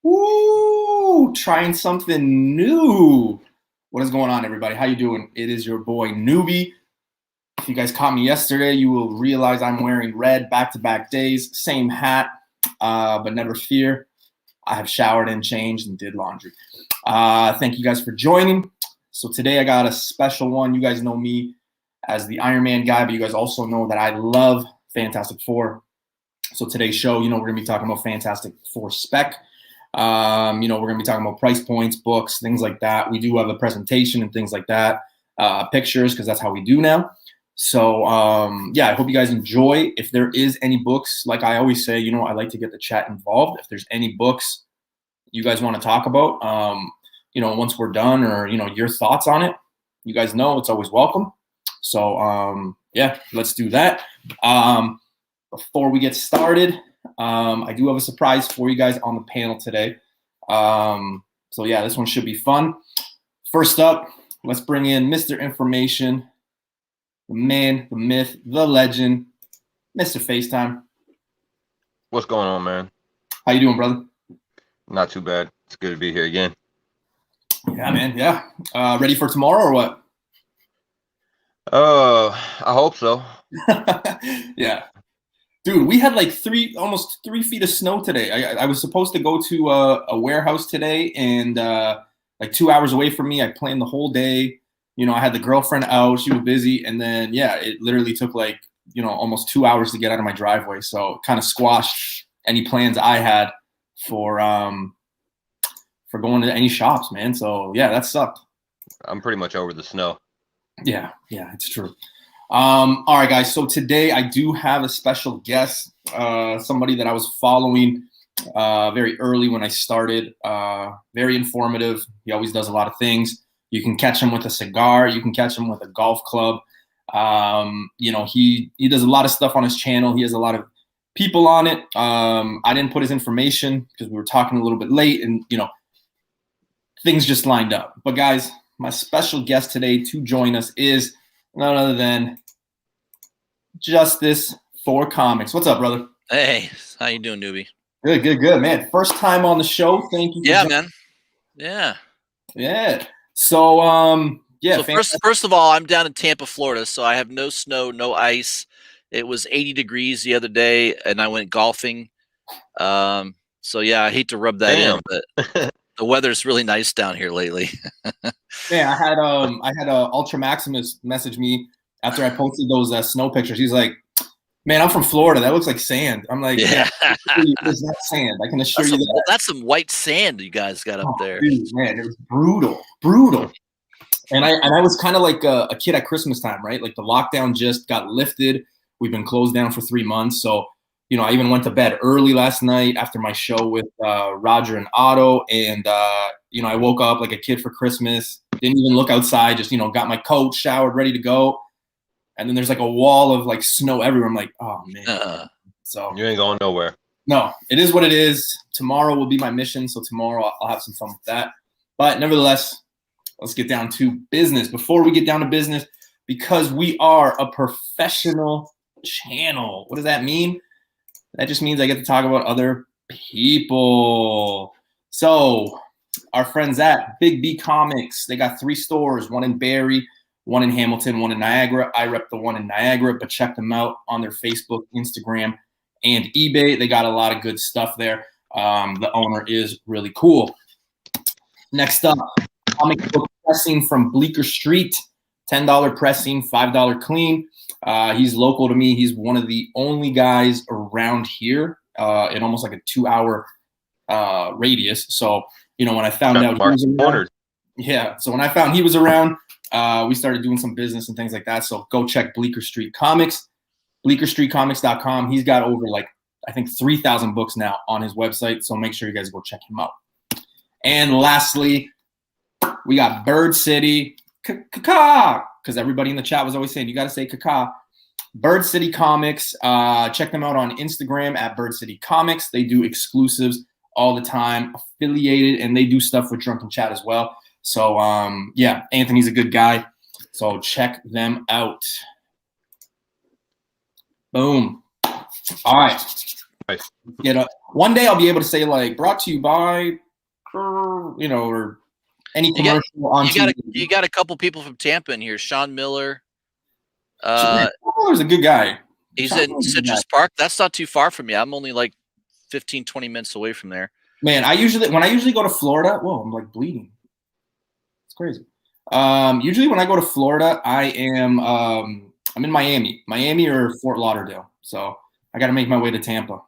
Woo! Trying something new. What is going on, everybody? How you doing? It is your boy Newbie. If you guys caught me yesterday, you will realize I'm wearing red back-to-back days, same hat, but never fear. I have showered and changed and did laundry. Thank you guys for joining. So today I got a special one. You guys know me as the Iron Man guy, but you guys also know that I love Fantastic Four. So today's show, we're going to be talking about Fantastic Four spec. We're going to be talking about price points, books, things like that. We do have a presentation and things like that, pictures, because that's how we do now. So, I hope you guys enjoy. If there is any books, like I always say, I like to get the chat involved. If there's any books you guys want to talk about, once we're done or, your thoughts on it, you guys know it's always welcome. So, let's do that. Before we get started, I do have a surprise for you guys on the panel today. This one should be fun. First up, let's bring in Mr. Information, the man, the myth, the legend, Mr. FaceTime. What's going on, man? How you doing, brother? Not too bad. It's good to be here again. Yeah, man. Yeah. Ready for tomorrow or what? I hope so. Yeah. Dude, we had like almost 3 feet of snow today. I was supposed to go to a warehouse today, and like 2 hours away from me. I planned the whole day. I had the girlfriend out. She was busy. And then, it literally took like, almost 2 hours to get out of my driveway. So it kind of squashed any plans I had for going to any shops, man. So, yeah, that sucked. I'm pretty much over the snow. Yeah, it's true. All right, guys. So today I do have a special guest, somebody that I was following very early when I started. Very informative. He always does a lot of things. You can catch him with a cigar. You can catch him with a golf club. He does a lot of stuff on his channel. He has a lot of people on it. I didn't put his information because we were talking a little bit late, and things just lined up. But guys, my special guest today to join us is none other than Justice for Comics. What's up, brother? Hey, how you doing, Newbie? Good, man. First time on the show. Thank you. Yeah, man. Yeah. So, So first of all, I'm down in Tampa, Florida, so I have no snow, no ice. It was 80 degrees the other day, and I went golfing. I hate to rub that in, but the weather's really nice down here lately. Yeah, I had Ultra Maximus message me after I posted those snow pictures. He's like, "Man, I'm from Florida. That looks like sand." I'm like, "Yeah, it's not sand. I can assure you that." That's some white sand you guys got up there. Dude, man, it was brutal. And I was kind of like a kid at Christmas time, right? Like the lockdown just got lifted. We've been closed down for 3 months, so I even went to bed early last night after my show with Roger and Otto, and I woke up like a kid for Christmas. Didn't even look outside. Just got my coat, showered, ready to go. And then there's like a wall of like snow everywhere. I'm like, oh man. So you ain't going nowhere. No, it is what it is. Tomorrow will be my mission. So tomorrow I'll have some fun with that. But nevertheless, let's get down to business. Before we get down to business, because we are a professional channel. What does that mean? That just means I get to talk about other people. So our friends at Big B Comics, they got 3 stores, one in Barrie, one in Hamilton, one in Niagara. I rep the one in Niagara, but check them out on their Facebook, Instagram, and eBay. They got a lot of good stuff there. The owner is really cool. Next up, comic book pressing from Bleecker Street. $10 pressing, $5 clean. He's local to me. He's one of the only guys around here in almost like a 2-hour radius. So, when I found out he was around, so when I found he was around, we started doing some business and things like that. So go check Bleecker Street Comics, bleekerstreetcomics.com. He's got over I think 3,000 books now on his website. So make sure you guys go check him out. And lastly, we got Bird City, because everybody in the chat was always saying, you got to say Kaka. Bird City Comics. Check them out on Instagram at Bird City Comics. They do exclusives all the time, affiliated, and they do stuff with Drunken Chat as well. So, Anthony's a good guy. So check them out. Boom. All right. Nice. One day I'll be able to say like brought to you by, or any commercial on TV. You got a couple people from Tampa in here. Sean Miller. Miller's a good guy. He's in Citrus Park. That's not too far from me. I'm only like 15, 20 minutes away from there. Man, when I usually go to Florida, whoa, I'm like bleeding. It's crazy. Usually when I go to Florida, I'm in Miami or Fort Lauderdale. So I got to make my way to Tampa.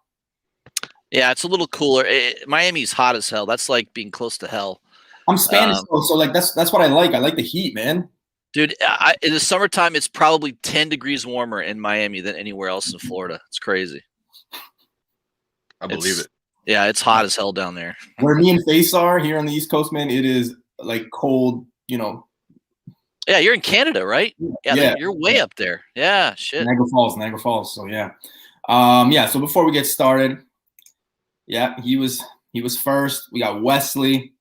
Yeah, it's a little cooler. Miami's hot as hell. That's like being close to hell. I'm Spanish, so like that's what I like. I like the heat, man. Dude, in the summertime, it's probably 10 degrees warmer in Miami than anywhere else in Florida. It's crazy. I believe it. Yeah, it's hot as hell down there. Where me and Face are here on the East Coast, man, it is like cold, Yeah, you're in Canada, right? Yeah, you're way up there. Yeah, shit. Niagara Falls. So yeah. So before we get started, yeah, he was first. We got Wesley,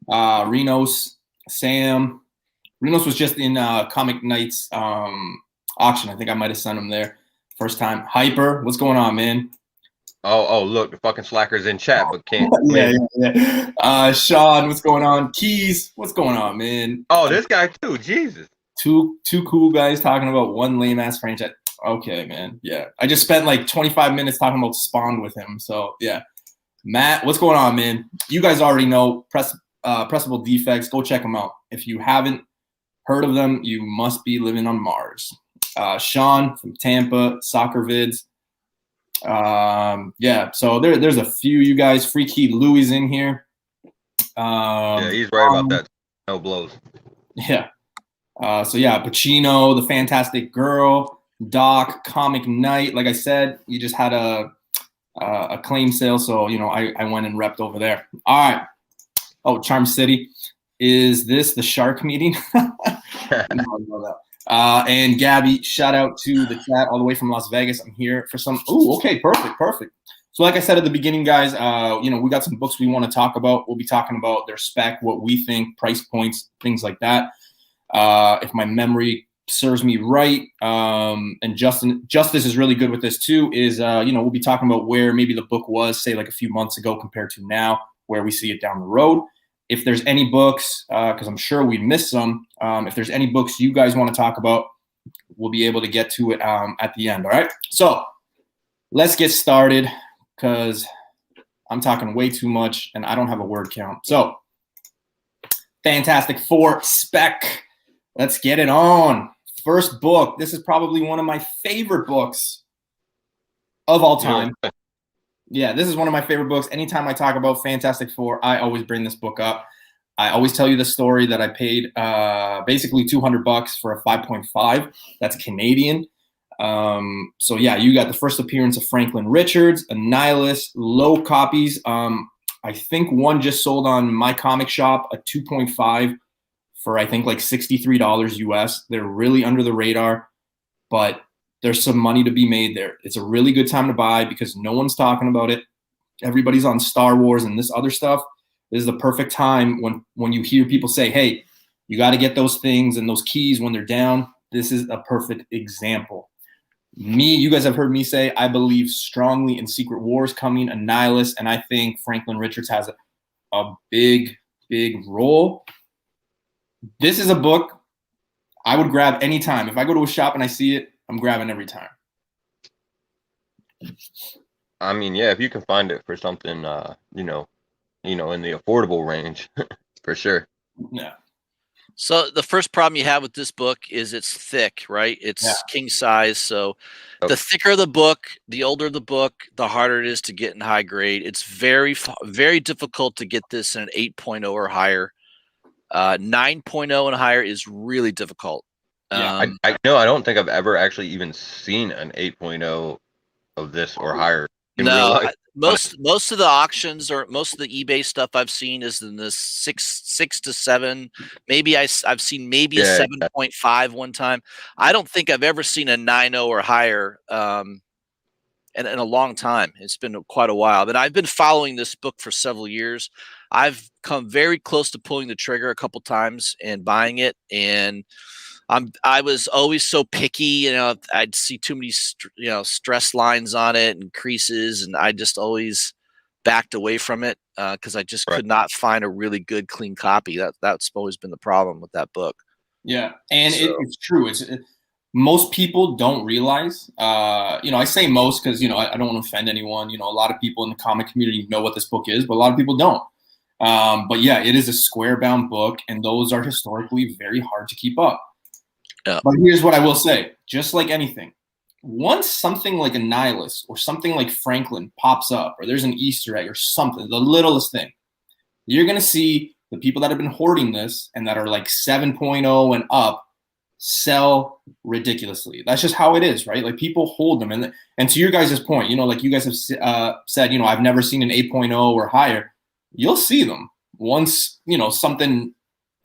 Renos, Sam. Renos was just in Comic Night's auction. I think I might have sent him there first time. Hyper, what's going on, man? Oh, look, the fucking slacker's in chat, but can't. Yeah. Sean, what's going on? Keys, what's going on, man? Oh, this guy too. Jesus. Two cool guys talking about one lame ass franchise. Okay, man. Yeah, I just spent like 25 minutes talking about Spawn with him. So yeah, Matt, what's going on, man? You guys already know Pressable Defects. Go check them out. If you haven't heard of them, you must be living on Mars. Sean from Tampa, Soccer Vids. So there's a few you guys. Freaky Louis in here. Yeah, he's right about that. No blows. Yeah. Pacino, The Fantastic Girl, Doc, Comic Night. Like I said, you just had a claim sale, so I went and repped over there. All right. Oh, Charm City. Is this the shark meeting? And Gabby, shout out to the chat all the way from Las Vegas. I'm here for some. Oh, okay, perfect. So like I said at the beginning, guys, we got some books we want to talk about. We'll be talking about their spec, what we think, price points, things like that. If my memory serves me right, and Justice is really good with this too, is we'll be talking about where maybe the book was, say like a few months ago compared to now, where we see it down the road. If there's any books, because I'm sure we missed some, if there's any books you guys want to talk about, we'll be able to get to it at the end. All right. So let's get started because I'm talking way too much and I don't have a word count. So Fantastic Four spec. Let's get it on. First book. This is probably one of my favorite books of all time. Yeah, this is one of my favorite books. Anytime I talk about Fantastic Four, I always bring this book up. I always tell you the story that I paid basically $200 for a 5.5. That's Canadian. So yeah, you got the first appearance of Franklin Richards, Annihilus, low copies. I think one just sold on My Comic Shop, a 2.5 for I think like $63 US. They're really under the radar, but there's some money to be made there. It's a really good time to buy because no one's talking about it. Everybody's on Star Wars and this other stuff. This is the perfect time when you hear people say, hey, you got to get those things and those keys when they're down. This is a perfect example. You guys have heard me say, I believe strongly in Secret Wars coming, Annihilus, and I think Franklin Richards has a big role. This is a book I would grab anytime. If I go to a shop and I see it, I'm grabbing every time. I mean, yeah, if you can find it for something, in the affordable range, for sure. Yeah. So the first problem you have with this book is it's thick, right? It's king size. So the thicker the book, the older the book, the harder it is to get in high grade. It's very, very difficult to get this in an 8.0 or higher. 9.0 and higher is really difficult. I don't think I've ever actually even seen an 8.0 of this or higher in real life. Most of the auctions or most of the eBay stuff I've seen is in the 6 to 7. Maybe I've seen a 7.5 one time. I don't think I've ever seen a 9.0 or higher in a long time. It's been quite a while. But I've been following this book for several years. I've come very close to pulling the trigger a couple times and buying it, and I was always so picky, you know, I'd see too many, stress lines on it and creases, and I just always backed away from it because I just Right. could not find a really good, clean copy. That's always been the problem with that book. Yeah, and So- it's true. Most people don't realize. I say most because I don't want to offend anyone. A lot of people in the comic community know what this book is, but a lot of people don't. But yeah, it is a square bound book, and those are historically very hard to keep up. Yeah. But here's what I will say: just like anything, once something like a nihilist or something like Franklin pops up, or there's an Easter egg or something, the littlest thing, you're gonna see the people that have been hoarding this and that are like 7.0 and up sell ridiculously. That's just how it is, right? Like people hold them, and to your guys' point, like you guys have said, I've never seen an 8.0 or higher. You'll see them once something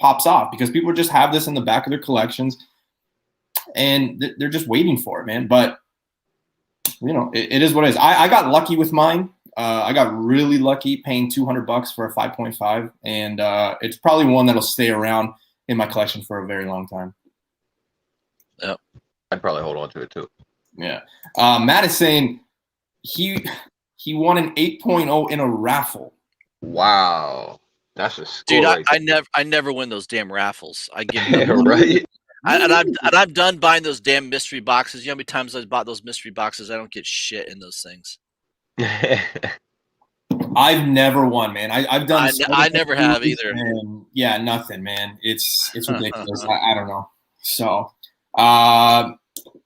pops off because people just have this in the back of their collections, and they're just waiting for it, man. But it is what it is. I got lucky with mine. I got really lucky paying $200 for a 5.5, and it's probably one that'll stay around in my collection for a very long time. Yep. I'd probably hold on to it too. Yeah. Matt is saying he won an 8.0 in a raffle. Wow, that's a score, Dude, right I never win those damn raffles. I give there. them Right? I'm done buying those damn mystery boxes. You know how many times I've bought those mystery boxes? I don't get shit in those things. I've never won, man. I've done. I never have either. And yeah, nothing, man. It's ridiculous. I don't know. So,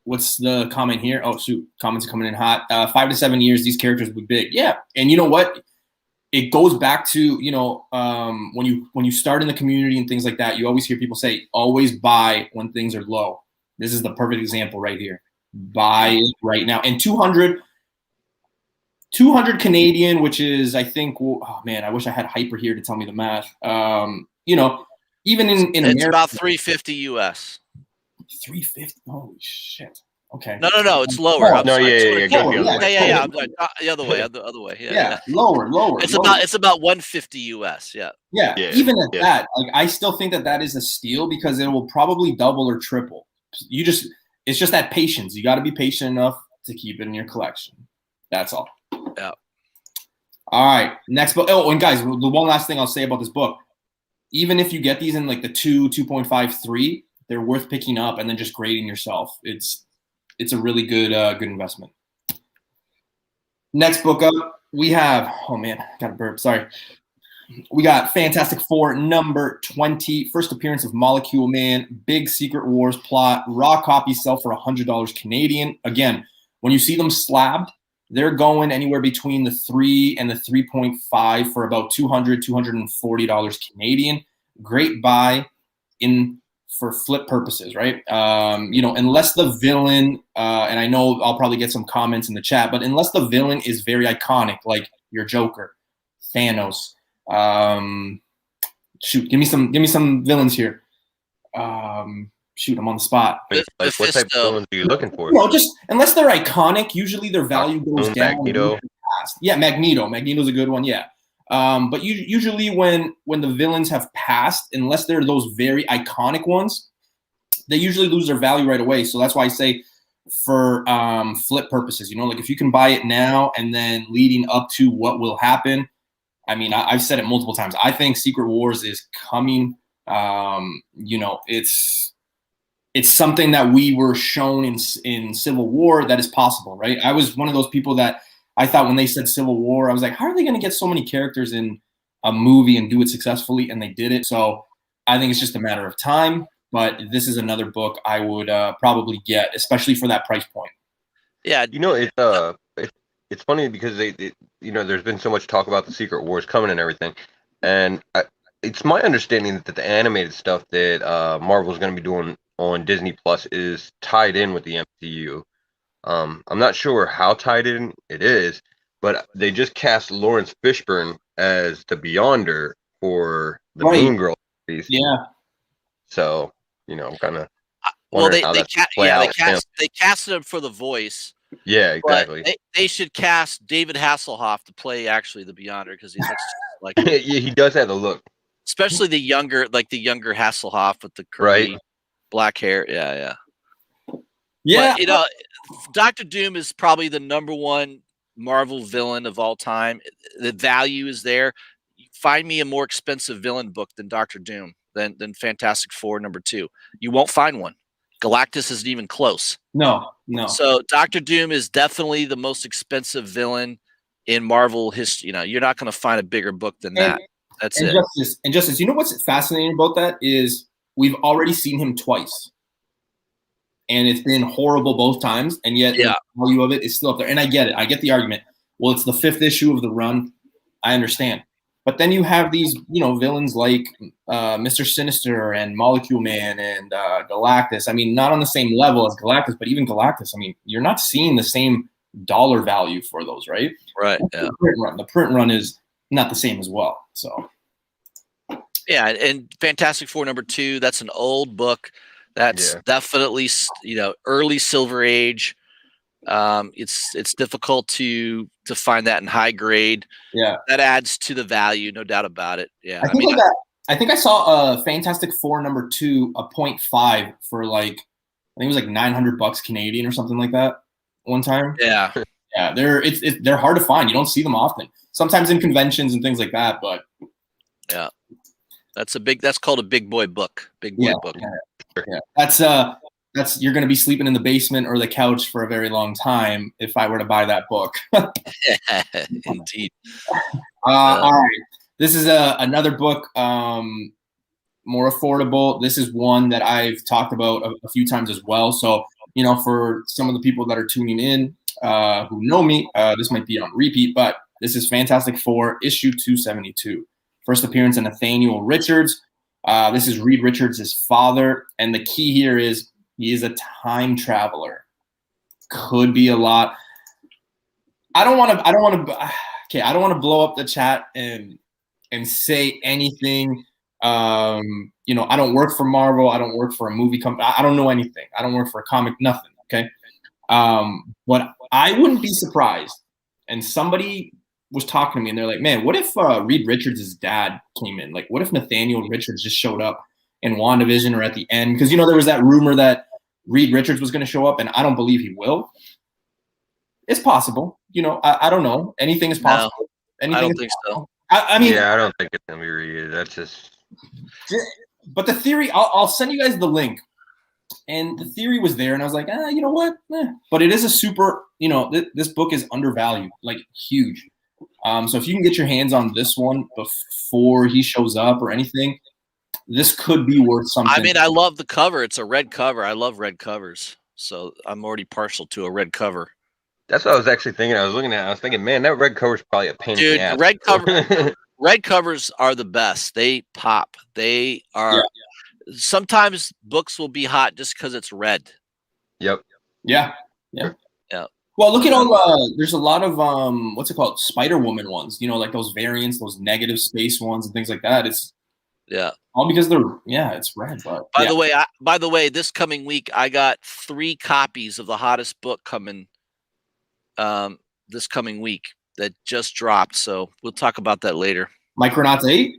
what's the comment here? Oh shoot, comments are coming in hot. 5 to 7 years, these characters will be big. Yeah, and you know what? It goes back to when you start in the community and things like that. You always hear people say, "Always buy when things are low." This is the perfect example right here. Buy it right now. And 200 Canadian, which is, I think, oh man, I wish I had Hyper here to tell me the math. Even in it's America, about 350 US. 350. Holy shit. Okay. No, it's lower. I'm No, sorry. yeah. Go the other way. Yeah. I'm sorry. The other way. The way. Yeah. Lower. It's about 150 US. Yeah. Yeah. Even at that, like I still think that is a steal because it will probably double or triple. It's just that patience. You got to be patient enough to keep it in your collection. That's all. Yeah. All right. Next book. Oh, and guys, the one last thing I'll say about this book, even if you get these in like the 2.5, 3, they're worth picking up and then just grading yourself. It's a really good investment. Next book up, we have, oh man, I got a burp. Sorry. We got Fantastic Four number 20, first appearance of Molecule Man, big Secret Wars plot, raw copies sell for $100 Canadian. Again, when you see them slabbed, they're going anywhere between the 3 and the 3.5 for about $240 Canadian. Great buy for flip purposes, right? Unless the villain, and I know I'll probably get some comments in the chat, but unless the villain is very iconic, like your Joker, Thanos. Give me some villains here. Shoot, I'm on the spot. Like, what type of villains are you looking for? Just unless they're iconic, usually their value goes down. Magneto. Yeah, Magneto. Magneto's a good one. Yeah. But usually when the villains have passed, unless they're those very iconic ones, they usually lose their value right away. So that's why I say for flip purposes, like if you can buy it now and then leading up to what will happen. I mean, I've said it multiple times. I think Secret Wars is coming. It's something that we were shown in Civil War that is possible, right? I was one of those people that I thought when they said Civil War, I was like, how are they going to get so many characters in a movie and do it successfully? And they did it. So I think it's just a matter of time. But this is another book I would probably get, especially for that price point. Yeah. It's funny because there's been so much talk about the Secret Wars coming and everything. And it's my understanding that the animated stuff that Marvel's going to be doing on Disney Plus is tied in with the MCU. I'm not sure how tied in it is, but they just cast Lawrence Fishburne as the Beyonder for the Moon Girl piece. Yeah. So, I'm kind of they casted him for the voice. Yeah, exactly. They should cast David Hasselhoff to play actually the Beyonder because he looks like he does have the look. Especially the younger Hasselhoff with the curly. Right. Black hair. Yeah. Yeah. But, you know, Doctor Doom is probably the #1 Marvel villain of all time. The value is there. Find me a more expensive villain book than Doctor Doom, than Fantastic Four #2. You won't find one. Galactus isn't even close. No. So Doctor Doom is definitely the most expensive villain in Marvel history. You know, you're not going to find a bigger book than that. That's it. Justice, you know what's fascinating about that is we've already seen him twice. And it's been horrible both times, and yet the value of it is still up there. And I get it. I get the argument. Well, it's the 5th issue of the run. I understand. But then you have these, you know, villains like Mr. Sinister and Molecule Man and Galactus. I mean, not on the same level as Galactus, but even Galactus. I mean, you're not seeing the same dollar value for those, right? Right. Yeah. The print run is not the same as well. So. Yeah, and Fantastic Four #2. That's an old book. That's definitely, you know, early Silver Age. It's difficult to find that in high grade. Yeah, that adds to the value, no doubt about it. Yeah, I think I saw a Fantastic Four #2 a 0.5 for like, I think it was like $900 Canadian or something like that one time. Yeah, they're hard to find. You don't see them often. Sometimes in conventions and things like that, but yeah, that's called a big boy book. Big boy book. Yeah. That's you're going to be sleeping in the basement or the couch for a very long time if I were to buy that book. Indeed. All right. This is another book, more affordable. This is one that I've talked about a few times as well. So, you know, for some of the people that are tuning in who know me, this might be on repeat, but this is Fantastic Four, issue 272. First appearance of Nathaniel Richards. This is Reed Richards' father, and the key here is he is a time traveler. Could be a lot. I don't want to blow up the chat and say anything. You know, I don't work for Marvel. I don't work for a movie company. I don't know anything. I don't work for a comic. Nothing. Okay. But I wouldn't be surprised. And somebody was talking to me and they're like, man, what if Reed Richards' dad came in? Like, what if Nathaniel Richards just showed up in WandaVision or at the end? Because, you know, there was that rumor that Reed Richards was going to show up, and I don't believe he will. It's possible. You know, I don't know. Anything is possible. No, I don't think so. I mean, I don't think it's going to be Reed. That's just. But the theory, I'll send you guys the link. And the theory was there, and I was like, you know what? But it is a super, you know, this book is undervalued, like huge. So if you can get your hands on this one before he shows up or anything, this could be worth something. I mean, I love the cover. It's a red cover. I love red covers. So I'm already partial to a red cover. That's what I was actually thinking. I was thinking, man, that red cover is probably a pain in the ass. Red cover. Red covers are the best. They pop. They are. Yeah. Sometimes books will be hot just because it's red. Yep. Yeah. Well, look at all. There's a lot of what's it called? Spider-Woman ones. You know, like those variants, those negative space ones, and things like that. It's all because it's red. But by the way, this coming week I got 3 copies of the hottest book coming. This coming week that just dropped. So we'll talk about that later. Micronauts 8?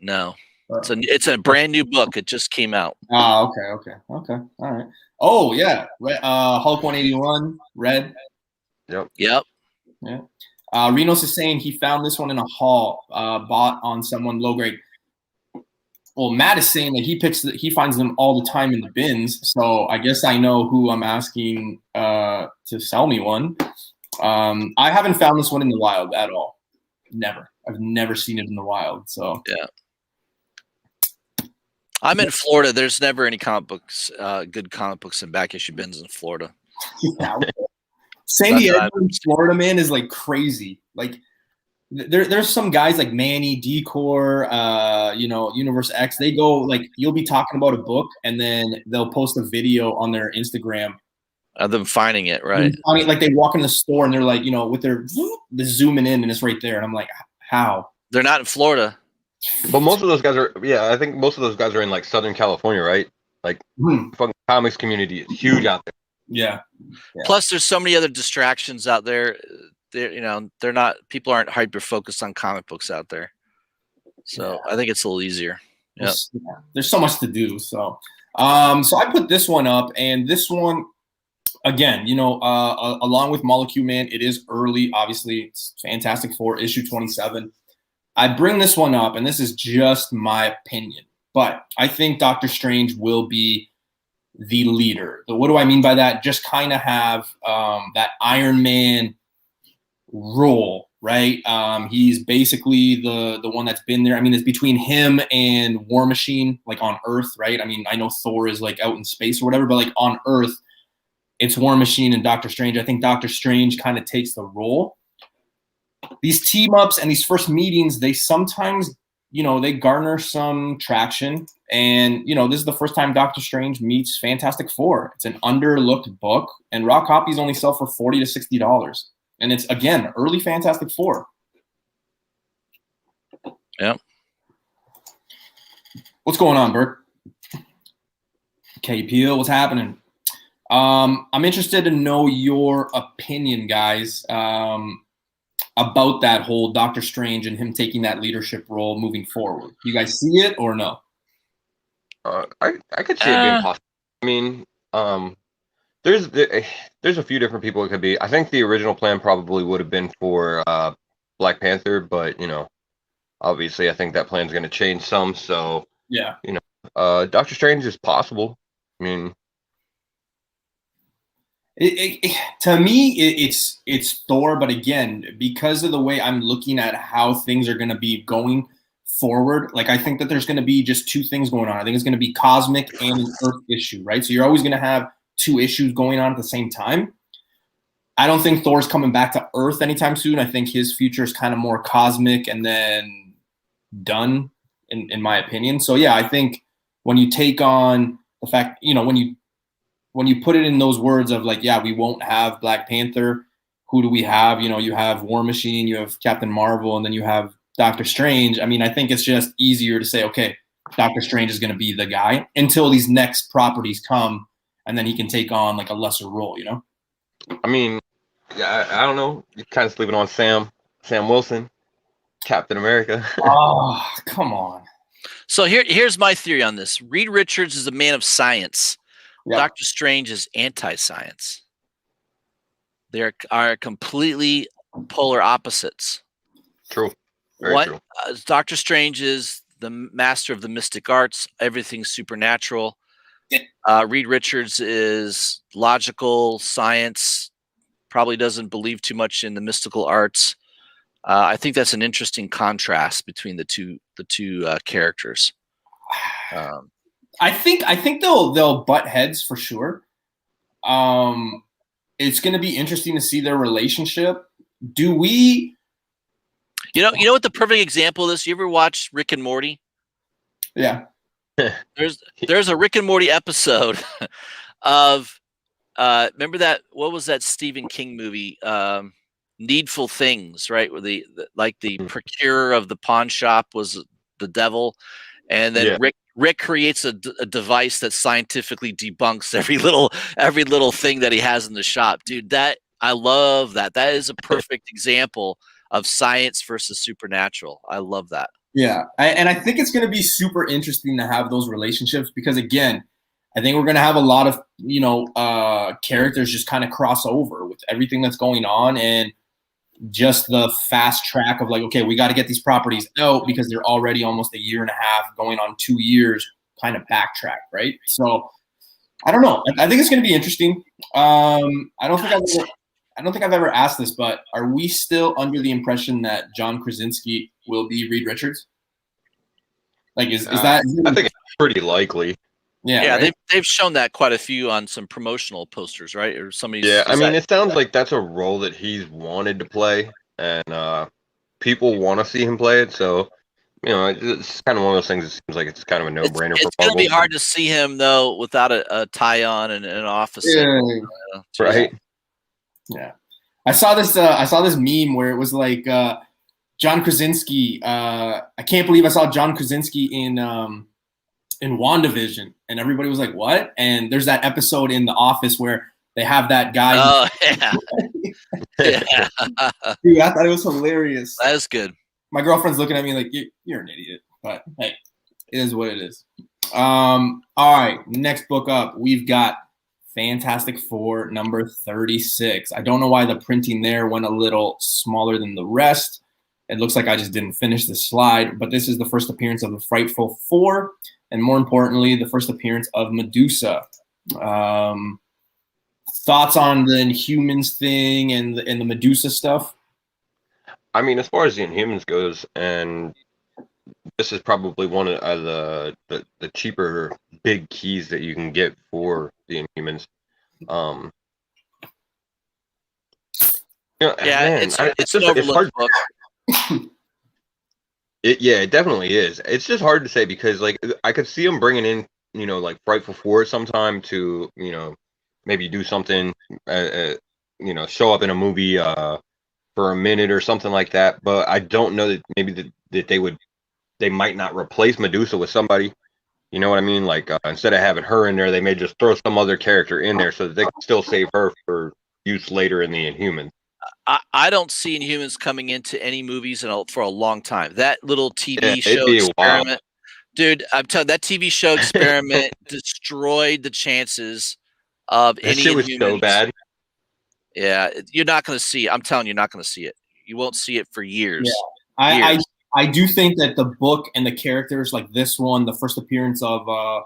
No. It's a brand new book. It just came out. Oh, okay. All right. Oh, yeah. Hulk 181, red. Yep. Yeah. Renos is saying he found this one in a haul, bought on someone low grade. Well, Matt is saying that he finds them all the time in the bins. So I guess I know who I'm asking to sell me one. I haven't found this one in the wild at all. Never. I've never seen it in the wild. So yeah. I'm in Florida. There's never any comic books, good comic books in back issue bins in Florida. Yeah. San Diego, Florida, man, is like crazy. Like there's some guys like Manny, Decor, Universe X. They go like you'll be talking about a book and then they'll post a video on their Instagram of them finding it, right? I mean, like they walk in the store and they're like, you know, with they're zooming in and it's right there. And I'm like, how? They're not in Florida. But most of those guys are, I think most of those guys are in like Southern California, right? Like, fucking comics community is huge out there. Yeah. Plus, there's so many other distractions out there. People aren't hyper focused on comic books out there. So I think it's a little easier. Yeah. There's so much to do. So, So I put this one up, and this one, again, along with Molecule Man, it is early. Obviously, it's Fantastic Four, issue 27. I bring this one up, and this is just my opinion, but I think Doctor Strange will be the leader. What do I mean by that? Just kind of have that Iron Man role, right? He's basically the one that's been there. I mean, it's between him and War Machine, like on Earth, right? I mean, I know Thor is like out in space or whatever, but like on Earth, it's War Machine and Doctor Strange. I think Doctor Strange kind of takes the role. These team ups and these first meetings, they sometimes, they garner some traction. And, this is the first time Doctor Strange meets Fantastic Four. It's an underlooked book, and raw copies only sell for $40 to $60. And it's, again, early Fantastic Four. Yeah. What's going on, Bert? Okay, Peel, what's happening? I'm interested to know your opinion, guys, about that whole Doctor Strange and him taking that leadership role moving forward. You guys see it or no? I could see it being possible. I mean, there's a few different people it could be. I think the original plan probably would have been for Black Panther, but obviously I think that plan's going to change some. So yeah, Doctor Strange is possible. I mean, to me, it's Thor, but again, because of the way I'm looking at how things are going to be going forward, like I think that there's going to be just two things going on. I think it's going to be cosmic and an Earth issue, right? So you're always going to have two issues going on at the same time. I don't think Thor's coming back to Earth anytime soon. I think his future is kind of more cosmic and then done, in my opinion. So yeah, I think when you take on the fact, when you put it in those words of like, yeah, we won't have Black Panther. Who do we have? You have War Machine, you have Captain Marvel, and then you have Doctor Strange. I mean, I think it's just easier to say, okay, Doctor Strange is going to be the guy until these next properties come, and then he can take on like a lesser role, I mean, yeah, I don't know. You're kind of sleeping on Sam Wilson, Captain America. Oh, come on. So here's my theory on this. Reed Richards is a man of science. Yep. Doctor Strange is anti-science. They are completely polar opposites. True. Very true. Doctor Strange is the master of the mystic arts. Everything's supernatural. Reed Richards is logical science. Probably doesn't believe too much in the mystical arts. I think that's an interesting contrast between the two characters. I think they'll butt heads for sure. It's going to be interesting to see their relationship. Do we? You know what the perfect example of this? You ever watch Rick and Morty? Yeah. There's a Rick and Morty episode of remember that, what was that Stephen King movie? Needful Things, right? Where the procurer of the pawn shop was the devil, and then Rick creates a device that scientifically debunks every little thing that he has in the shop. Dude, I love that. That is a perfect example of science versus supernatural. I love that. Yeah, and I think it's going to be super interesting to have those relationships because, again, I think we're going to have a lot of, characters just kind of cross over with everything that's going on, and just the fast track of like, okay, we got to get these properties out because they're already almost a year and a half, going on 2 years, kind of backtrack, right? So I don't know. I think it's going to be interesting. I don't think I've ever asked this, but are we still under the impression that John Krasinski will be Reed Richards? Like, is that? I think it's pretty likely. Yeah, right? they've shown that quite a few on some promotional posters, right? Or somebody's. Yeah, I mean, it sounds like that's a role that he's wanted to play, and people want to see him play it. So, it's kind of one of those things. It seems like it's kind of a no-brainer. It's going to be hard to see him though without a tie on and an office. Yeah. Right. Yeah, I saw this meme where it was like John Krasinski. I can't believe I saw John Krasinski in WandaVision, and everybody was like, "What?" And there's that episode in The Office where they have that guy. Oh yeah, yeah. Dude, I thought it was hilarious. That is good. My girlfriend's looking at me like, "You're an idiot," but hey, it is what it is. All right, next book up, we've got Fantastic Four number 36. I don't know why the printing there went a little smaller than the rest. It looks like I just didn't finish the slide, but this is the first appearance of the Frightful Four, and more importantly, the first appearance of Medusa. Thoughts on the Inhumans thing and the Medusa stuff? I mean, as far as the Inhumans goes, and this is probably one of the cheaper big keys that you can get for the Inhumans. Yeah, man, it's an overlooked book. It definitely is. It's just hard to say because, like, I could see them bringing in, like Frightful Four sometime to, maybe do something, show up in a movie for a minute or something like that. But I don't know that maybe that they might not replace Medusa with somebody. You know what I mean? Like, instead of having her in there, they may just throw some other character in there so that they can still save her for use later in the Inhumans. I don't see Inhumans coming into any movies for a long time. That little TV show experiment, dude, I'm telling you, that TV show experiment destroyed the chances of any shit was Inhumans. So bad. Yeah, you're not going to see it. I'm telling you, you're not going to see it. You won't see it for years. Yeah. I do think that the book and the characters, like this one, the first appearance of I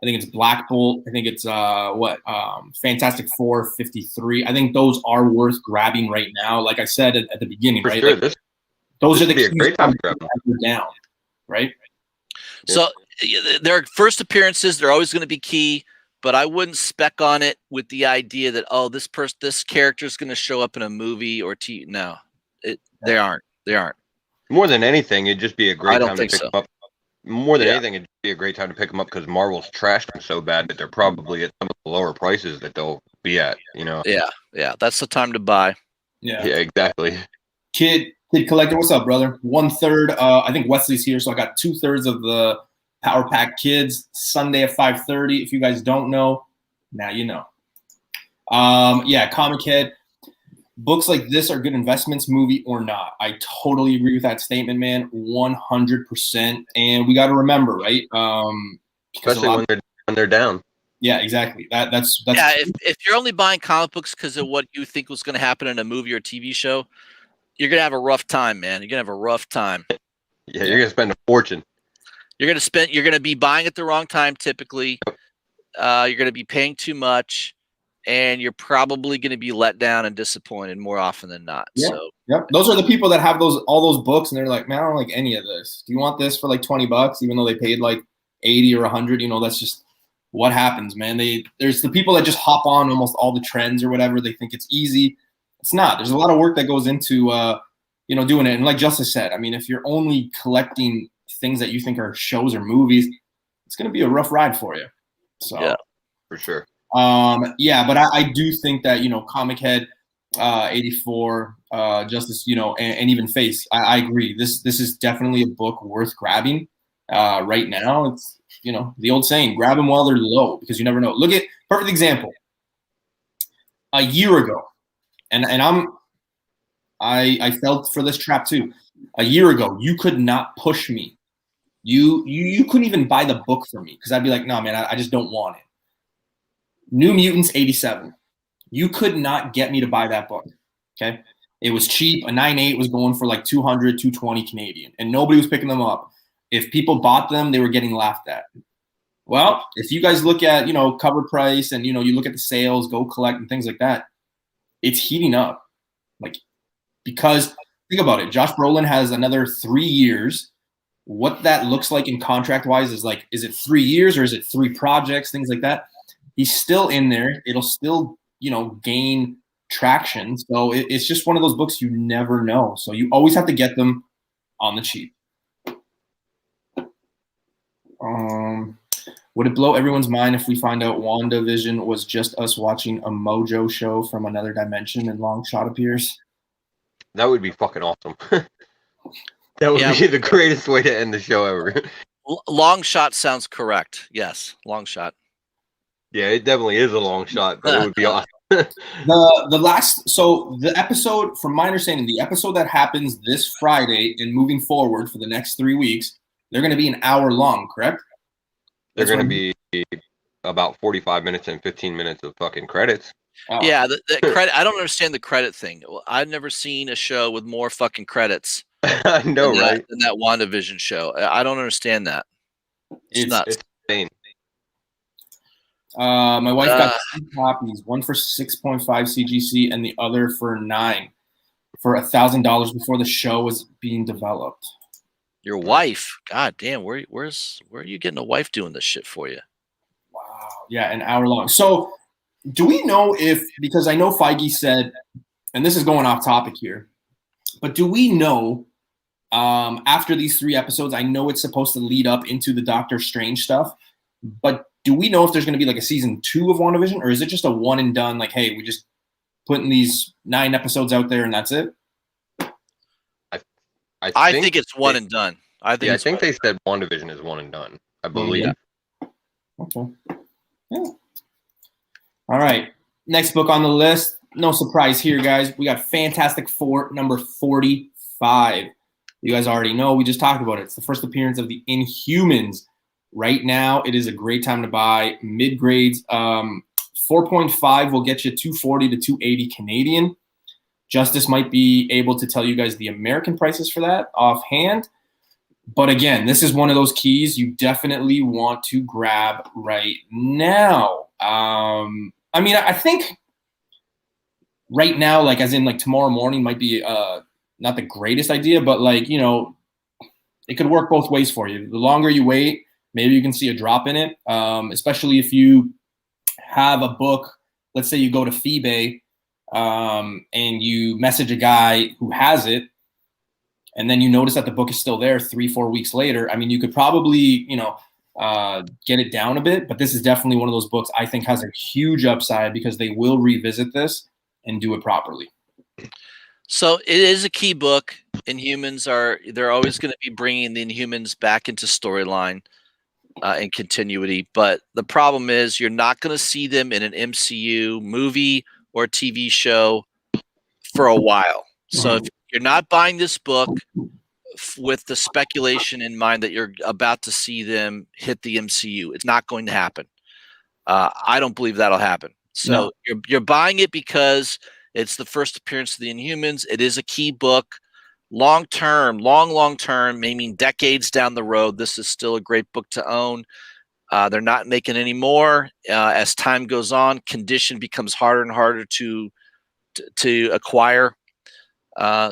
think it's Black Bolt. I think it's Fantastic Four 53. I think those are worth grabbing right now. Like I said at the beginning, right? Sure, like, those are the great time to grab them down, right? So their first appearances, they're always going to be key, but I wouldn't spec on it with the idea that this character is going to show up in a movie or TV. No, they aren't. They aren't. More than anything, it'd just be a great time to pick them up. More than anything, it'd be a great time to pick them up because Marvel's trashed them so bad that they're probably at some of the lower prices that they'll be at, Yeah, that's the time to buy. Yeah, exactly. Kid Collector, what's up, brother? 1/3. I think Wesley's here, so I got 2/3 of the Power Pack Kids Sunday at 5:30. If you guys don't know, now you know. Yeah, Comic Head. Books like this are good investments, movie or not. I totally agree with that statement, man. 100%. And we got to remember, right? Especially when they're down. Yeah, exactly. That's yeah. If you're only buying comic books because of what you think was going to happen in a movie or TV show, you're gonna have a rough time, man. You're gonna have a rough time. Yeah, you're gonna spend a fortune. You're gonna be buying at the wrong time typically. You're gonna be paying too much. And you're probably going to be let down and disappointed more often than not. Yeah. So, yep. Those are the people that have all those books, and they're like, man, I don't like any of this. Do you want this for like $20, even though they paid like 80 or 100? That's just what happens, man. There's the people that just hop on almost all the trends or whatever. They think it's easy. It's not. There's a lot of work that goes into, doing it. And like Justice said, I mean, if you're only collecting things that you think are shows or movies, it's going to be a rough ride for you. So, yeah, for sure. But I do think that, Comic Head, 84, Justice, and even Face, I agree. This is definitely a book worth grabbing right now. It's, the old saying, grab them while they're low, because you never know. Look at perfect example. A year ago, and I felt for this trap too. A year ago, you could not push me. You couldn't even buy the book for me because I'd be like, no, man, I just don't want it. New Mutants 87. You could not get me to buy that book. Okay. It was cheap. A 9.8 was going for like 200, 220 Canadian, and nobody was picking them up. If people bought them, they were getting laughed at. Well, if you guys look at, cover price and, you look at the sales, Go Collect and things like that, it's heating up. Like, because think about it. Josh Brolin has another 3 years. What that looks like in contract wise is like, is it 3 years or is it 3 projects, things like that? He's still in there. It'll still, gain traction. So it's just one of those books you never know. So you always have to get them on the cheap. Would it blow everyone's mind if we find out WandaVision was just us watching a Mojo show from another dimension and Long Shot appears? That would be fucking awesome. That would be the greatest way to end the show ever. Long Shot sounds correct. Yes, Long Shot. Yeah, it definitely is a long shot, but it would be awesome. The episode, from my understanding, the episode that happens this Friday and moving forward for the next 3 weeks, they're going to be an hour long, correct? They're going to be about 45 minutes and 15 minutes of fucking credits. Oh. Yeah, the credit. I don't understand the credit thing. I've never seen a show with more fucking credits I know, right? than that WandaVision show. I don't understand that. It's nuts. It's insane. My wife got 2 copies, one for 6.5 CGC and the other for 9, for $1,000 before the show was being developed. Your wife, god damn, where are you getting a wife doing this shit for you? Wow, yeah, an hour long. So, do we know if, because I know Feige said, and this is going off topic here, but do we know after these 3 episodes? I know it's supposed to lead up into the Doctor Strange stuff, but do we know if there's going to be like a season 2 of WandaVision, or is it just a one and done? Like, hey, we just putting these 9 episodes out there and that's it? I think it's one and done. I think they said WandaVision is one and done. I believe. Yeah. Okay. Yeah. All right. Next book on the list. No surprise here, guys. We got Fantastic Four number 45. You guys already know. We just talked about it. It's the first appearance of the Inhumans. Right now, it is a great time to buy mid grades. 4.5 will get you 240 to 280 Canadian. Justice might be able to tell you guys the American prices for that offhand. But again, this is one of those keys you definitely want to grab right now. I mean, I think right now, like as in like tomorrow morning might be not the greatest idea, but like, you know, it could work both ways for you. The longer you wait, maybe you can see a drop in it, especially if you have a book. Let's say you go to Phoebe and you message a guy who has it, and then you notice that the book is still there 3-4 weeks later. I mean, you could probably, you know, get it down a bit, but this is definitely one of those books I think has a huge upside because they will revisit this and do it properly. So it is a key book. They're always going to be bringing the Inhumans back into storyline and continuity. But the problem is you're not going to see them in an MCU movie or TV show for a while. So if you're not buying this book with the speculation in mind that you're about to see them hit the MCU, it's not going to happen. I don't believe that'll happen. So you're buying it because it's the first appearance of the Inhumans. It is a key book. Long term, meaning decades down the road, this is still a great book to own. They're not making any more. As time goes on, condition becomes harder and harder to acquire.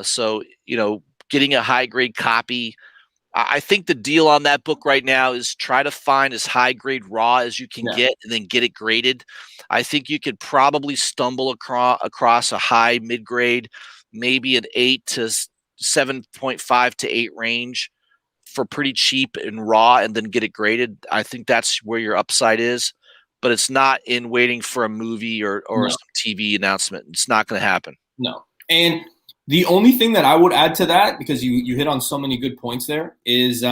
So, you know, getting a high grade copy. I think the deal on that book right now is try to find as high grade raw as you can get and then get it graded. I think you could probably stumble across a high mid grade, maybe an 8 to 7.5 to 8 range for pretty cheap and raw, and then get it graded. I think that's where your upside is, but it's not in waiting for a movie or some TV announcement. It's not going to happen. No. And the only thing that I would add to that, because you hit on so many good points there, is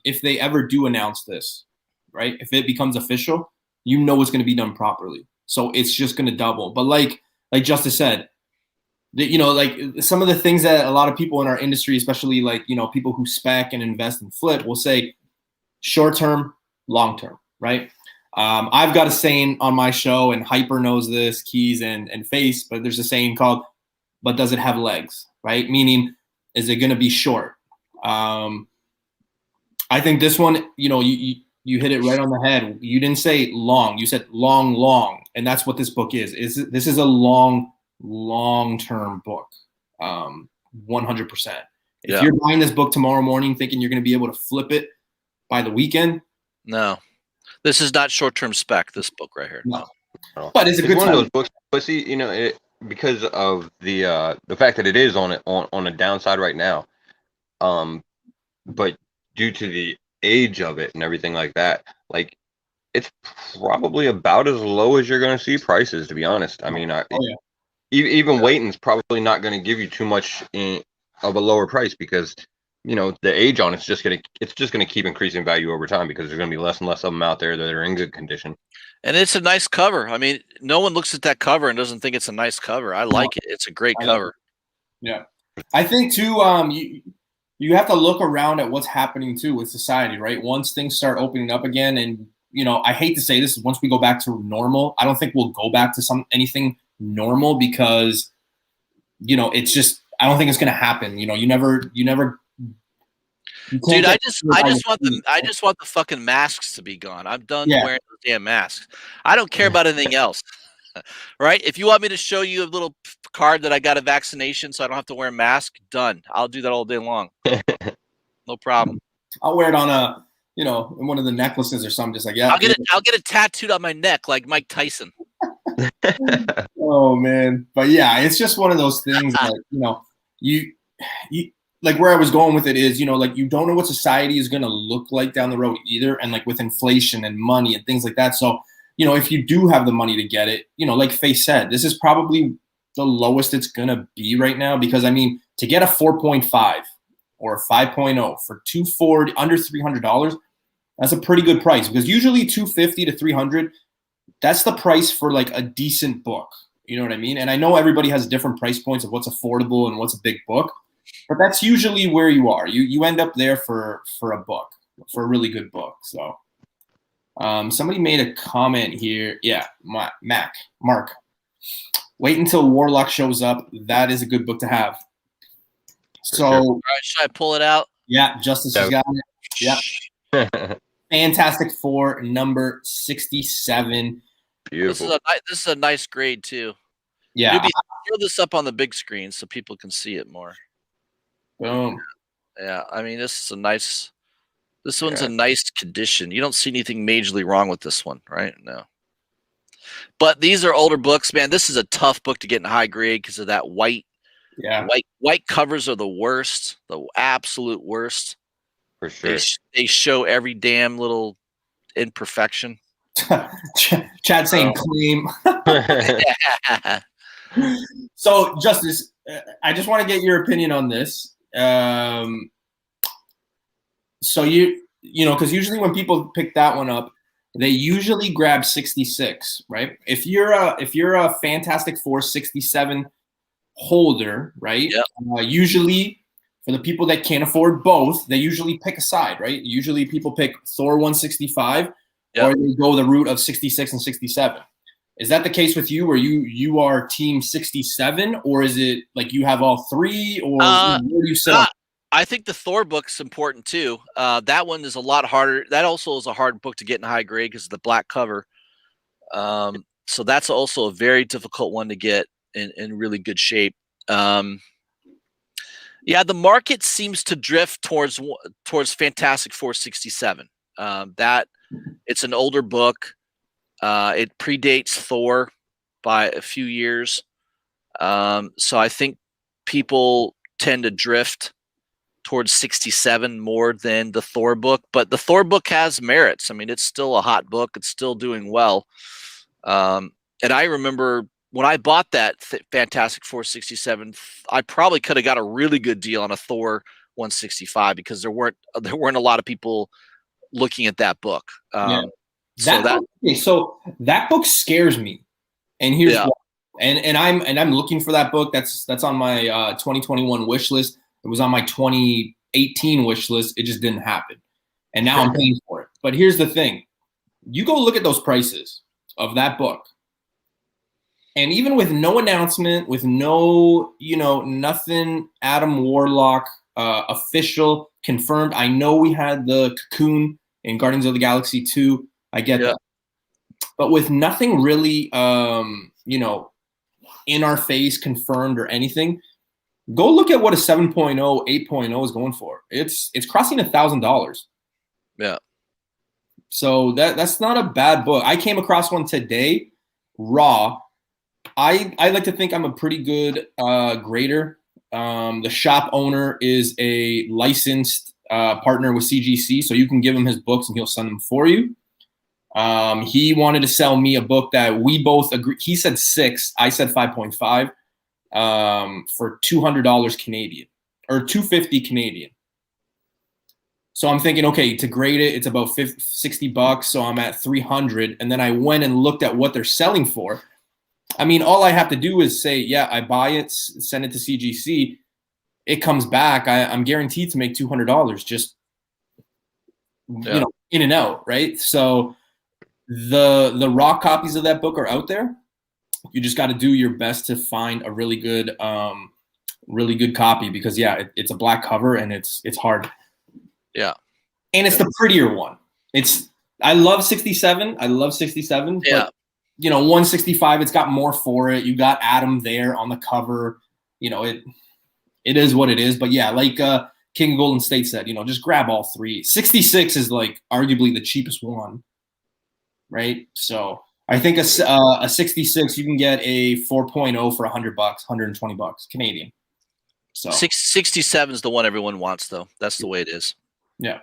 if they ever do announce this, right? If it becomes official, you know it's going to be done properly. So it's just going to double. But like Justice said, you know, like some of the things that a lot of people in our industry, especially like, you know, people who spec and invest and flip, will say short term, long term, right? I've got a saying on my show, and Hyper knows this, Keys and Face, but there's a saying called, but does it have legs, right? Meaning, is it going to be short? I think this one, you know, you hit it right on the head. You didn't say long, you said long, and that's what this book is. This is a long-term book, 100%. If you're buying this book tomorrow morning thinking you're going to be able to flip it by the weekend, no, this is not short-term spec. This book right here, no. But it's a good one time. of those books. But see, you know, because of the fact that it is on a downside right now, but due to the age of it and everything like that, like it's probably about as low as you're going to see prices. To be honest, I mean, even waiting's probably not going to give you too much of a lower price because, you know, the age on it's just going to keep increasing value over time because there's going to be less and less of them out there that are in good condition. And it's a nice cover. I mean, no one looks at that cover and doesn't think it's a nice cover. I like it. It's a great cover. Yeah. I think too, you have to look around at what's happening too with society, right? Once things start opening up again and I hate to say this, once we go back to normal, I don't think we'll go back to anything normal because, it's just, I don't think it's going to happen. You never, dude, I just want the fucking masks to be gone. I'm done wearing those damn masks. I don't care about anything else. Right? If you want me to show you a little card that I got a vaccination so I don't have to wear a mask, done. I'll do that all day long. No problem. I'll wear it on in one of the necklaces or something. Just like, yeah. I'll get it tattooed on my neck like Mike Tyson. Oh man. But yeah, it's just one of those things that, you like where I was going with it is, like you don't know what society is going to look like down the road either. And like with inflation and money and things like that. So, if you do have the money to get it, like Faye said, this is probably the lowest it's going to be right now because, to get a 4.5 or a 5.0 for $240, under $300, that's a pretty good price because usually $250 to $300, that's the price for like a decent book. You know what I mean? And I know everybody has different price points of what's affordable and what's a big book, but that's usually where you are. You end up there for a book, for a really good book. So. Somebody made a comment here. Yeah, Mark. Wait until Warlock shows up. That is a good book to have. So, all right, should I pull it out? Yeah, Justice has got it. Yeah. Fantastic Four, number 67. Beautiful. This is a nice grade too. Yeah. Throw this up on the big screen so people can see it more. Boom. Yeah, this is a nice. This one's a nice condition. You don't see anything majorly wrong with this one, right? No. But these are older books, man. This is a tough book to get in high grade because of that white. Yeah. White covers are the worst, the absolute worst. For sure. They show every damn little imperfection. Chad saying claim. So, Justice, I just want to get your opinion on this. So because usually when people pick that one up, they usually grab 66, right? If you're a Fantastic Four 67 holder, right? Yep. Usually for the people that can't afford both, they usually pick a side, right? Usually people pick Thor 165, or they go the route of 66 and 67. Is that the case with you, where you are team 67, or is it like you have all three, or where do you sit? I think the Thor book's important too. That one is a lot harder. That also is a hard book to get in high grade because of the black cover. So that's also a very difficult one to get in really good shape. The market seems to drift towards Fantastic Four 67. That it's an older book. It predates Thor by a few years. So I think people tend to drift towards 67 more than the Thor book, but the Thor book has merits. It's still a hot book. It's still doing well. And I remember when I bought that Fantastic Four 67, I probably could have got a really good deal on a Thor 165 because there weren't a lot of people looking at that book. So that book scares me, and here's why. And I'm looking for that book. That's on my 2021 wish list. It was on my 2018 wish list. It just didn't happen. And now I'm paying for it. But here's the thing. You go look at those prices of that book. And even with no announcement, with no, nothing Adam Warlock official confirmed. I know we had the Cocoon in Guardians of the Galaxy 2. I get that. But with nothing really, in our face confirmed or anything, go look at what a 7.0, 8.0 is going for. It's crossing $1,000. Yeah. So that's not a bad book. I came across one today, raw. I like to think I'm a pretty good grader. The shop owner is a licensed partner with CGC, so you can give him his books and he'll send them for you. He wanted to sell me a book that we both agree. He said 6, I said 5.5. For $200 Canadian or $250 Canadian. So I'm thinking, okay, to grade it, it's about $60. So I'm at $300. And then I went and looked at what they're selling for. All I have to do is say, yeah, I buy it, send it to CGC. It comes back. I'm guaranteed to make $200 just, in and out. Right. So The raw copies of that book are out there. You just got to do your best to find a really good copy because it's a black cover and it's hard. Yeah. And it's the prettier one. I love 67. I love 67. Yeah. But, 165, it's got more for it. You got Adam there on the cover. It is what it is. But yeah, like King of Golden State said, just grab all three. 66 is like arguably the cheapest one, right? So I think a 66 you can get a 4.0 for $100, $120 Canadian. So 67 is the one everyone wants, though. That's the way it is. Yeah.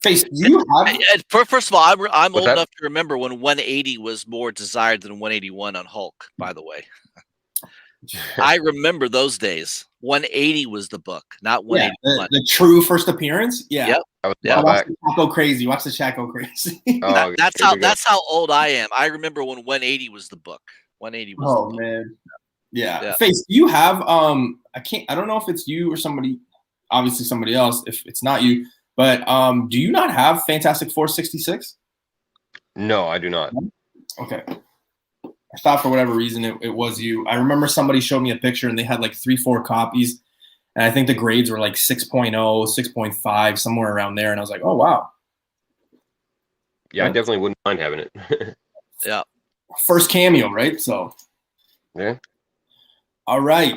Face, do you have? First of all, I'm old enough to remember when 180 was more desired than 181 on Hulk. By the way, I remember those days. 180 was the book, not 181. The true first appearance. Yeah. Yep. Watch the chat go crazy. Watch the chat go crazy. That's how old I am. I remember when 180 was the book. 180 was. Oh man. Yeah. Face, do you have? I don't know if it's you or somebody. Obviously, somebody else. If it's not you. But do you not have Fantastic Four 66? No, I do not. Okay. I thought for whatever reason it was you. I remember somebody showed me a picture and they had like 3-4 copies. And I think the grades were like 6.0, 6.5, somewhere around there. And I was like, oh, wow. Yeah, I definitely wouldn't mind having it. Yeah. First cameo, right? So. Yeah. All right.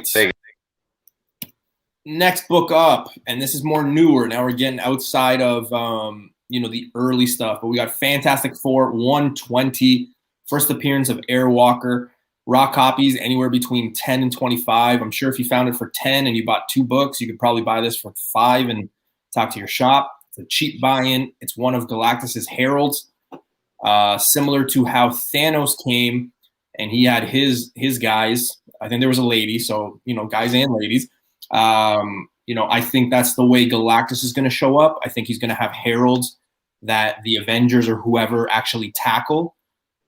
Next book up, and this is more newer. Now we're getting outside of the early stuff, but we got Fantastic Four 120, first appearance of Airwalker. Raw copies anywhere between 10 and 25. I'm sure if you found it for 10 and you bought 2 books, you could probably buy this for 5 and talk to your shop. It's a cheap buy-in. It's one of Galactus's heralds, similar to how Thanos came and he had his guys. I think there was a lady, so guys and ladies. I think that's the way Galactus is going to show up. I think he's going to have heralds that the Avengers or whoever actually tackle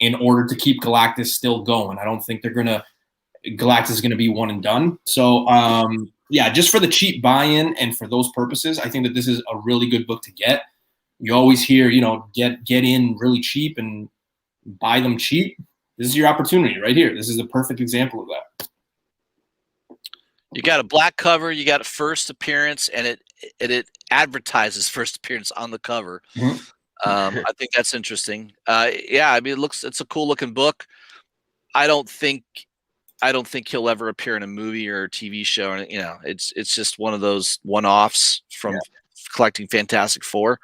in order to keep Galactus still going. I don't think Galactus is going to be one and done. So, just for the cheap buy-in and for those purposes, I think that this is a really good book to get. You always hear, get in really cheap and buy them cheap. This is your opportunity right here. This is a perfect example of that. You got a black cover, you got a first appearance, and it advertises first appearance on the cover. Mm-hmm. I think that's interesting. It's a cool looking book. I don't think he'll ever appear in a movie or a TV show. And it's just one of those one-offs from collecting Fantastic Four.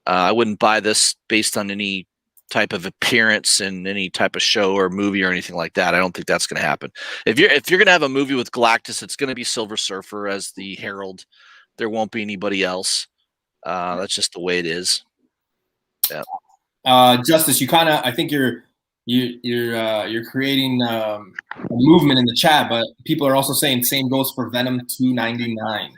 I wouldn't buy this based on any type of appearance in any type of show or movie or anything like that. I don't think that's going to happen. If you're going to have a movie with Galactus, it's going to be Silver Surfer as the Herald. There won't be anybody else. That's just the way it is. Yeah. Justice, you kind of, I think you're creating a movement in the chat, but people are also saying same goes for Venom 299.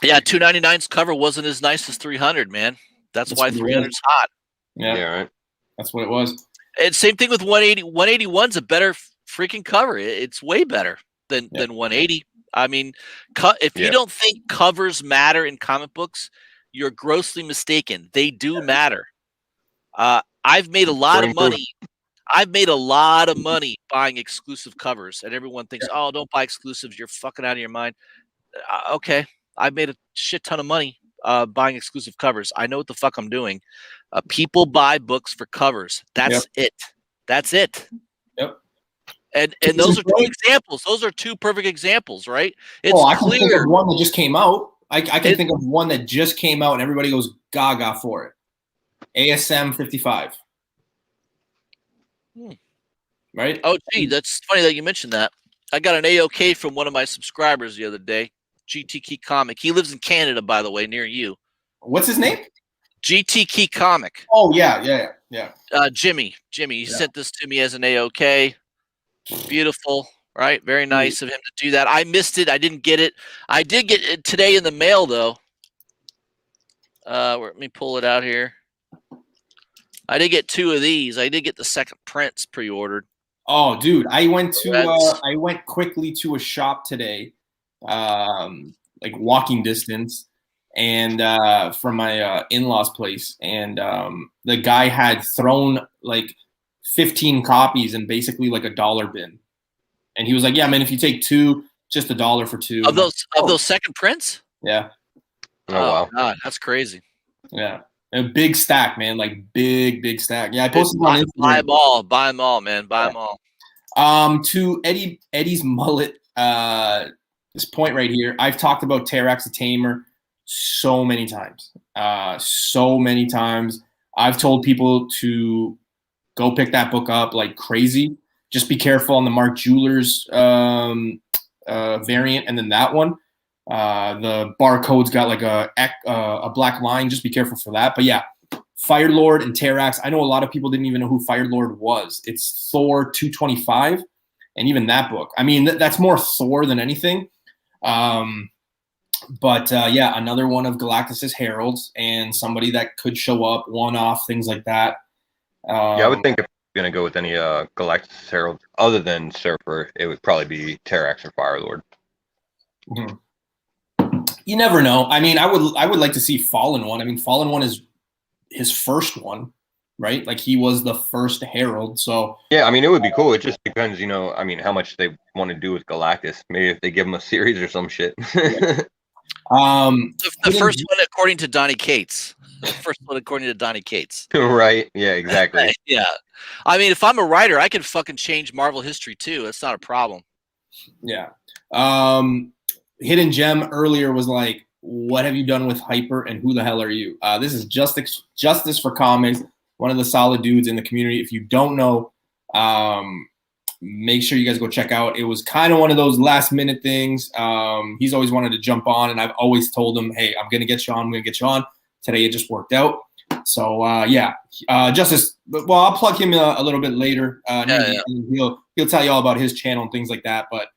Yeah, 299's cover wasn't as nice as 300, man. That's why 300's hot. Yeah, right. That's what it was. And same thing with 180. 181's a better freaking cover. It's way better than 180. I mean, if you don't think covers matter in comic books, you're grossly mistaken. They do matter. I've made a lot of money. I've made a lot of money buying exclusive covers, and everyone thinks, "Oh, don't buy exclusives. You're fucking out of your mind." Okay, I've made a shit ton of money buying exclusive covers. I know what the fuck I'm doing. People buy books for covers. That's it. That's it. Yep. And those are 2 examples. Those are 2 perfect examples, right? It's I can think of one that just came out. I can think of one that just came out and everybody goes gaga for it. ASM 55. Right? Oh, gee, that's funny that you mentioned that. I got an AOK from one of my subscribers the other day. GT Key Comic. He lives in Canada, by the way, near you. What's his name? GT Key Comic. Oh, yeah. Jimmy, he sent this to me as an AOK. Beautiful, right? Very nice of him to do that. I missed it. I didn't get it. I did get it today in the mail, though. Let me pull it out here. I did get 2 of these. I did get the second prints pre-ordered. Oh, dude, I went quickly to a shop today, like walking distance, and from my in-laws place, and the guy had thrown like 15 copies in basically like a dollar bin, and he was like, "Yeah, man, if you take two, just $1 for two." Of those second prints. Yeah. Oh wow. God, that's crazy. Yeah. A big stack, man. Like big stack. Yeah, I posted on Instagram. Buy them all. Buy them all, man. Buy them all. To Eddie's mullet, this point right here, I've talked about Terax the Tamer so many times. So many times. I've told people to go pick that book up like crazy. Just be careful on the Mark Jewelers variant, and then that one. The barcode's got like a black line. Just be careful for that. But yeah, Fire Lord and Terax. I know a lot of people didn't even know who Fire Lord was. It's Thor 225, and even that book. I mean, that's more Thor than anything. But yeah, another one of Galactus's heralds, and somebody that could show up one-off, things like that. Yeah, I would think if you're gonna go with any Galactus heralds other than Surfer, it would probably be Terax or Firelord. Mm-hmm. You never know. I mean, I would like to see Fallen One. I mean, Fallen One is his first one, right? Like he was the first herald. So yeah, I mean, it would be cool. It just depends, you know. I mean, how much they want to do with Galactus. Maybe if they give him a series or some shit. Yeah. The first one, according to Donnie Cates. The first one, according to Donnie Cates. Right? Yeah, exactly. Yeah. I mean, if I'm a writer, I can fucking change Marvel history too. That's not a problem. Yeah. Hidden Gem earlier was like, what have you done with Hyper and who the hell are you? This is Justice for Comics, one of the solid dudes in the community. If you don't know, make sure you guys go check out. It was kind of one of those last minute things. He's always wanted to jump on, and I've always told him, hey, I'm going to get you on. I'm going to get you on. Today it just worked out. So yeah, Justice. Well, I'll plug him a little bit later. He'll tell you all about his channel and things like that. But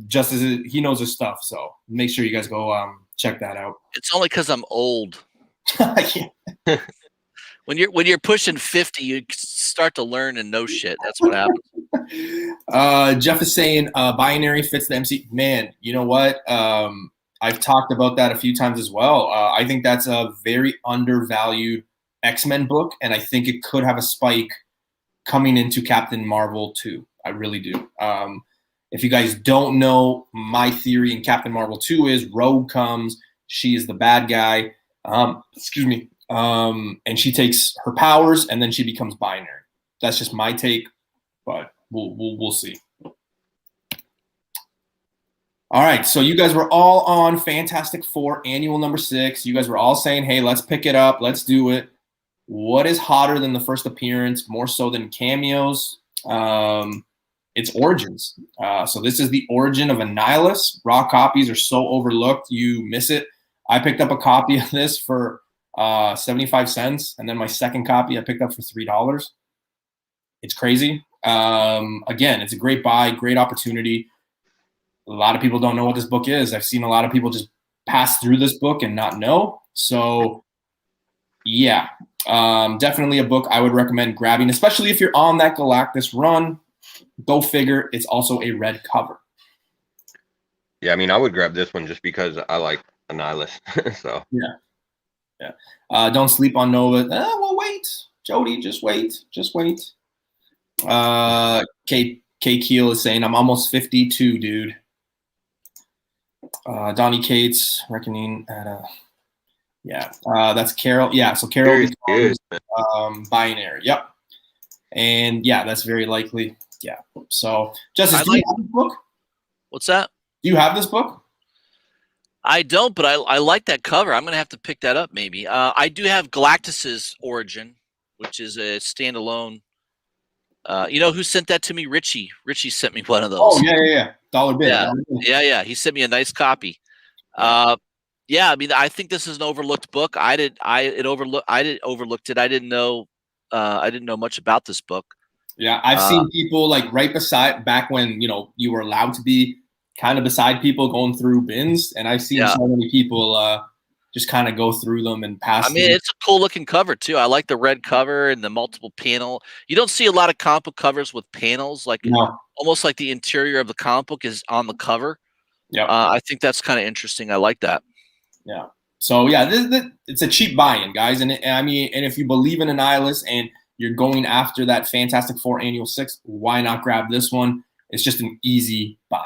Justice, he knows his stuff. So make sure you guys go check that out. It's only because I'm old. Yeah. When you're pushing 50, you start to learn and know shit. That's what happens. Jeff is saying binary fits the MC. Man, you know what? I've talked about that a few times as well. I think that's a very undervalued X-Men book, and I think it could have a spike coming into Captain Marvel 2. I really do. If you guys don't know, my theory in Captain Marvel 2 is Rogue comes, she is the bad guy. Excuse me. And she takes her powers, and then she becomes binary. That's just my take, but we'll see. All right, so you guys were all on Fantastic Four Annual number 6. You guys were all saying, hey, let's pick it up. Let's do it. What is hotter than the first appearance, more so than cameos? It's origins. So this is the origin of Annihilus. Raw copies are so overlooked, you miss it. I picked up a copy of this for 75 cents, and then my second copy I picked up for $3. It's crazy. Again, it's a great buy, great opportunity. A lot of people don't know what this book is. I've seen a lot of people just pass through this book and not know. So yeah, definitely a book I would recommend grabbing, especially if you're on that Galactus run. Go figure, it's also a red cover. Yeah, I mean, I would grab this one just because I like Annihilus. So yeah. Don't sleep on Nova. Well, wait, Jody, just wait. K Keel is saying I'm almost 52, dude. Donnie Cates reckoning at that's Carol. Yeah, so Carol becomes binary. Yep. And yeah, that's very likely. Yeah. So Justice, do you have this book? What's that? Do you have this book? I don't, but I like that cover. I'm gonna have to pick that up maybe. I do have Galactus's Origin, which is a standalone. You know who sent that to me? Richie. Richie sent me one of those. Oh yeah. Dollar bid. Yeah. He sent me a nice copy. Yeah, I mean, I think this is an overlooked book. I overlooked it. I didn't know much about this book. Yeah, I've seen people like right beside back when you were allowed to be kind of beside people going through bins, and I've seen so many people just kind of go through them and pass. I mean, it's a cool looking cover too. I like the red cover and the multiple panel. You don't see a lot of comic book covers with panels, like almost like the interior of the comic book is on the cover. Yeah, I think that's kind of interesting. I like that. Yeah. So yeah, it's a cheap buy-in, guys. And I mean, and if you believe in Annihilus and you're going after that Fantastic Four Annual 6, why not grab this one? It's just an easy buy-in.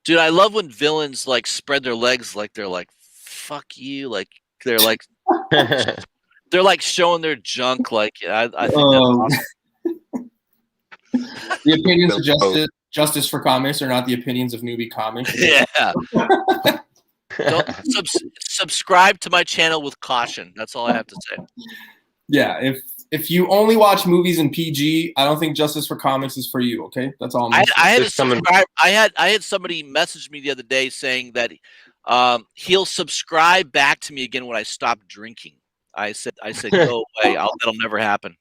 Dude, I love when villains like spread their legs like they're like, fuck you. Like they're like showing their junk. Like I think that's awesome. The opinions of Justice for Comics are not the opinions of Newbie Comics. Yeah. Don't subscribe to my channel with caution. That's all I have to say. Yeah, if you only watch movies in PG, I don't think Justice for Comics is for you. Okay, that's all. I had to subscribe. I had somebody message me the other day saying that he'll subscribe back to me again when I stop drinking. I said go away. That'll never happen.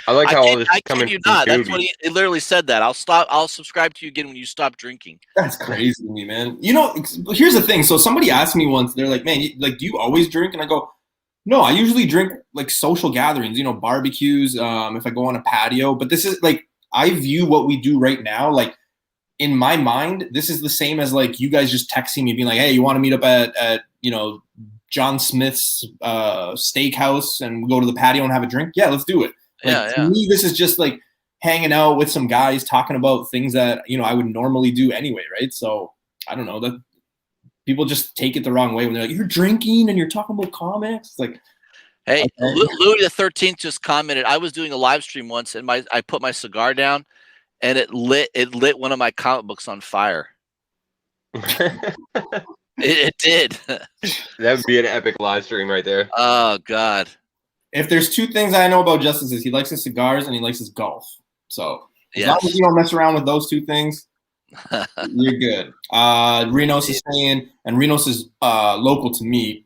I like how all this is coming from not. That's what he literally said. That I'll subscribe to you again when you stop drinking. That's crazy to me, man. You know, here's the thing. So somebody asked me once, they're like, man, do you always drink? And I go, no, I usually drink like social gatherings, you know, barbecues, if I go on a patio. But this is like, I view what we do right now, like in my mind, this is the same as like you guys just texting me being like, hey, you want to meet up at you know, John Smith's steakhouse and we go to the patio and have a drink? Yeah, let's do it. Like, to me, this is just like hanging out with some guys talking about things that, you know, I would normally do anyway, right? So I don't know, that people just take it the wrong way when they're like, you're drinking and you're talking about comics. It's like, hey, okay. Louis the 13th just commented, I was doing a live stream once and I put my cigar down and it lit one of my comic books on fire. It did. That would be an epic live stream right there. Oh God. If there's two things I know about Justice is he likes his cigars and he likes his golf. So as long as you don't mess around with those two things, you're good. Renos is saying, and Renos is local to me.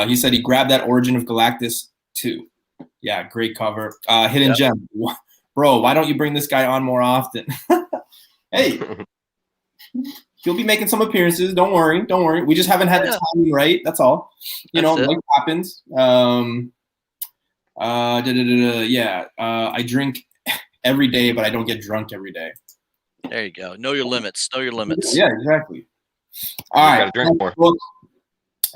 He said he grabbed that Origin of Galactus too. Yeah, great cover. Hidden Gem. Bro, why don't you bring this guy on more often? Hey, he'll be making some appearances. Don't worry. We just haven't had the timing right. That's all. You know, life happens. I drink every day, but I don't get drunk every day. There you go. Know your limits. Yeah, exactly. All right. Drink more.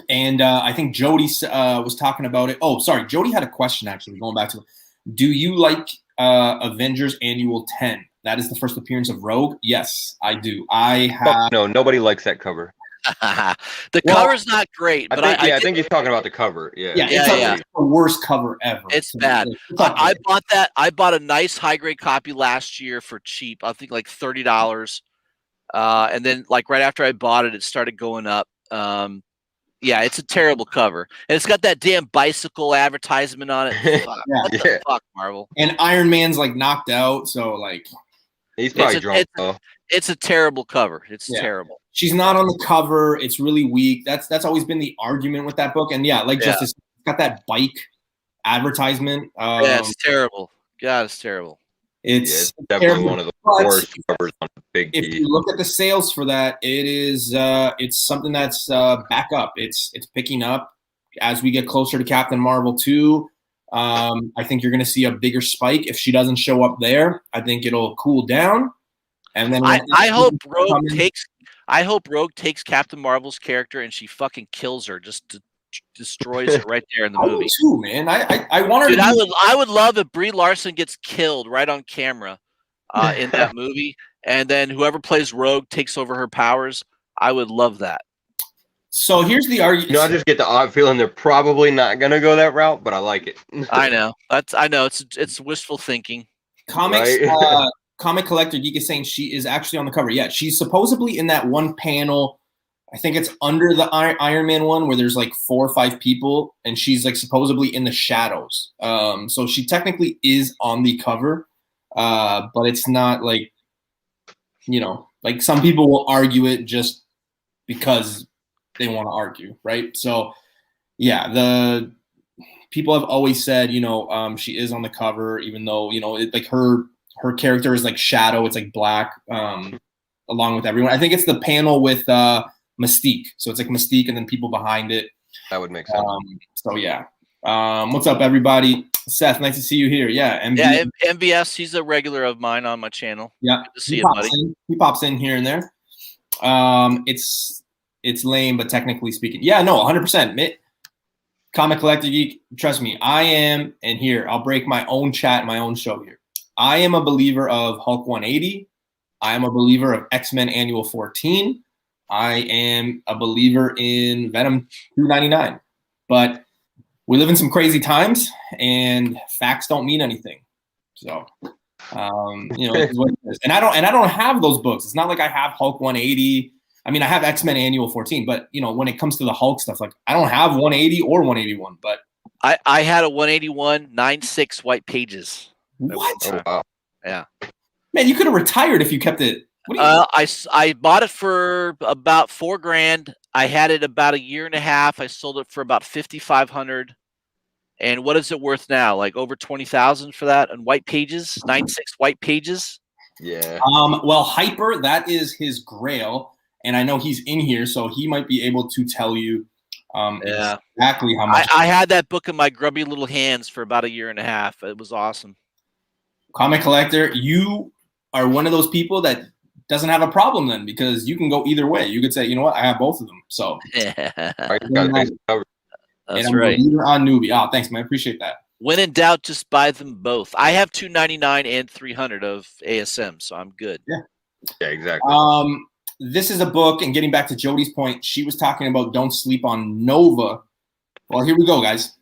And I think Jody was talking about it. Oh, sorry. Jody had a question, actually, going back to it. Do you like Avengers Annual 10? That is the first appearance of Rogue. Yes, I do. No, nobody likes that cover. The cover's not great, but I think he's talking about the cover. It's the worst cover ever. It's bad. I bought that. I bought a nice high grade copy last year for cheap. I think like $30. And then like right after I bought it, it started going up. Yeah, it's a terrible cover, and it's got that damn bicycle advertisement on it. Fuck. What the fuck, Marvel? And Iron Man's like knocked out, so like he's probably drunk though. It's a terrible cover. It's terrible. She's not on the cover. It's really weak. That's always been the argument with that book. And Justice, it's got that bike advertisement. It's terrible. God, it's terrible. It's definitely one of the worst covers on the big. If you look at the sales for that, it is it's something that's back up. It's picking up as we get closer to Captain Marvel 2. I think you're going to see a bigger spike. If she doesn't show up there, I think it'll cool down. And then I hope Rogue takes Captain Marvel's character and she fucking kills her, just destroys it right there in the movie. I would too, man. I want her. Dude, I would love if Brie Larson gets killed right on camera in that movie, and then whoever plays Rogue takes over her powers. I would love that. So here's the argument. I just get the odd feeling they're probably not gonna go that route, but I like it. I know. It's wishful thinking. Comics. Comic Collector Geek is saying she is actually on the cover. Yeah, she's supposedly in that one panel. I think it's under the Iron Man one where there's like 4 or 5 people, and she's like supposedly in the shadows. So she technically is on the cover, but it's not like, you know, like some people will argue it just because they want to argue, right? So yeah, the people have always said, you know, she is on the cover, even though, you know, like her character is like shadow. It's like black, along with everyone. I think it's the panel with Mystique. So it's like Mystique and then people behind it. That would make sense. So yeah. What's up, everybody? Seth, nice to see you here. Yeah, MVS. He's a regular of mine on my channel. Yeah, good to see you, buddy. He pops in here and there. It's it's lame, but technically speaking, yeah, no, 100%. Comic Collector Geek, trust me, I am, and here, I'll break my own chat, my own show here. I am a believer of Hulk 180. I am a believer of X-Men Annual 14. I am a believer in Venom 299. But we live in some crazy times, and facts don't mean anything. So, it is what it is. And I don't have those books. It's not like I have Hulk 180. I mean, I have X-Men Annual 14, but when it comes to the Hulk stuff, like I don't have 180 or 181. But I had a 181 9.6 white pages. What? Oh, wow. Yeah. Man, you could have retired if you kept it. What are you I bought it for about $4,000. I had it about a year and a half. I sold it for about $5,500. And what is it worth now? Like over 20,000 for that on white pages, 9.6 white pages. Yeah. Well, Hyper, that is his grail, and I know he's in here, so he might be able to tell you exactly how much. I had that book in my grubby little hands for about a year and a half. It was awesome. Comic Collector, you are one of those people that doesn't have a problem then, because you can go either way. You could say, you know what, I have both of them. So That's right. On newbie. Oh, thanks, man. I appreciate that. When in doubt, just buy them both. I have 299 and 300 of ASM, so I'm good. Yeah, exactly. This is a book, and getting back to Jody's point, she was talking about don't sleep on Nova. Well, here we go, guys.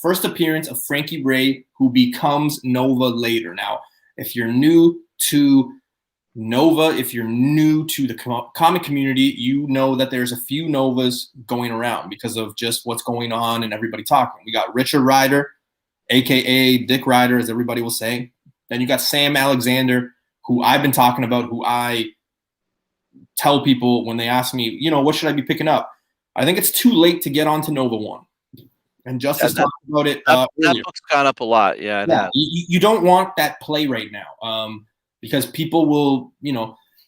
First appearance of Frankie Ray, who becomes Nova later. Now, if you're new to Nova, if you're new to the comic community, you know that there's a few Novas going around because of just what's going on and everybody talking. We got Richard Rider, a.k.a. Dick Rider, as everybody will say. Then you got Sam Alexander, who I've been talking about, who I tell people when they ask me, what should I be picking up? I think it's too late to get on to Nova 1. And Justice talked about it that earlier. book's gone up a lot. Yeah. You don't want that play right now. Because people will,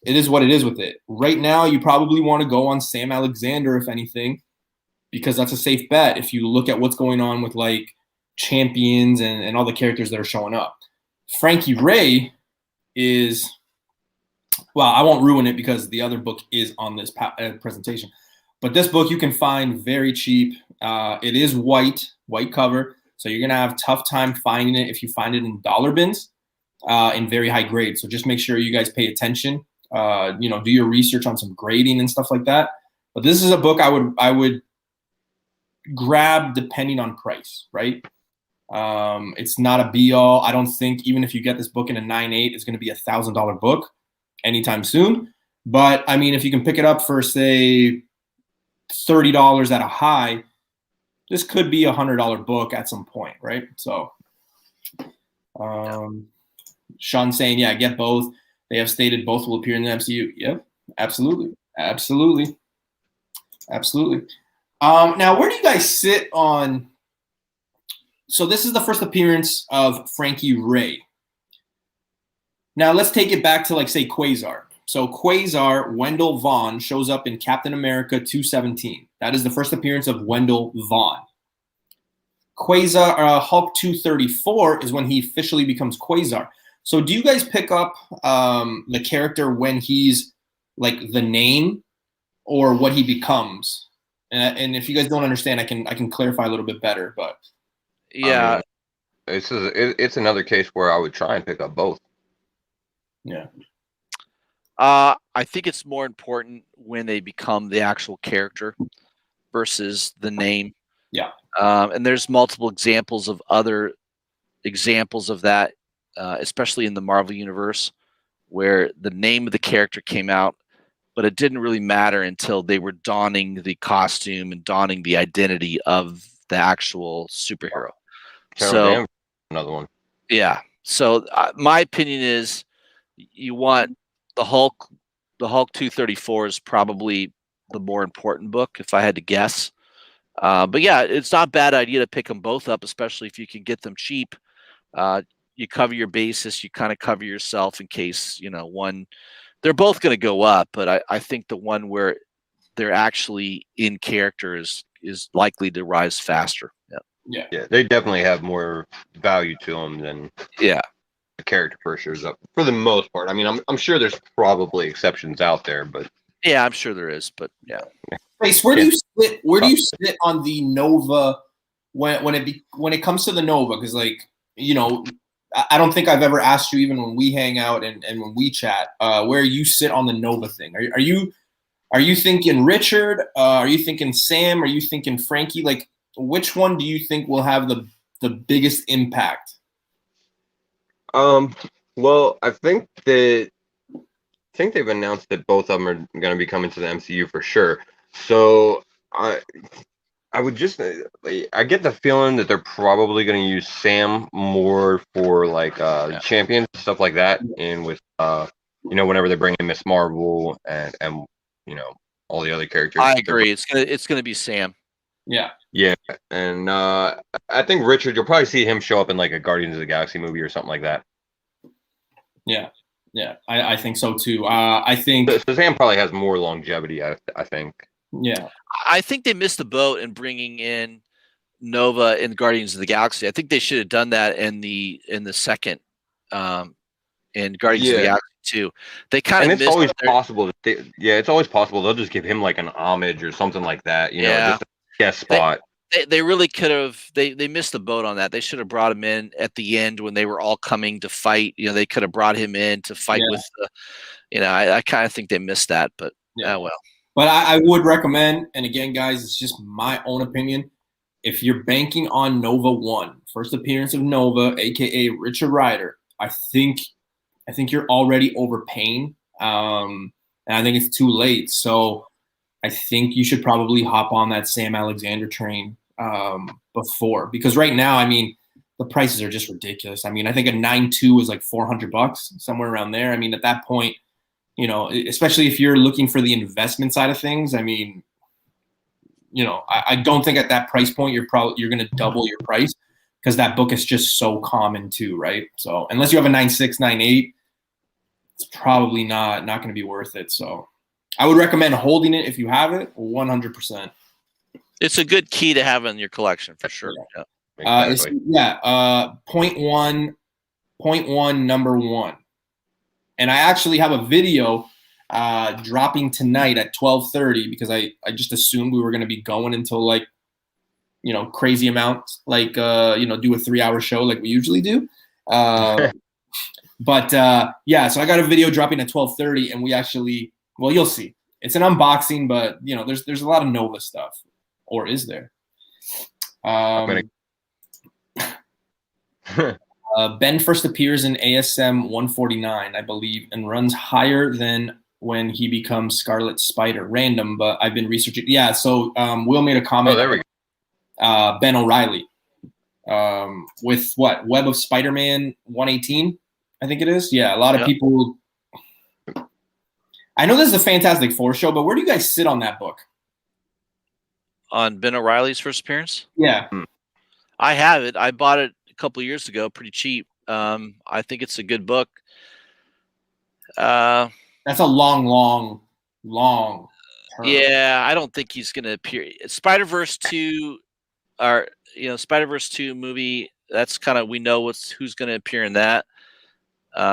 it is what it is with it. Right now, you probably want to go on Sam Alexander, if anything, because that's a safe bet if you look at what's going on with, like, Champions and all the characters that are showing up. Frankie Ray is, well, I won't ruin it because the other book is on this presentation. But this book you can find very cheap. It is white cover, so you're going to have a tough time finding it if you find it in dollar bins. In very high grade. So just make sure you guys pay attention. Do your research on some grading and stuff like that. But this is a book I would grab depending on price, right? It's not a be all. I don't think even if you get this book in a 9.8, it's going to be $1,000 book anytime soon. But I mean, if you can pick it up for say $30 at a high, this could be a $100 book at some point, right? So, Sean saying, yeah, get both. They have stated both will appear in the MCU. Yep, absolutely. Now, where do you guys sit on? So this is the first appearance of Frankie Ray. Now let's take it back to, like, say, Quasar. So Quasar, Wendell Vaughn, shows up in Captain America 217. That is the first appearance of Wendell Vaughn. Quasar, Hulk 234 is when he officially becomes Quasar. So do you guys pick up the character when he's, like, the name or what he becomes? And if you guys don't understand, I can clarify a little bit better. But yeah, it's another case where I would try and pick up both. Yeah. I think it's more important when they become the actual character versus the name. Yeah. And there's multiple examples of other examples of that, especially in the Marvel universe, where the name of the character came out, but it didn't really matter until they were donning the costume and donning the identity of the actual superhero. So another one. Yeah. So my opinion is you want the Hulk 234 is probably the more important book, if I had to guess. But yeah, it's not a bad idea to pick them both up, especially if you can get them cheap. You cover your basis, you kind of cover yourself in case, one, they're both going to go up, but I think the one where they're actually in character is likely to rise faster. Yeah, they definitely have more value to them than the character first shows up for the most part. I mean, I'm sure there's probably exceptions out there, but yeah, I'm sure there is, but yeah. Trace, where do you sit? Where do you sit on the Nova when it comes to the Nova? Because I don't think I've ever asked you, even when we hang out and when we chat, where you sit on the Nova thing. Are you thinking Richard? Are you thinking Sam? Are you thinking Frankie? Like, which one do you think will have the biggest impact? Well, I think they've announced that both of them are going to be coming to the MCU for sure. So I would just I get the feeling that they're probably going to use Sam more for like champions stuff like that, and with whenever they bring in Miss Marvel and all the other characters. I agree. It's gonna be Sam. Yeah. Yeah, and I think Richard, you'll probably see him show up in like a Guardians of the Galaxy movie or something like that. Yeah, I think so too. I think Sam probably has more longevity. I think. Yeah, I think they missed the boat in bringing in Nova in Guardians of the Galaxy. I think they should have done that in the second in Guardians of the Galaxy 2. They kind of missed. It's always possible. It's always possible. They'll just give him like an homage or something like that. You know, just a guest spot. They really could have. They missed the boat on that. They should have brought him in at the end when they were all coming to fight. You know, they could have brought him in to fight with the. I kind of think they missed that, but well. But I would recommend, and again, guys, it's just my own opinion. If you're banking on Nova 1, first appearance of Nova, aka Richard Rider, I think you're already overpaying, and I think it's too late. So I think you should probably hop on that Sam Alexander train before, because right now, I mean, the prices are just ridiculous. I mean, I think a 9.2 is like $400, somewhere around there. I mean, at that point, especially if you're looking for the investment side of things, I mean, I don't think at that price point you're going to double your price, because that book is just so common too, right? So unless you have a 9.6, 9.8, it's probably not going to be worth it. So I would recommend holding it if you have it, 100%. It's a good key to have in your collection for sure. Exactly. Point one, number 1. And I actually have a video dropping tonight at 12:30, because I just assumed we were going to be going until like, crazy amounts, like, do a 3-hour show like we usually do. But so I got a video dropping at 12:30, and we actually, well, you'll see. It's an unboxing, but there's a lot of Nova stuff, or is there? Ben first appears in ASM 149, I believe, and runs higher than when he becomes Scarlet Spider. Random, but I've been researching. Yeah, so Will made a comment. Oh, there we go. Ben O'Reilly with what? Web of Spider-Man 118, I think it is. Yeah, a lot of people. I know this is a Fantastic Four show, but where do you guys sit on that book? On Ben O'Reilly's first appearance? Yeah. I have it. I bought it a couple of years ago, pretty cheap. I think it's a good book. That's a long term. Yeah, I don't think he's going to appear. Spider-Verse 2, or Spider-Verse 2 movie. That's kind of, we know who's going to appear in that.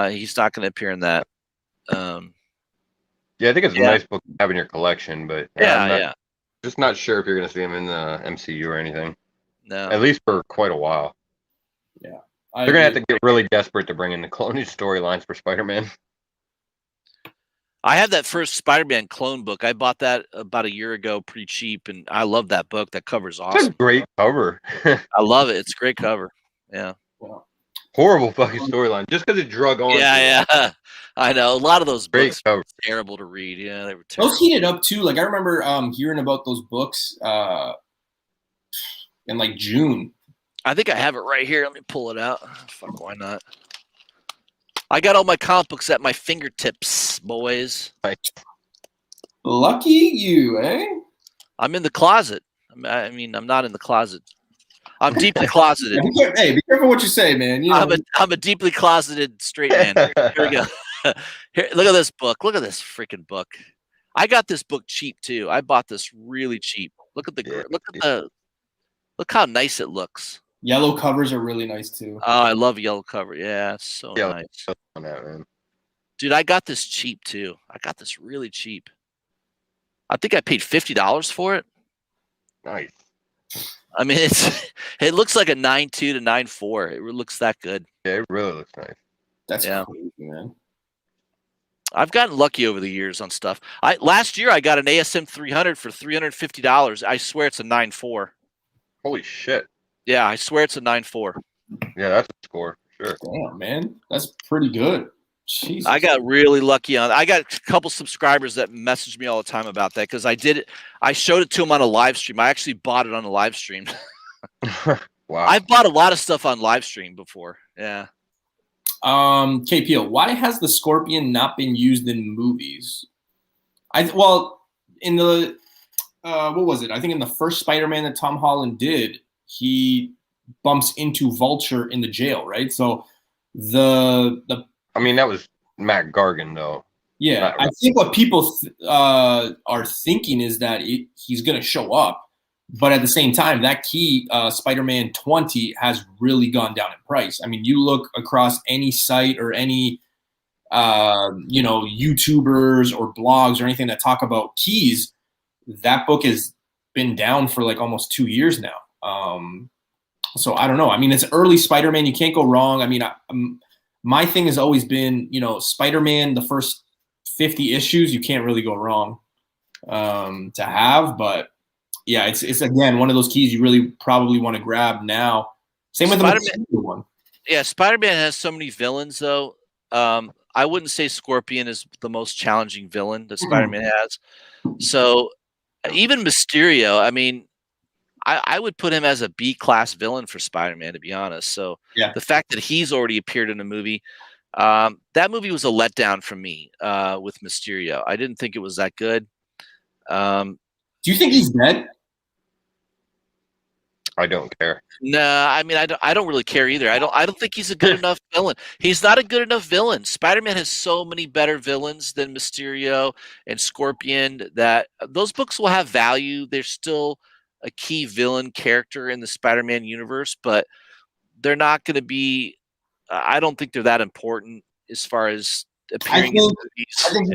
He's not going to appear in that. I think it's a nice book to have in your collection, but just not sure if you're going to see him in the MCU or anything. No, at least for quite a while. Yeah, they're going to have to get really desperate to bring in the clone storylines for Spider-Man. I have that first Spider-Man clone book. I bought that about a year ago, pretty cheap, and I love that book. That cover's awesome. It's a great cover. I love it. It's a great cover. Yeah. Horrible fucking storyline, just because it drug on. Yeah. I know. A lot of those books were terrible to read. Yeah, they were terrible. Those heated up too. Like, I remember hearing about those books in like June. I think I have it right here. Let me pull it out. Fuck, why not? I got all my comic books at my fingertips, boys. Lucky you, eh? I'm in the closet. I mean, I'm not in the closet. I'm deeply closeted. Hey, be careful what you say, man. I'm a deeply closeted straight man. Here we go. Here, look at this book. Look at this freaking book. I got this book cheap too. I bought this really cheap. Look how nice it looks. Yellow covers are really nice too. Oh, I love yellow cover. Yeah, it's so nice. So on that, man. Dude, I got this cheap too. I got this really cheap. I think I paid $50 for it. Nice. I mean, it looks like a 9.2 to 9.4. It looks that good. Yeah, it really looks nice. That's crazy, man. I've gotten lucky over the years on stuff. Last year I got an ASM 300 for $350. I swear it's a 9.4. Holy shit. Yeah, I swear it's a 9.4. Yeah, that's a score. Sure. Damn, man. That's pretty good. Jesus. I got really lucky on. I got a couple subscribers that message me all the time about that because I did it. I showed it to them on a live stream. I actually bought it on a live stream. Wow. I've bought a lot of stuff on live stream before. Yeah. KPO, why has the Scorpion not been used in movies? In the what was it? I think in the first Spider-Man that Tom Holland did, he bumps into Vulture in the jail, right? So I mean, that was Matt Gargan, though. Yeah, I think what people are thinking is that he's going to show up, but at the same time, that key, Spider-Man 20, has really gone down in price. I mean, you look across any site or any, YouTubers or blogs or anything that talk about keys, that book has been down for like almost 2 years now. So I don't know. I mean, it's early Spider-Man. You can't go wrong. I mean, my thing has always been, Spider-Man, the first 50 issues, you can't really go wrong to have. But yeah, it's again one of those keys you really probably want to grab now. Same with the one. Yeah, Spider-Man has so many villains though. I wouldn't say Scorpion is the most challenging villain that Spider-Man has. So even Mysterio, I mean, I would put him as a B-class villain for Spider-Man, to be honest. So yeah, the fact that he's already appeared in a movie, that movie was a letdown for me with Mysterio. I didn't think it was that good. Do you think he's dead? I don't care. No, I mean, I don't really care either. I don't think he's a good enough villain. He's not a good enough villain. Spider-Man has so many better villains than Mysterio and Scorpion that those books will have value. They're still a key villain character in the Spider-Man universe, but they're not going to be. I don't think they're that important as far as appearing in movies. I think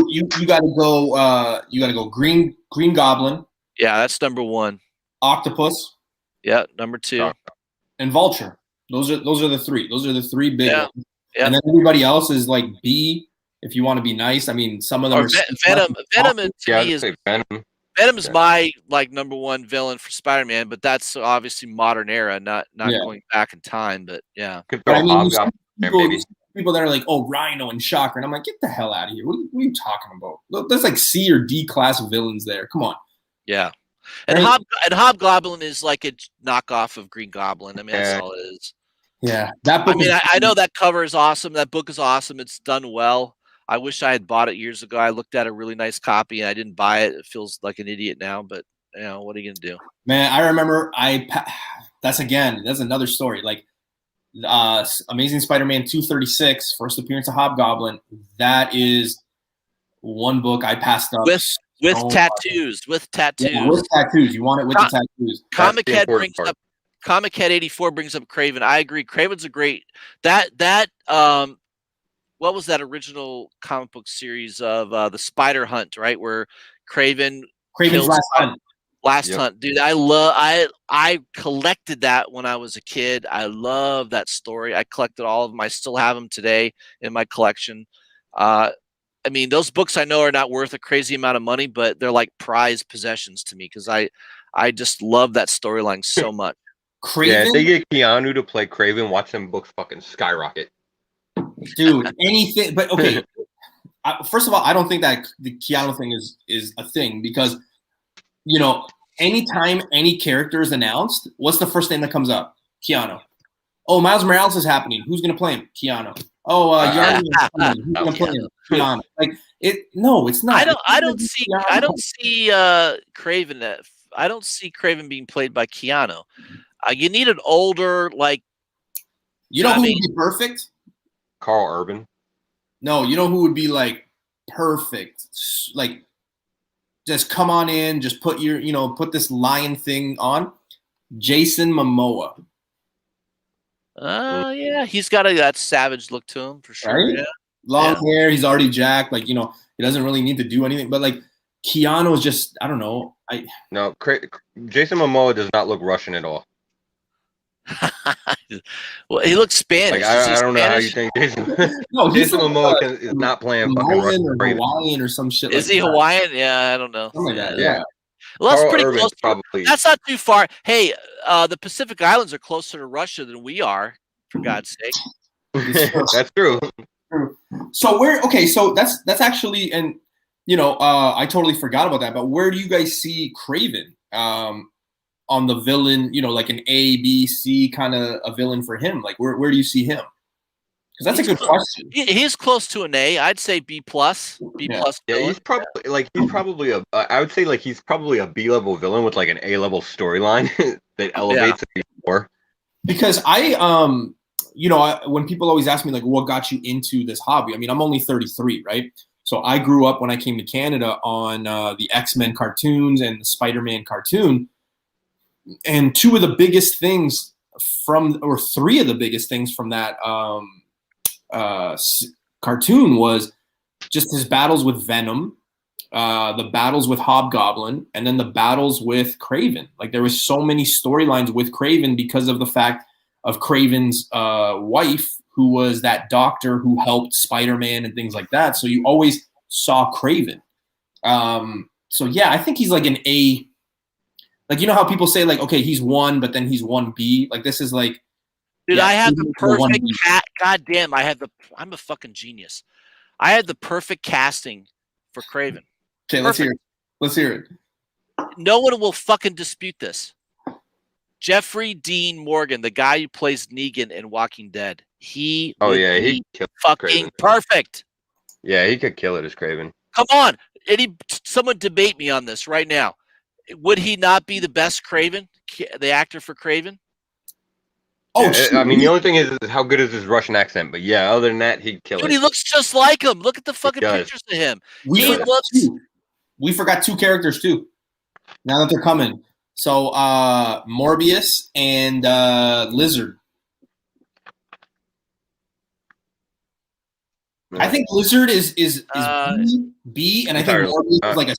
you got to go Green Goblin. Yeah, that's number one. Octopus. Yeah, number two. And Vulture. Those are the three. Those are the three big ones. Yeah. And then everybody else is like B. If you want to be nice, I mean, some of them are Venom. Venom to me is Venom. Venom is my number one villain for Spider-Man, but that's obviously modern era, not going back in time. But yeah, Could throw people that are like, oh, Rhino and Shocker, and I'm like, get the hell out of here! What are you talking about? There's like C or D class villains there. Come on. Yeah, and Hobgoblin is like a knockoff of Green Goblin. I mean, that's all it is. Yeah, that book. I mean, I know that cover is awesome. That book is awesome. It's done well. I wish I had bought it years ago. I looked at a really nice copy and I didn't buy it. It feels like an idiot now, but what are you gonna do? Man, I remember that's another story. Like Amazing Spider-Man 236, first appearance of Hobgoblin. That is one book I passed up with tattoos. With tattoos. Yeah, with tattoos. You want it with the tattoos. Comic Head 84 brings up Craven. I agree. Craven's a great what was that original comic book series of the Spider Hunt, right? Where Craven's Last Hunt. Dude, I collected that when I was a kid. I love that story. I collected all of them. I still have them today in my collection. I mean, those books I know are not worth a crazy amount of money, but they're like prized possessions to me because I just love that storyline so much. Craven? Yeah, if they get Keanu to play Craven, watch them books fucking skyrocket. Dude, anything. But okay, first of all, I don't think that the Keanu thing is a thing because, anytime any character is announced, what's the first thing that comes up? Keanu. Oh, Miles Morales is happening. Who's going to play him? Keanu. Oh, Yarny is coming. Who's going to play him? Keanu. Like no, it's not. I don't see Craven. I don't see Craven being played by Keanu. You need an older, like. You know who would be perfect? Carl Urban. No, you know who would be like perfect? Like, just come on in, just put put this lion thing on. Jason Momoa. Yeah, he's got that savage look to him for sure. Right? Yeah. Long hair, he's already jacked. Like, he doesn't really need to do anything. But like Keanu is just, I don't know. No, Jason Momoa does not look Russian at all. Well, he looks Spanish. Like I don't know how you think Jason. No, he's Jason like, Momoa is not playing fucking Hawaiian Russian. or Hawaiian or some shit. Is like he that. Hawaiian? Yeah, I don't know. Something like that. Yeah. Well, that's Carl pretty Urban's close. probably. That's not too far. Hey, the Pacific Islands are closer to Russia than we are, for God's sake. That's true. So okay, so that's actually, and you know, I totally forgot about that. But where do you guys see Craven on the villain? You know, like an A, B, C kind of a villain for him. Like where do you see him? Because that's a good question. He's close to an A. I'd say B plus. B plus. Yeah, he's probably a. I would say like he's probably a B level villain with like an A level storyline that elevates it more. Because you know, when people always ask me like, what got you into this hobby? I mean, I'm only 33, right? So I grew up when I came to Canada on the X-Men cartoons and the Spider-Man cartoon. And three of the biggest things from that cartoon was just his battles with Venom, the battles with Hobgoblin, and then the battles with Craven. Like there was so many storylines with Craven because of the fact of Craven's wife, who was that doctor who helped Spider-Man and things like that. So you always saw Craven. So yeah, I think he's like an A. Like, you know how people say like, okay, he's 1, but then he's 1B. Like this is like, dude, yeah, I have the perfect goddamn. I'm a fucking genius. I had the perfect casting for Craven. Okay, let's hear it. No one will fucking dispute this. Jeffrey Dean Morgan, the guy who plays Negan in Walking Dead. He killed fucking Craven. Perfect. Yeah, he could kill it as Craven. Come on. Someone debate me on this right now. Would he not be the best Craven, the actor for Craven? Oh, I mean, the only thing is how good is his Russian accent? But yeah, other than that, he'd kill it. Dude, he looks just like him. Look at the fucking pictures of him. We forgot 2 characters too. Now that they're coming, so Morbius and Lizard. I think Lizard is B, and I think Morbius is like a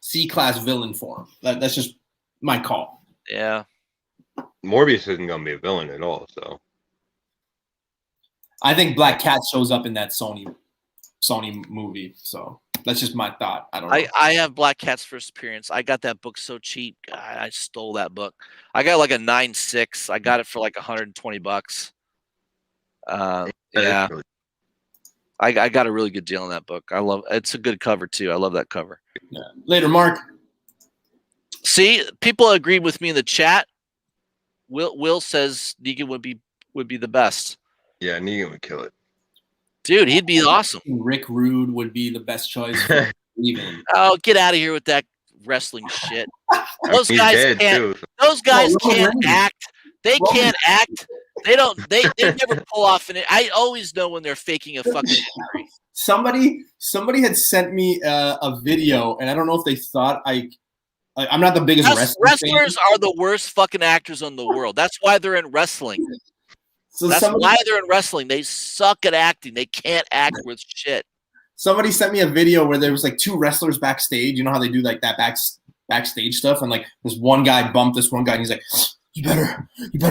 C class villain for him. That's just my call. Yeah. Morbius isn't going to be a villain at all, so. I think Black Cat shows up in that Sony movie, so that's just my thought. I don't know. I have Black Cat's first appearance. I got that book so cheap. I stole that book. I got like a 9.6. I got it for like $120. Yeah. I got a really good deal on that book. It's a good cover too. I love that cover. Yeah. Later, Mark. See, people agreed with me in the chat. Will says Negan would be the best. Yeah, Negan would kill it. Dude, he'd be awesome. Rick Rude would be the best choice. Even. Oh, get out of here with that wrestling shit. Those guys can't. Those guys can't act. They can't act. They don't. They never pull off an. I always know when they're faking a fucking injury. Somebody had sent me a video, and I don't know if they thought I'm not the biggest wrestlers are the worst fucking actors in the world. That's why they're in wrestling. So that's why they're in wrestling. They suck at acting. They can't act with shit. Somebody sent me a video where there was like 2 wrestlers backstage. You know how they do like that backstage stuff, and like this one guy bumped this one guy, and he's like, you better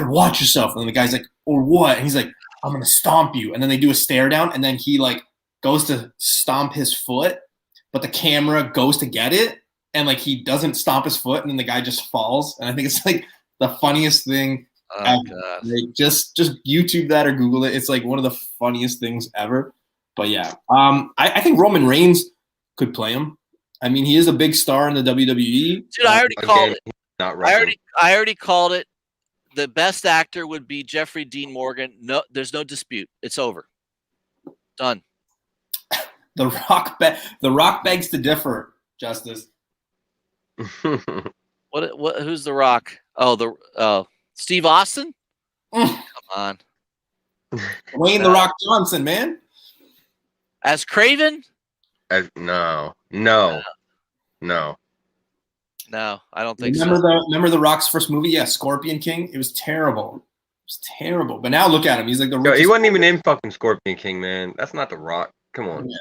watch yourself. And the guy's like, or what? And he's like, I'm gonna stomp you. And then they do a stare down, and then he like goes to stomp his foot, but the camera goes to get it, and like he doesn't stomp his foot, and then the guy just falls. And I think it's like the funniest thing ever. Like, just YouTube that or Google it. It's like one of the funniest things ever. But yeah, I think Roman Reigns could play him. I mean, he is a big star in the WWE. Dude, I already called it. I already called it. The best actor would be Jeffrey Dean Morgan. No, there's no dispute. It's over. Done. The Rock begs to differ, Justice. What? Who's The Rock? Oh, Steve Austin. Come on. Dwayne The Rock Johnson, man. As Craven? No, I don't think Remember the Rock's first movie? Yeah, Scorpion King. It was terrible. It was terrible. But now look at him. He's like the. Yo, he wasn't even in fucking Scorpion King, man. That's not The Rock. Come on. Yeah.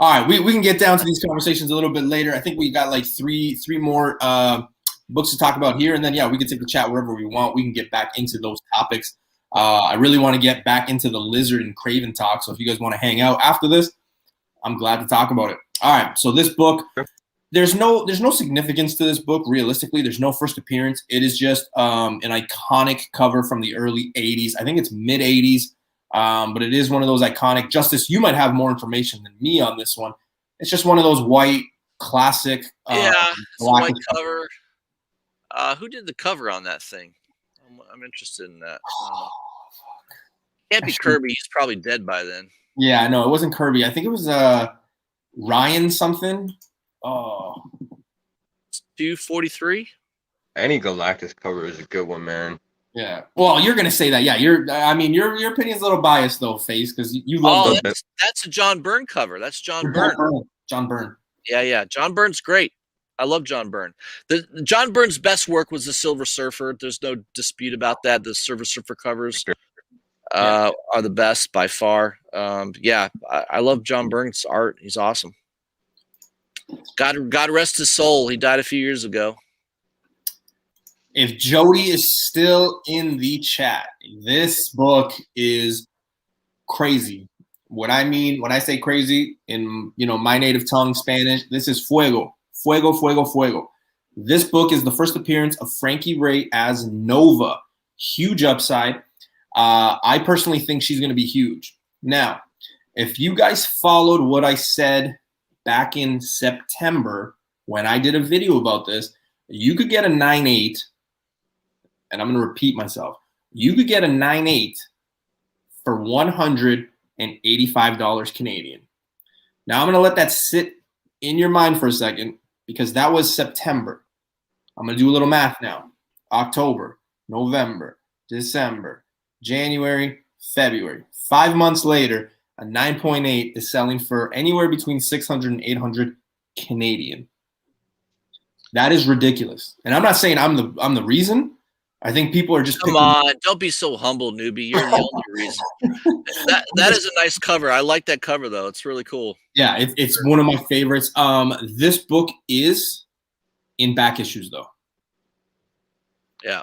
All right, we can get down to these conversations a little bit later. I think we got like three more books to talk about here, and then we can take the chat wherever we want. We can get back into those topics. I really want to get back into the Lizard and Craven talk. So if you guys want to hang out after this, I'm glad to talk about it. All right, so this book, there's no significance to this book. Realistically, there's no first appearance. It is just an iconic cover from the early '80s. I think it's mid '80s. But it is one of those iconic. Justice, you might have more information than me on this one. It's just one of those white classic. It's a white cover. Who did the cover on that thing? I'm interested in that. Can't be Kirby. He's probably dead by then. Yeah, no, it wasn't Kirby. I think it was Ryan something. Oh, 243. Any Galactus cover is a good one, man. Yeah. Well, you're gonna say that. Yeah, your opinion's a little biased though, Face, because you love. Oh, that's a John Byrne cover. That's John Byrne. John Byrne. Yeah. John Byrne's great. I love John Byrne. The John Byrne's best work was the Silver Surfer. There's no dispute about that. The Silver Surfer covers are the best by far. I love John Byrne's art. He's awesome. God rest his soul. He died a few years ago. If Jody is still in the chat, this book is crazy. What I mean when I say crazy in my native tongue, Spanish, this is fuego, fuego, fuego, fuego. This book is the first appearance of Frankie Ray as Nova. Huge upside. I personally think she's going to be huge. Now, if you guys followed what I said back in September when I did a video about this, you could get a 9.8. And I'm going to repeat myself. You could get a 9.8 for $185 Canadian. Now I'm going to let that sit in your mind for a second because that was September. I'm going to do a little math now. October, November, December, January, February. 5 months later, a 9.8 is selling for anywhere between 600 and 800 Canadian. That is ridiculous. And I'm not saying I'm the reason. I think people are just come on. Don't be so humble, newbie. You're the only reason. That is a nice cover. I like that cover though. It's really cool. Yeah, it's one of my favorites. This book is in back issues though. Yeah.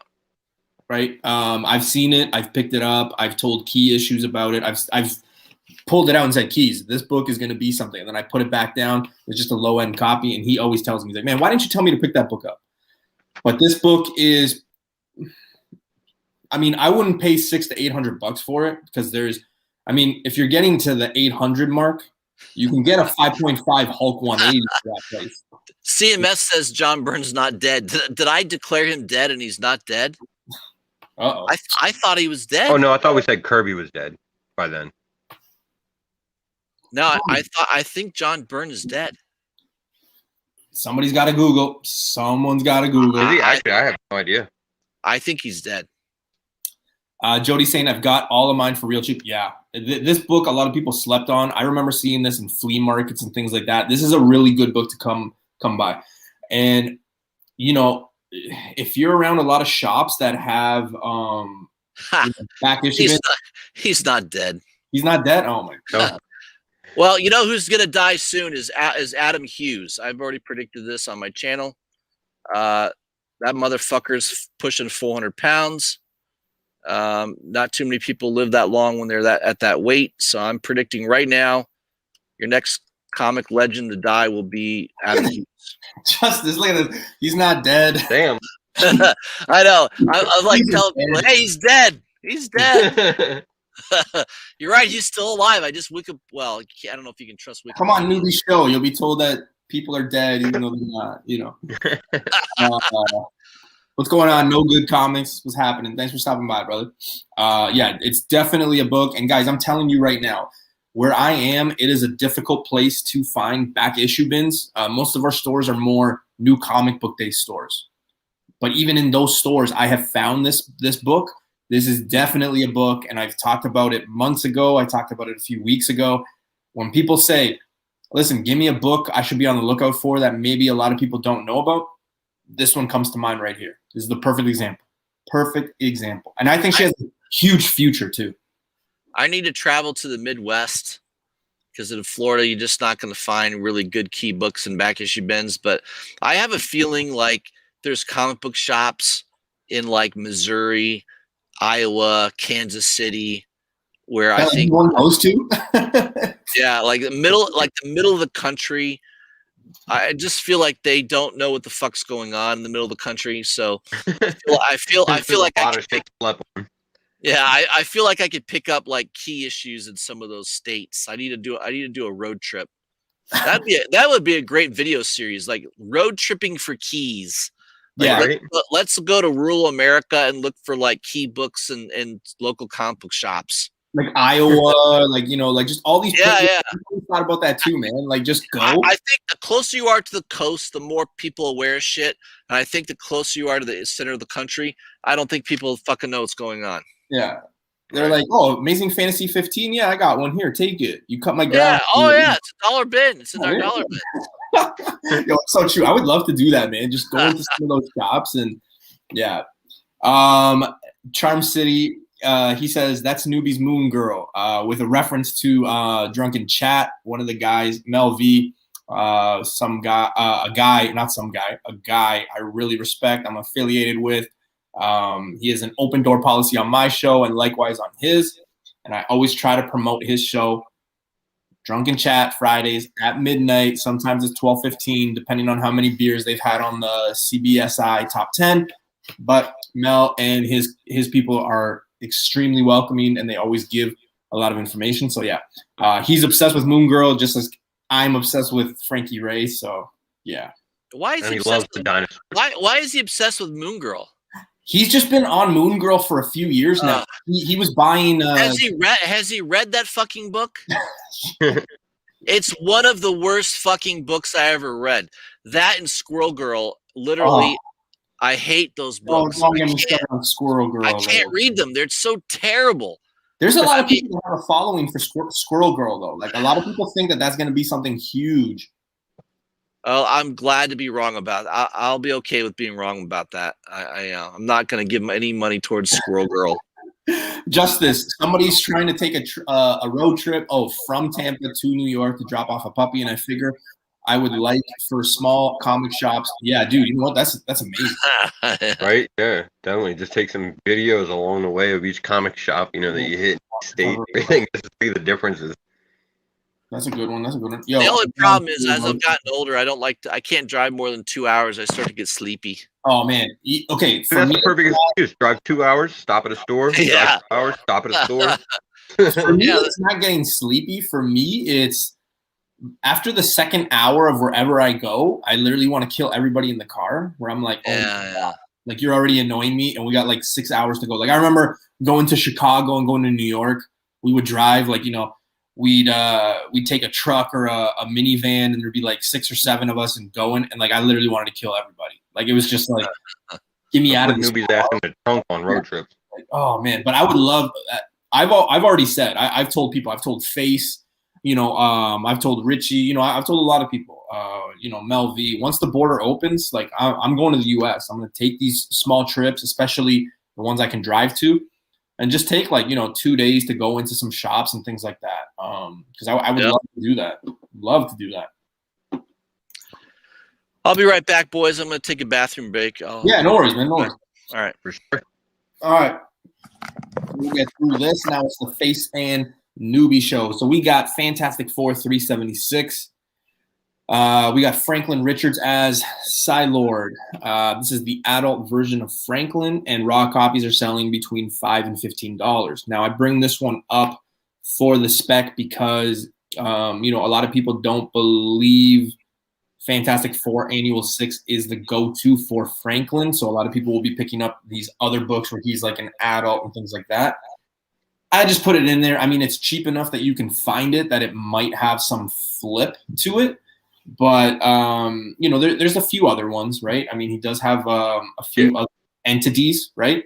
Right. I've seen it. I've picked it up. I've told Key issues about it. I've pulled it out and said, Keys, this book is going to be something. And then I put it back down. It's just a low end copy. And he always tells me, he's like, man, why didn't you tell me to pick that book up? But this book is. I mean, I wouldn't pay $600 to $800 for it because if you're getting to the 800 mark, you can get a 5.5 Hulk 180 for that place. CMS says John Byrne's not dead. Did I declare him dead and he's not dead? Uh-oh. I thought he was dead. Oh no, I thought we said Kirby was dead by then. No, I think John Byrne is dead. Somebody's got to Google. Someone's got to Google. Is he? Actually, I have no idea. I think he's dead. Jody's saying, I've got all of mine for real cheap. Yeah. This book, a lot of people slept on. I remember seeing this in flea markets and things like that. This is a really good book to come by. And, if you're around a lot of shops that have back issues. He's not dead. He's not dead? Oh, my God. Well, you know who's going to die soon is Adam Hughes. I've already predicted this on my channel. That motherfucker's pushing 400 pounds. Not too many people live that long when they're at that weight. So I'm predicting right now, your next comic legend to die will be Adam Hughes. Justice, look at this. He's not dead. Damn. I know. I like telling people, hey, he's dead. He's dead. You're right. He's still alive. I just well, I don't know if you can trust Wikipedia. Come on, newbie show. You'll be told that people are dead even though they're not. What's going on? No Good Comics. What's happening? Thanks for stopping by, brother. Yeah, it's definitely a book. And guys, I'm telling you right now, where I am, it is a difficult place to find back issue bins. Most of our stores are more new comic book day stores. But even in those stores, I have found this book. This is definitely a book, and I've talked about it months ago. I talked about it a few weeks ago. When people say, listen, give me a book I should be on the lookout for that maybe a lot of people don't know about, this one comes to mind right here. This is the perfect example. Perfect example. And I think she has a huge future too. I need to travel to the Midwest because in Florida you're just not going to find really good key books and back issue bins. But I have a feeling like there's comic book shops in like Missouri, Iowa, Kansas City, where I think one goes to. yeah, like the middle of the country. I just feel like they don't know what the fuck's going on in the middle of the country. So I feel like I could pick, yeah, I feel like I could pick up like key issues in some of those states. I need to do a road trip. That would be a great video series, like road tripping for keys. Like, Yeah, let's go to rural America and look for like key books and local comic book shops. like Iowa, like like just all these. Yeah, yeah. I thought about that too, man. Like just go. I think the closer you are to the coast, the more people are aware of shit. And I think the closer you are to the center of the country, I don't think people fucking know what's going on. Yeah. They're like, oh, Amazing Fantasy 15. Yeah, I got one here. Take it. You cut my grass. Yeah. Oh, yeah. It's a $1 bin. It's in our dollar bin. Yo, it's so true. I would love to do that, man. Just go into some of those shops and yeah. Charm City. He says that's Newbie's Moon Girl, with a reference to Drunken Chat. One of the guys, Mel V, a guy I really respect. I'm affiliated with. He has an open door policy on my show and likewise on his. And I always try to promote his show, Drunken Chat, Fridays at midnight. Sometimes it's 12:15, depending on how many beers they've had on the CBSI top 10. But Mel and his people are extremely welcoming, and they always give a lot of information. So yeah, he's obsessed with Moon Girl, just as I'm obsessed with Frankie Ray. So yeah. Why is he loves the dinosaurs? Why is he obsessed with Moon Girl? He's just been on Moon Girl for a few years now. He was buying. Has he read that fucking book? It's one of the worst fucking books I ever read. That and Squirrel Girl, literally. I hate those books. Don't get me started on Squirrel Girl. I can't read them. They're so terrible. There's a lot of people that have a following for Squirrel Girl, though. Like, a lot of people think that that's going to be something huge. Oh, I'm glad to be wrong about it. I'll be okay with being wrong about that. I'm not going to give any money towards Squirrel Girl. Justice. Somebody's trying to take a road trip, from Tampa to New York to drop off a puppy, and I figure I would like for small comic shops. Yeah, dude, you know what? That's amazing. Right? Yeah, definitely. Just take some videos along the way of each comic shop, that you hit, state, everything, just to see the differences. That's a good one. Yo, the only problem is, as I've gotten older, I can't drive more than 2 hours. I start to get sleepy. Oh man. Okay. That's the perfect excuse. Drive 2 hours, stop at a store. Yeah. Drive 2 hours, stop at a store. For me, it's not getting sleepy. For me, it's after the second hour of wherever I go, I literally want to kill everybody in the car. Where I'm like, God. Like, you're already annoying me, and we got like 6 hours to go. Like, I remember going to Chicago and going to New York. We would drive, like, we'd take a truck or a minivan, and there'd be like 6 or 7 of us and going, and like I literally wanted to kill everybody. Like, it was just like, get me out of this. Newbies asking to trunk on road trips. Like, oh man, but I would love. I've already said. I've told people. I've told Face. I've told Richie. I've told a lot of people. Mel V. Once the border opens, like I'm going to the U.S. I'm going to take these small trips, especially the ones I can drive to. And just take 2 days to go into some shops and things like that. Because I would love to do that. Love to do that. I'll be right back, boys. I'm going to take a bathroom break. Yeah, no worries, man. No worries. All right. For sure. All right. We'll get through this. Now it's the Face and Newbie show. So we got Fantastic Four 376. We got Franklin Richards as Psylord. This is the adult version of Franklin, and raw copies are selling between $5 and $15. Now, I bring this one up for the spec because, a lot of people don't believe Fantastic Four Annual 6 is the go-to for Franklin. So a lot of people will be picking up these other books where he's like an adult and things like that. I just put it in there. I mean, it's cheap enough that you can find it, that it might have some flip to it. But, there's a few other ones, right? I mean, he does have a few other entities, right?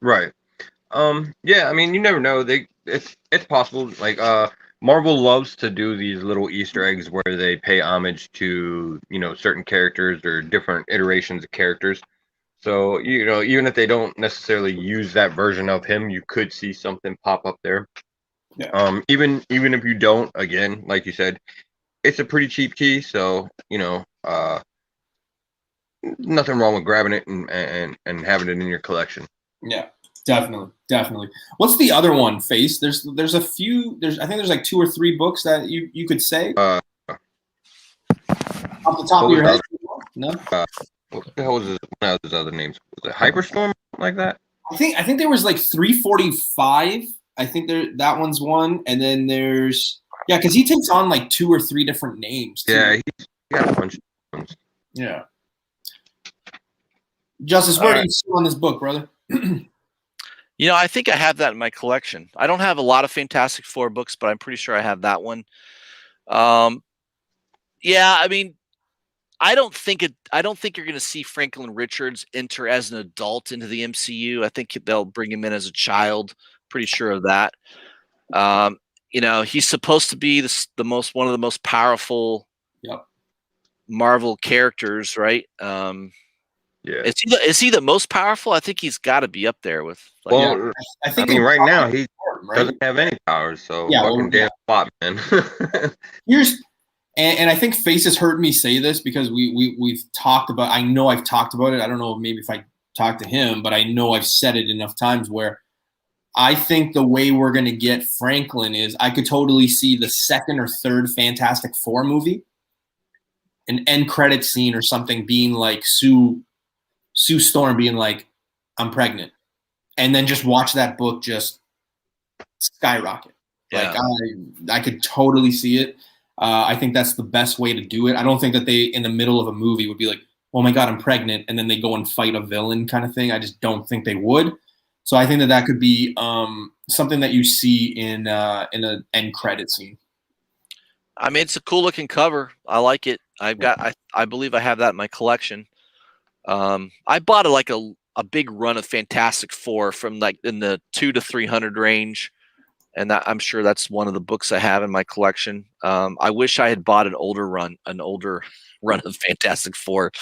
Right. Yeah, I mean, you never know. It's possible. Like, Marvel loves to do these little Easter eggs where they pay homage to, certain characters or different iterations of characters. So, even if they don't necessarily use that version of him, you could see something pop up there. Even if you don't, again, like you said, it's a pretty cheap key, so nothing wrong with grabbing it and having it in your collection. Yeah, definitely. What's the other one, Face? There's a few. I think there's like 2 or 3 books that you could say off the top of your head. No. What the hell was his other names? Was it Hyperstorm, like that? I think there was like 345. I think that one's one, and then there's because he takes on like 2 or 3 different names. Too. Yeah, he's got a bunch of ones. Yeah. Justice, where do you sit on this book, brother? I think I have that in my collection. I don't have a lot of Fantastic Four books, but I'm pretty sure I have that one. Yeah, I mean, I don't think you're going to see Franklin Richards enter as an adult into the MCU. I think they'll bring him in as a child. Pretty sure of that. He's supposed to be one of the most powerful Marvel characters, right? Yeah. Is he the most powerful? I think he's got to be up there with. I think right now he doesn't have any powers, so fucking damn spot, man. And I think Face has heard me say this because we've talked about. I know I've talked about it. I don't know maybe if I talked to him, but I know I've said it enough times where I think the way we're going to get Franklin is I could totally see the 2nd or 3rd Fantastic Four movie, an end credit scene or something being like Sue Storm being like, I'm pregnant. And then just watch that book just skyrocket. Yeah. Like I could totally see it. I think that's the best way to do it. I don't think that they, in the middle of a movie, would be like, oh my God, I'm pregnant. And then they go and fight a villain kind of thing. I just don't think they would. So I think that could be something that you see in an end credit scene. I mean, it's a cool looking cover. I like it. I believe I have that in my collection. I bought a big run of Fantastic Four from like in the 200 to 300 range, and I'm sure that's one of the books I have in my collection. I wish I had bought an older run of Fantastic Four,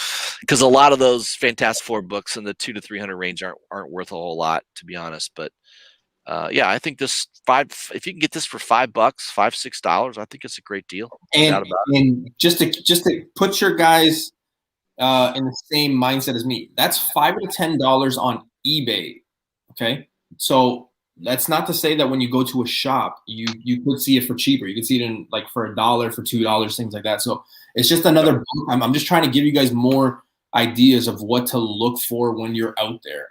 because a lot of those Fantastic Four books in the 200 to 300 range aren't worth a whole lot, to be honest. But I think this if you can get this for $5, $5-6, I think it's a great deal. And just to put your guys in the same mindset as me, that's $5 to $10 on eBay. Okay, so that's not to say that when you go to a shop, you could see it for cheaper. You could see it in like for $1, for $2, things like that. So it's just another book. I'm just trying to give you guys more ideas of what to look for when you're out there,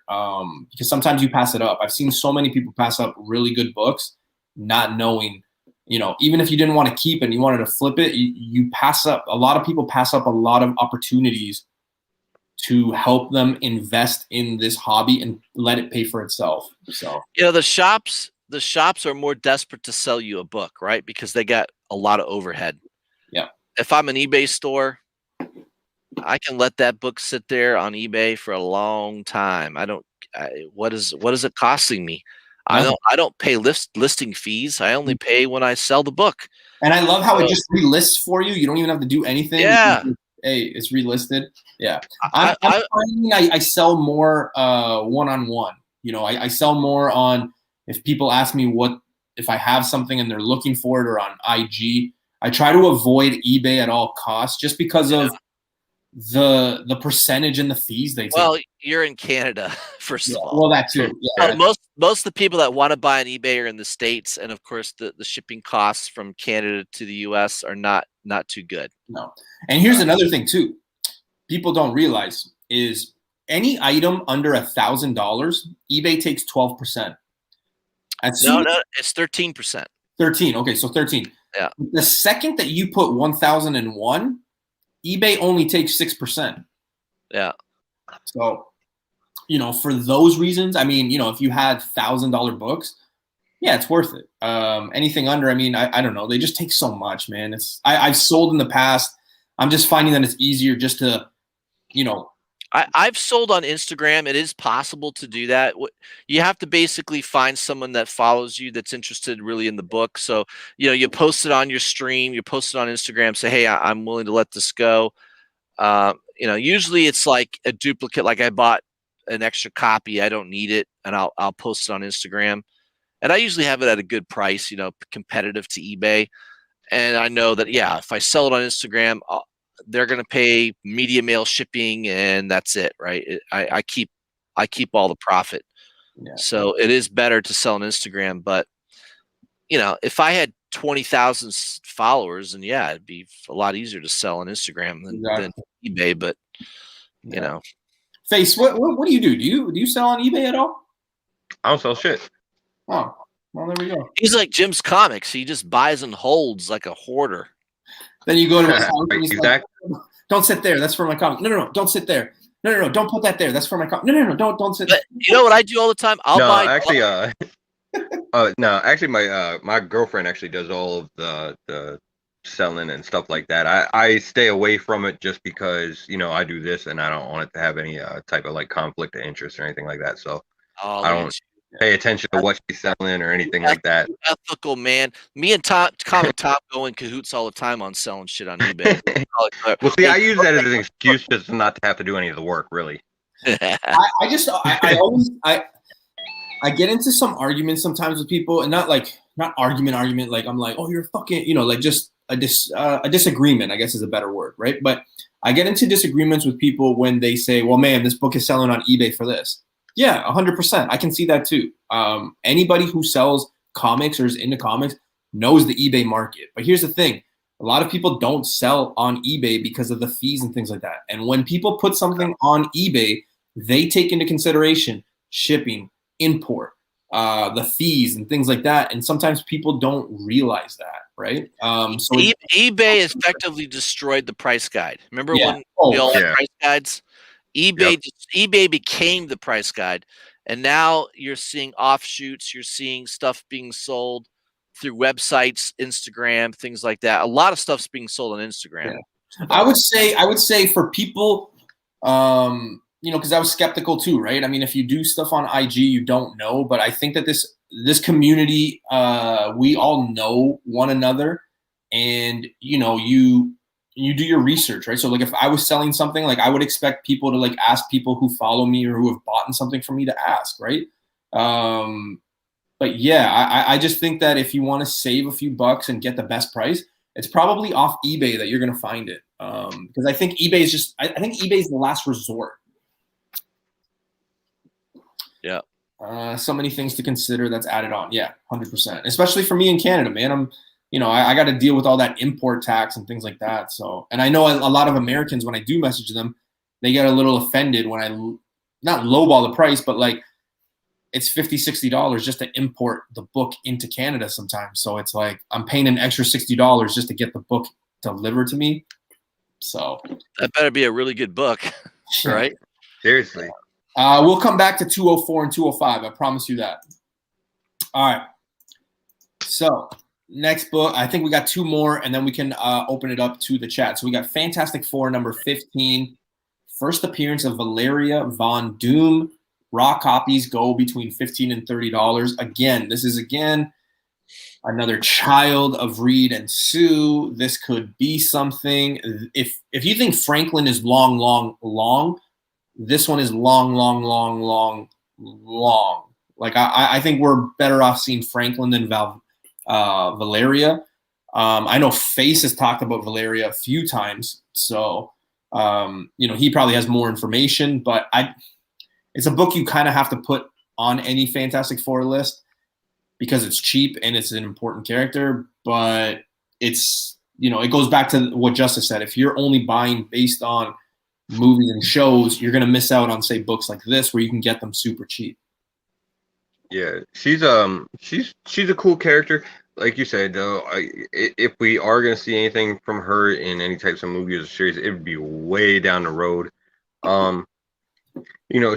because sometimes you pass it up. I've seen so many people pass up really good books, not knowing. Even if you didn't want to keep it and you wanted to flip it, you pass up. A lot of people pass up a lot of opportunities to help them invest in this hobby and let it pay for itself. So the shops are more desperate to sell you a book, right? Because they got a lot of overhead. Yeah. If I'm an eBay store, I can let that book sit there on eBay for a long time. What is it costing me? I don't pay listing fees. I only pay when I sell the book. And I love how it just relists for you. You don't even have to do anything. Yeah. Hey, it's relisted. Yeah. I'm finding I sell more one-on-one. I sell more on if people ask me if I have something and they're looking for it, or on IG. I try to avoid eBay at all costs just because of the percentage and the fees they take. Well, you're in Canada, first of all. Well, that too. Yeah. Most of the people that want to buy on eBay are in the States, and of course the shipping costs from Canada to the US are not too good. No. And here's another thing too. People don't realize is any item under $1,000, eBay takes 12%. No, it's 13%. 13. Okay, so 13. Yeah. The second that you put 1,001, eBay only takes 6%. Yeah. So, for those reasons, I mean, if you had $1,000 books, yeah, it's worth it. Anything under, I mean, I don't know. They just take so much, man. I've sold in the past. I'm just finding that it's easier just to, I've sold on Instagram. It is possible to do that. You have to basically find someone that follows you that's interested really in the book. So, you post it on your stream, you post it on Instagram, say, hey, I'm willing to let this go. Usually it's like a duplicate. Like I bought an extra copy. I don't need it. And I'll post it on Instagram. and I usually have it at a good price, competitive to eBay. And I know that, yeah, if I sell it on Instagram, they're going to pay media mail shipping, and that's it, right? I keep all the profit. Yeah. So it is better to sell on Instagram. But if I had 20,000 followers, and yeah, it'd be a lot easier to sell on Instagram than eBay. But Face, what do you do? Do you sell on eBay at all? I don't sell shit. Oh, well, there we go. He's like Jim's Comics. He just buys and holds like a hoarder. Then you go to his house and he's exactly. like, don't sit there. That's for my comic. No, don't sit there. No, don't put that there. That's for my comic. No, don't sit there. You know what I do all the time? I'll buy. Actually, my girlfriend actually does all of the selling and stuff like that. I stay away from it just because I do this and I don't want it to have any type of like conflict of interest or anything like that. So I don't pay attention to what she's selling or anything like that. Ethical man. Me and Comic Top go in cahoots all the time on selling shit on eBay. Well, see, I use that as an excuse just not to have to do any of the work, really. I always get into some arguments sometimes with people, and not argument. Like I'm like, oh, you're fucking, like just a disagreement, I guess is a better word, right? But I get into disagreements with people when they say, well, man, this book is selling on eBay for this. Yeah, 100%. I can see that too. Anybody who sells comics or is into comics knows the eBay market. But here's the thing. A lot of people don't sell on eBay because of the fees and things like that. And when people put something on eBay, they take into consideration shipping, import, the fees and things like that. And sometimes people don't realize that, right? So eBay effectively destroyed the price guide. Remember when we all had price guides? eBay became the price guide, and now you're seeing offshoots. You're seeing stuff being sold through websites, Instagram, things like that. A lot of stuff's being sold on Instagram. Yeah. I would say for people, because I was skeptical too, right? I mean, if you do stuff on IG, you don't know, but I think that this community, we all know one another, and you do your research, right? So like if I was selling something, like I would expect people to like ask people who follow me or who have bought something from me to ask, right? But yeah, I just think that if you want to save a few bucks and get the best price, it's probably off eBay that you're going to find it. Because I think eBay is I think eBay is the last resort. Yeah. So many things to consider that's added on. Yeah, 100%. Especially for me in Canada, man. I got to deal with all that import tax and things like that. So, and I know a lot of Americans, when I do message them, they get a little offended when I not lowball the price, but like it's $50, $60 just to import the book into Canada sometimes. So it's like I'm paying an extra $60 just to get the book delivered to me. So that better be a really good book, right? Seriously. We'll come back to 204 and 205. I promise you that. All right. So next book, I think we got two more, and then we can open it up to the chat. So we got Fantastic Four, number 15. First appearance of Valeria Von Doom. Raw copies go between $15 and $30. Again, this is another child of Reed and Sue. This could be something. If you think Franklin is long, this one is long. Like I think we're better off seeing Franklin than Valeria. I know Face has talked about Valeria a few times, so he probably has more information. But it's a book you kind of have to put on any Fantastic Four list because it's cheap and it's an important character. But it's it goes back to what Justice said. If you're only buying based on movies and shows, you're gonna miss out on, say, books like this where you can get them super cheap. Yeah, she's a cool character. Like you said, though, if we are gonna see anything from her in any types of movies or series, it would be way down the road.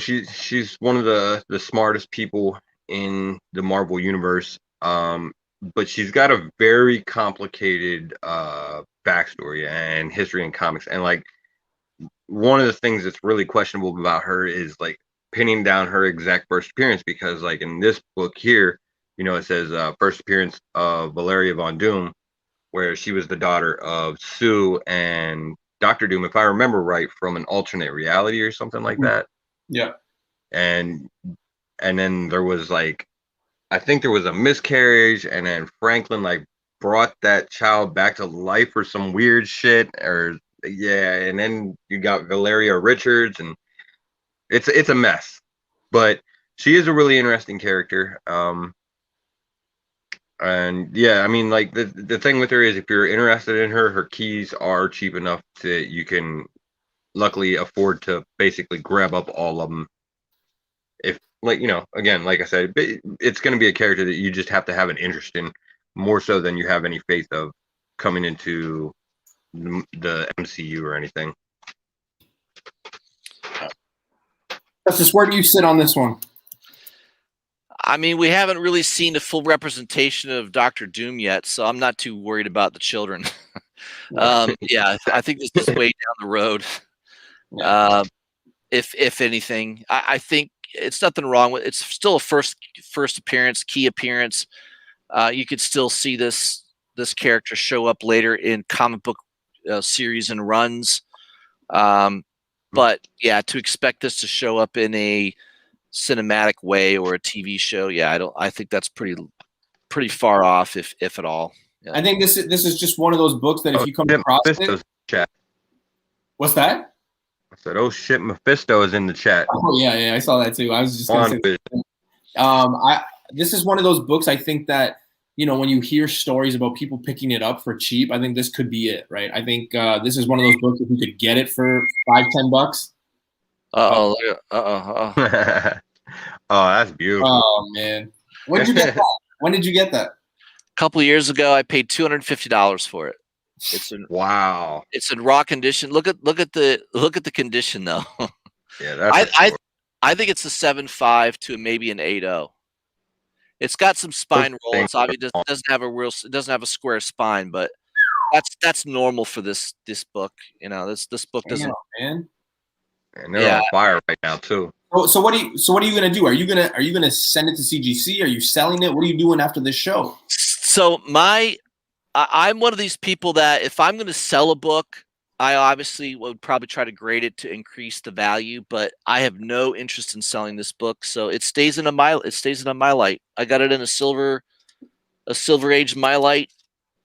She's one of the smartest people in the Marvel universe. But she's got a very complicated backstory and history in comics, and like one of the things that's really questionable about her is like pinning down her exact first appearance, because like in this book here, it says first appearance of Valeria Von Doom, where she was the daughter of Sue and Dr. Doom, if I remember right, from an alternate reality or something like that. Yeah. And then there was like I think there was a miscarriage, and then Franklin like brought that child back to life or some weird shit, or yeah, and then you got Valeria Richards, and it's a mess. But she is a really interesting character. And yeah, I mean, like the thing with her is if you're interested in her, her keys are cheap enough that you can luckily afford to basically grab up all of them. If like again, like I said, it's going to be a character that you just have to have an interest in more so than you have any faith of coming into the MCU or anything. Justice, where do you sit on this one? I mean, we haven't really seen a full representation of Doctor Doom yet, so I'm not too worried about the children. Yeah, I think this is way down the road. If anything, I think it's nothing wrong with it's still a first appearance, key appearance. You could still see this character show up later in comic book series and runs. But yeah, to expect this to show up in a cinematic way or a TV show, I think that's pretty far off, if at all. Yeah. I think this is just one of those books that if you come across it, chat. What's that? I said, "Oh shit, Mephisto is in the chat." Oh yeah, I saw that too. I was just gonna say, this is one of those books. I think that when you hear stories about people picking it up for cheap, I think this could be it, right? I think this is one of those books if you could get it for $5-10. Oh, oh, that's beautiful. Oh man, when did you get that? When did you get that? A couple of years ago, I paid $250 for it. It's in wow. It's in raw condition. Look at the condition though. Yeah, that's I think it's a 7.5 to maybe an 8.0. It's got some spine rolls. Obviously, it doesn't have a square spine, but that's normal for this book. This book doesn't. Man. And they're on fire right now too. So what are you gonna do? Are you gonna send it to CGC? Are you selling it? What are you doing after this show? So I'm one of these people that if I'm going to sell a book, I obviously would probably try to grade it to increase the value, but I have no interest in selling this book, so it stays in a Mylite. I got it in a Silver Age Mylite.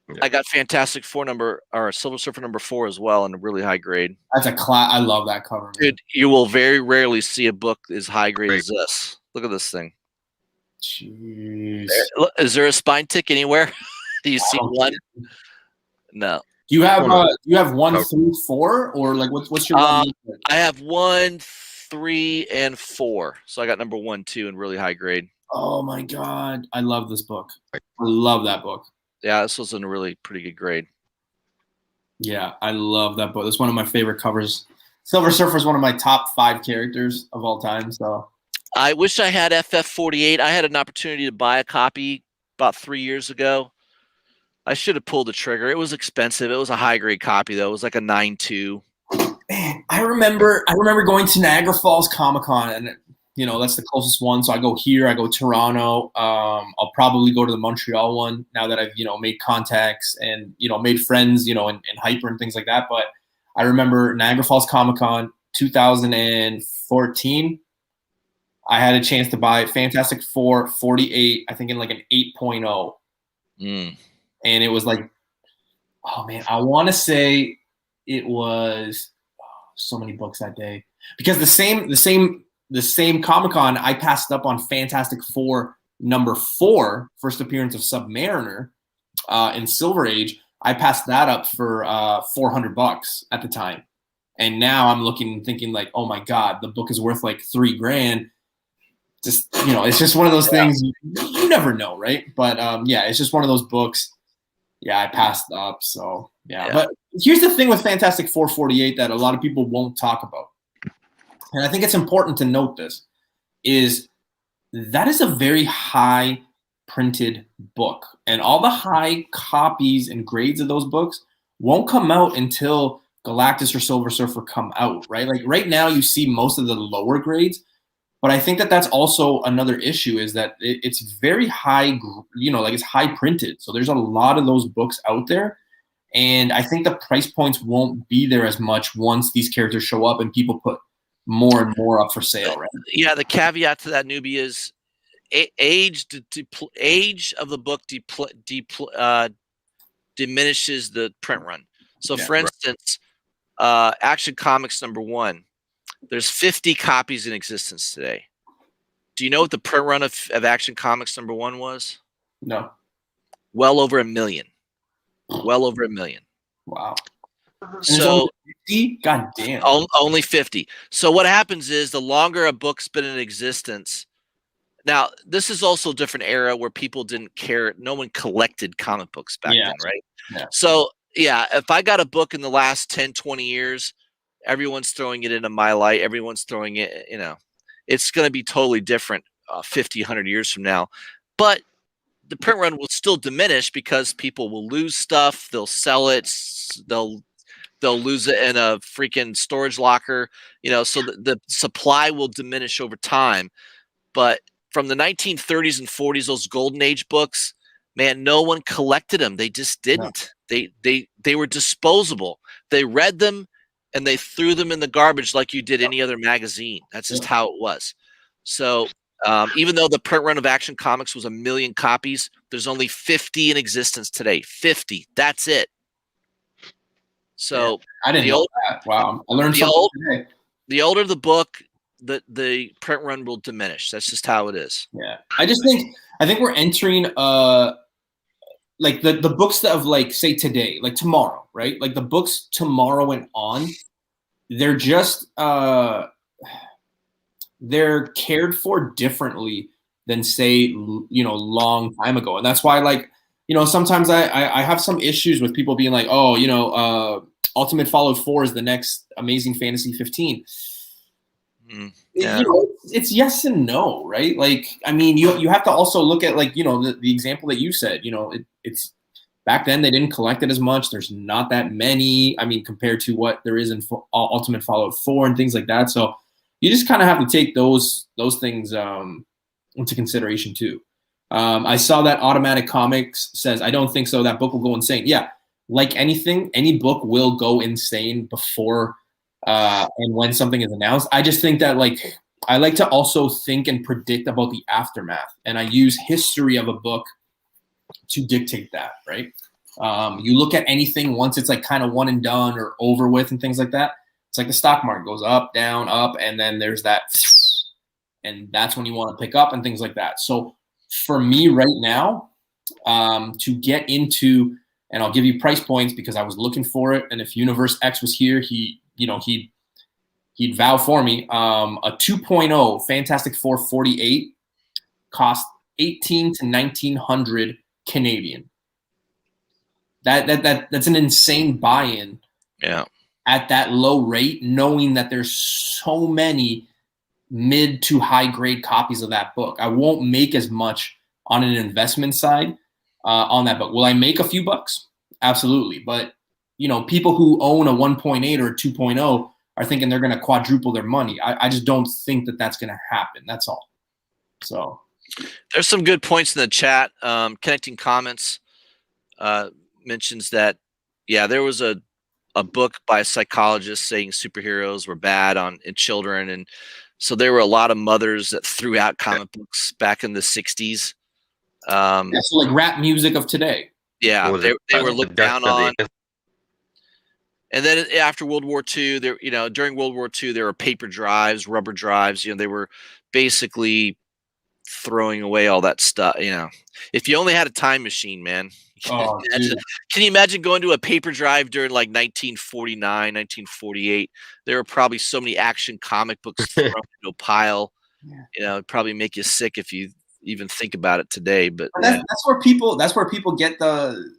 Yeah. I got Fantastic Four Silver Surfer #4 as well, in a really high grade. That's a class. I love that cover, man. Dude, you will very rarely see a book as high grade as this. Look at this thing. Jeez. Is there a spine tick anywhere? Do you see one? No. Do you have 1 through 4, or like what's your? I have 1, 3, and 4. So I got number 1, 2 in really high grade. Oh my god, I love this book. I love that book. Yeah, this was in a really pretty good grade. Yeah, I love that book. That's one of my favorite covers. Silver Surfer is one of my top 5 characters of all time. So I wish I had FF48. I had an opportunity to buy a copy about 3 years ago. I should have pulled the trigger. It was expensive. It was a high grade copy though. It was like a 9.2. Man, I remember going to Niagara Falls Comic-Con, and that's the closest one. So I go here, I go Toronto. I'll probably go to the Montreal one now that I've made contacts and made friends in Hyper and things like that. But I remember Niagara Falls Comic-Con 2014. I had a chance to buy Fantastic Four 48, I think in like an 8.0. And it was like, oh man, I want to say it was so many books that day, because the same Comic-Con I passed up on Fantastic Four #4, first appearance of Submariner in Silver Age. I passed that up for $400 at the time, and now I'm looking and thinking like, oh my god, the book is worth like $3,000. Just it's just one of those things you never know, right? But it's just one of those books. Yeah, I passed up. So yeah. But here's the thing with Fantastic Four 48 that a lot of people won't talk about, and I think it's important to note this, is that is a very high printed book, and all the high copies and grades of those books won't come out until Galactus or Silver Surfer come out, right? Like right now you see most of the lower grades. But I think that that's also another issue, is that it's very high, like it's high printed. So there's a lot of those books out there. And I think the price points won't be there as much once these characters show up and people put more and more up for sale, right? Yeah, the caveat to that, newbie, is age of the book diminishes the print run. So, Yeah, for instance, Action Comics #1, there's 50 copies in existence today. Do you know what the print run of Action Comics #1 was? no. Well over 1 million. Well over 1 million. Wow. And there's So only 50? God damn. only 50. So what happens is the longer a book's been in existence. Now, this is also a different era where people didn't care. No one collected comic books back Yeah. then, right? Yeah. So, yeah, if I got a book in the last 10, 20 years, everyone's throwing it into My Light. Everyone's throwing it, it's going to be totally different 50, 100 years from now. But the print run will still diminish because people will lose stuff. They'll sell it. They'll lose it in a freaking storage locker, so the supply will diminish over time. But from the 1930s and 40s, those golden age books, man, no one collected them. They just didn't. No. They were disposable. They read them and they threw them in the garbage like you did any other magazine. That's just how it was. So even though the print run of Action Comics was 1 million copies, there's only 50 in existence today. 50. That's it. So I didn't know that. Wow. I learned something today. The older the book, the print run will diminish. That's just how it is. Yeah. I think we're entering like the books that of like say today, like tomorrow, right? Like the books tomorrow and on, they're just they're cared for differently than say long time ago. And that's why like sometimes I have some issues with people being like, oh, Ultimate Fallout 4 is the next Amazing Fantasy 15. Yeah. It's yes and no, right? Like, I mean, you have to also look at like, the example that you said, it's back then they didn't collect it as much. There's not that many, I mean, compared to what there is in Ultimate Fallout 4 and things like that. So you just kind of have to take those things into consideration too. I saw that Automatic Comics says, I don't think so. That book will go insane. Yeah. Like anything, any book will go insane before and when something is announced. I just think that like I like to also think and predict about the aftermath, and I use history of a book to dictate that, right? You look at anything once it's like kind of one and done or over with and things like that. It's like the stock market goes up, down, up, and then there's that, and that's when you want to pick up and things like that. So for me right now, to get into, and I'll give you price points because I was looking for it. And if Universe X was here, he'd vow for me. A 2.0 Fantastic Four 48 cost 18 to 1900 Canadian. That's an insane buy-in. Yeah. At that low rate, knowing that there's so many mid to high grade copies of that book. I won't make as much on an investment side on that book. Will I make a few bucks? Absolutely. But, people who own a 1.8 or a 2.0 are thinking they're going to quadruple their money. I just don't think that that's going to happen. That's all. So there's some good points in the chat. Connecting Comments mentions that, yeah, there was a book by a psychologist saying superheroes were bad in children. And so there were a lot of mothers that threw out comic books back in the 60s. So like rap music of today. Yeah, they were looked down on. And then after World War II, during World War II, there were paper drives, rubber drives. They were basically throwing away all that stuff. If you only had a time machine, man. Can you imagine going to a paper drive during like 1949, 1948? There were probably so many Action comic books thrown into a pile. It'd probably make you sick if you even think about it today. But that's where people get the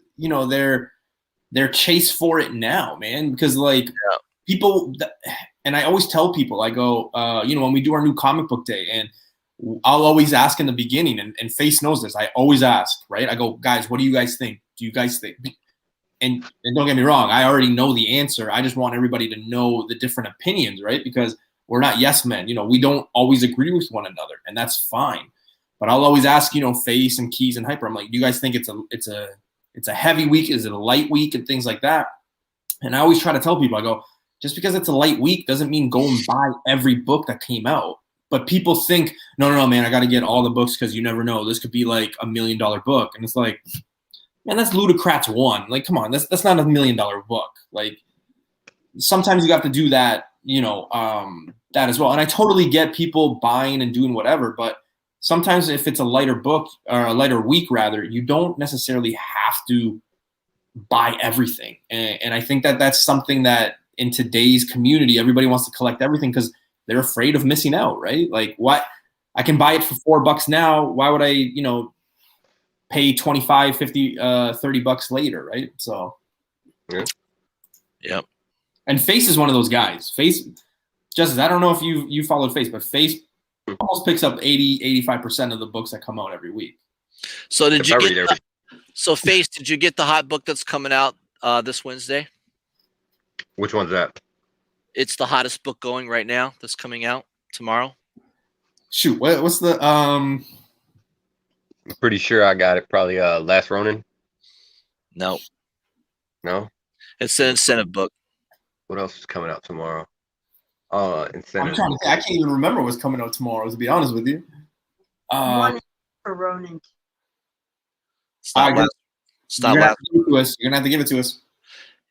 their chase for it now, man. Because like people, and I always tell people, I go, when we do our new comic book day, and I'll always ask in the beginning, and Face knows this. I always ask, right? I go, guys, what do you guys think? Do you guys think? And don't get me wrong, I already know the answer. I just want everybody to know the different opinions, right? Because we're not yes men. We don't always agree with one another, and that's fine. But I'll always ask, Face and Keys and Hyper. I'm like, do you guys think it's a heavy week? Is it a light week? And things like that. And I always try to tell people, I go, just because it's a light week doesn't mean go and buy every book that came out. But people think, no, man, I got to get all the books because you never know. This could be like $1 million book. And it's like, man, that's Ludocrats 1. Like, come on, that's not $1 million book. Like, sometimes you have to do that, that as well. And I totally get people buying and doing whatever, but sometimes if it's a lighter book or a lighter week rather, you don't necessarily have to buy everything. And I think that that's something that in today's community, everybody wants to collect everything because they're afraid of missing out, right? Like, what? I can buy it for $4 now. Why would I, pay 25, 50, $30 later, right? So, yeah. And Face is one of those guys. Face, Justice, I don't know if you followed Face, but Face almost picks up 85% of the books that come out every week. So did you get Face, did you get the hot book that's coming out this Wednesday? Which one's that? It's the hottest book going right now that's coming out tomorrow. Shoot, what's the I'm pretty sure I got it. Probably Last Ronin. No. It's an incentive book. What else is coming out tomorrow? Incentive. I can't even remember what's coming out tomorrow, to be honest with you. One for Ronin. You're gonna have to give it to us.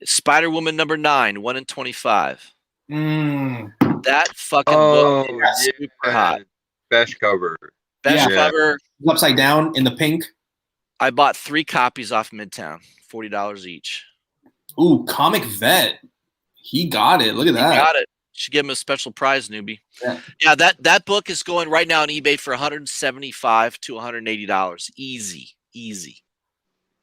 Spider-Woman #9, 1 in 25. That fucking book is super hot. Best cover. Best cover. Upside down in the pink. I bought 3 copies off Midtown, $40 each. Ooh, Comic Vet. He got it. Look at that. He got it. Should give him a special prize, newbie. Yeah, that book is going right now on eBay for $175 to $180. Easy.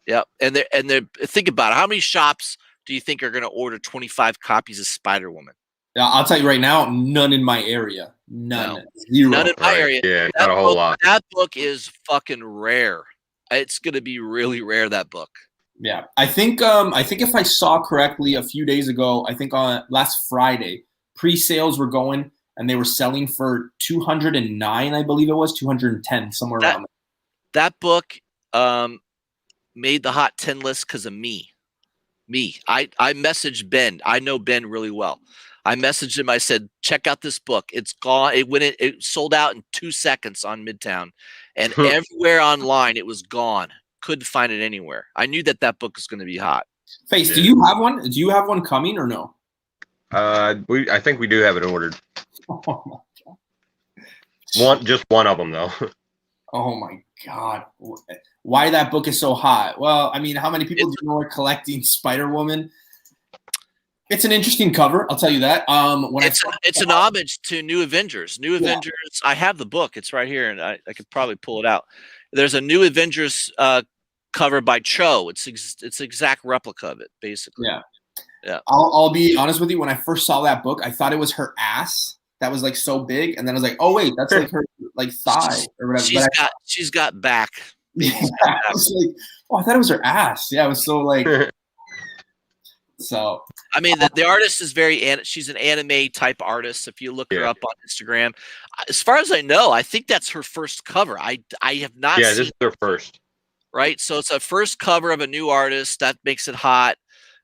Yep. And they're think about it. How many shops do you think are going to order 25 copies of Spider-Woman? Yeah, I'll tell you right now, none in my area. None. No. Zero. None in my area. Yeah, not a whole lot. That book is fucking rare. It's going to be really rare, that book. Yeah. I think if I saw correctly a few days ago, I think on last Friday, pre-sales were going and they were selling for $209, I believe it was, $210, somewhere around there. That book made the hot 10 list because of me. I messaged Ben. I know Ben really well. I messaged him. I said, check out this book. It's gone. It sold out in 2 seconds on Midtown, and everywhere online it was gone. Couldn't find it anywhere. I knew that book was going to be hot. Face, do you have one? Do you have one coming or no? I think we do have it ordered. Oh my God. Just one of them though. Oh my God. Why that book is so hot? Well, I mean, how many people do you know are collecting Spider-Woman? It's an interesting cover, I'll tell you that. It's an homage to New Avengers. Avengers. I have the book. It's right here, and I could probably pull it out. There's a New Avengers cover by Cho. It's exact replica of it, basically. Yeah. I'll be honest with you. When I first saw that book, I thought it was her ass that was like so big, and then I was like, oh wait, that's like her like thigh or whatever. She's got back. Yeah, I was like, oh, I thought it was her ass. Yeah, it was so like. So I mean, the artist is she's an anime type artist. If you look her up on Instagram, as far as I know, I think that's her first cover. I have not. Yeah, this is her first. Right, so it's a first cover of a new artist that makes it hot.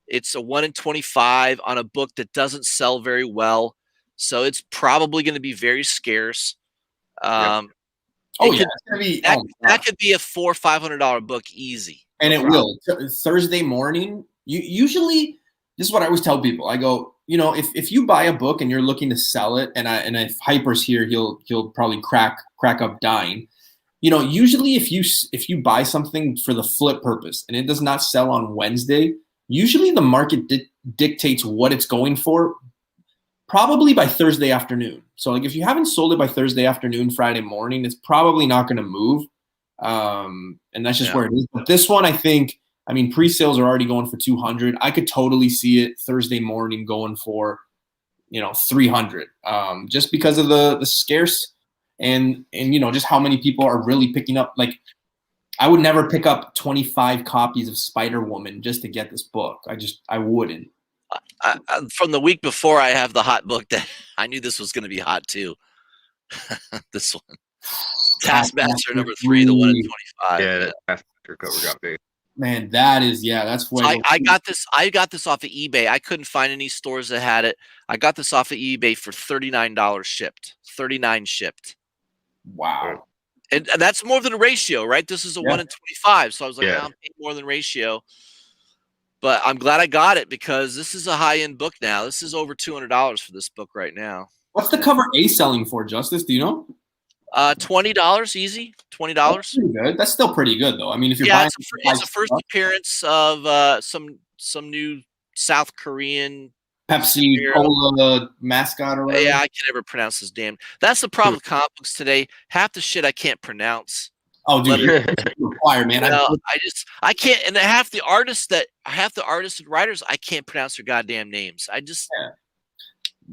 It's a 1 in 25 on a book that doesn't sell very well, so it's probably going to be very scarce. That could be a $400 or $500 book easy, and it will. Thursday morning. Usually, this is what I always tell people. I go, if you buy a book and you're looking to sell it, and if Hyper's here, he'll probably crack up dying. Usually if you buy something for the flip purpose and it does not sell on Wednesday, usually the market dictates what it's going for probably by Thursday afternoon. So like if you haven't sold it by Thursday afternoon, Friday morning, it's probably not going to move. And that's just where it is. But this one, I mean, pre-sales are already going for 200. I could totally see it Thursday morning going for, 300, just because of the scarce and just how many people are really picking up. Like, I would never pick up 25 copies of Spider-Woman just to get this book. I wouldn't. From the week before, I have the hot book that I knew this was going to be hot too. This one, Taskmaster #3, the 1 in 25. Yeah, that Taskmaster cover got big. Man, that's way. So I got this. I got this off of eBay. I couldn't find any stores that had it. I got this off of eBay for $39 shipped. 39 shipped. Wow. And that's more than a ratio, right? This is a 1 in 25. So I was like, I'm paying more than ratio. But I'm glad I got it because this is a high-end book now. This is over $200 for this book right now. What's the cover A selling for, Justice? Do you know? $20 easy. $20. That's pretty good. That's still pretty good, though. I mean, if you're buying, it's a first appearance of some new South Korean Pepsi Cola mascot or whatever. Yeah, I can never pronounce his damn. That's the problem with comic books today. Half the shit I can't pronounce. Oh, dude, required, man. I can't. And half the artists and writers, I can't pronounce their goddamn names.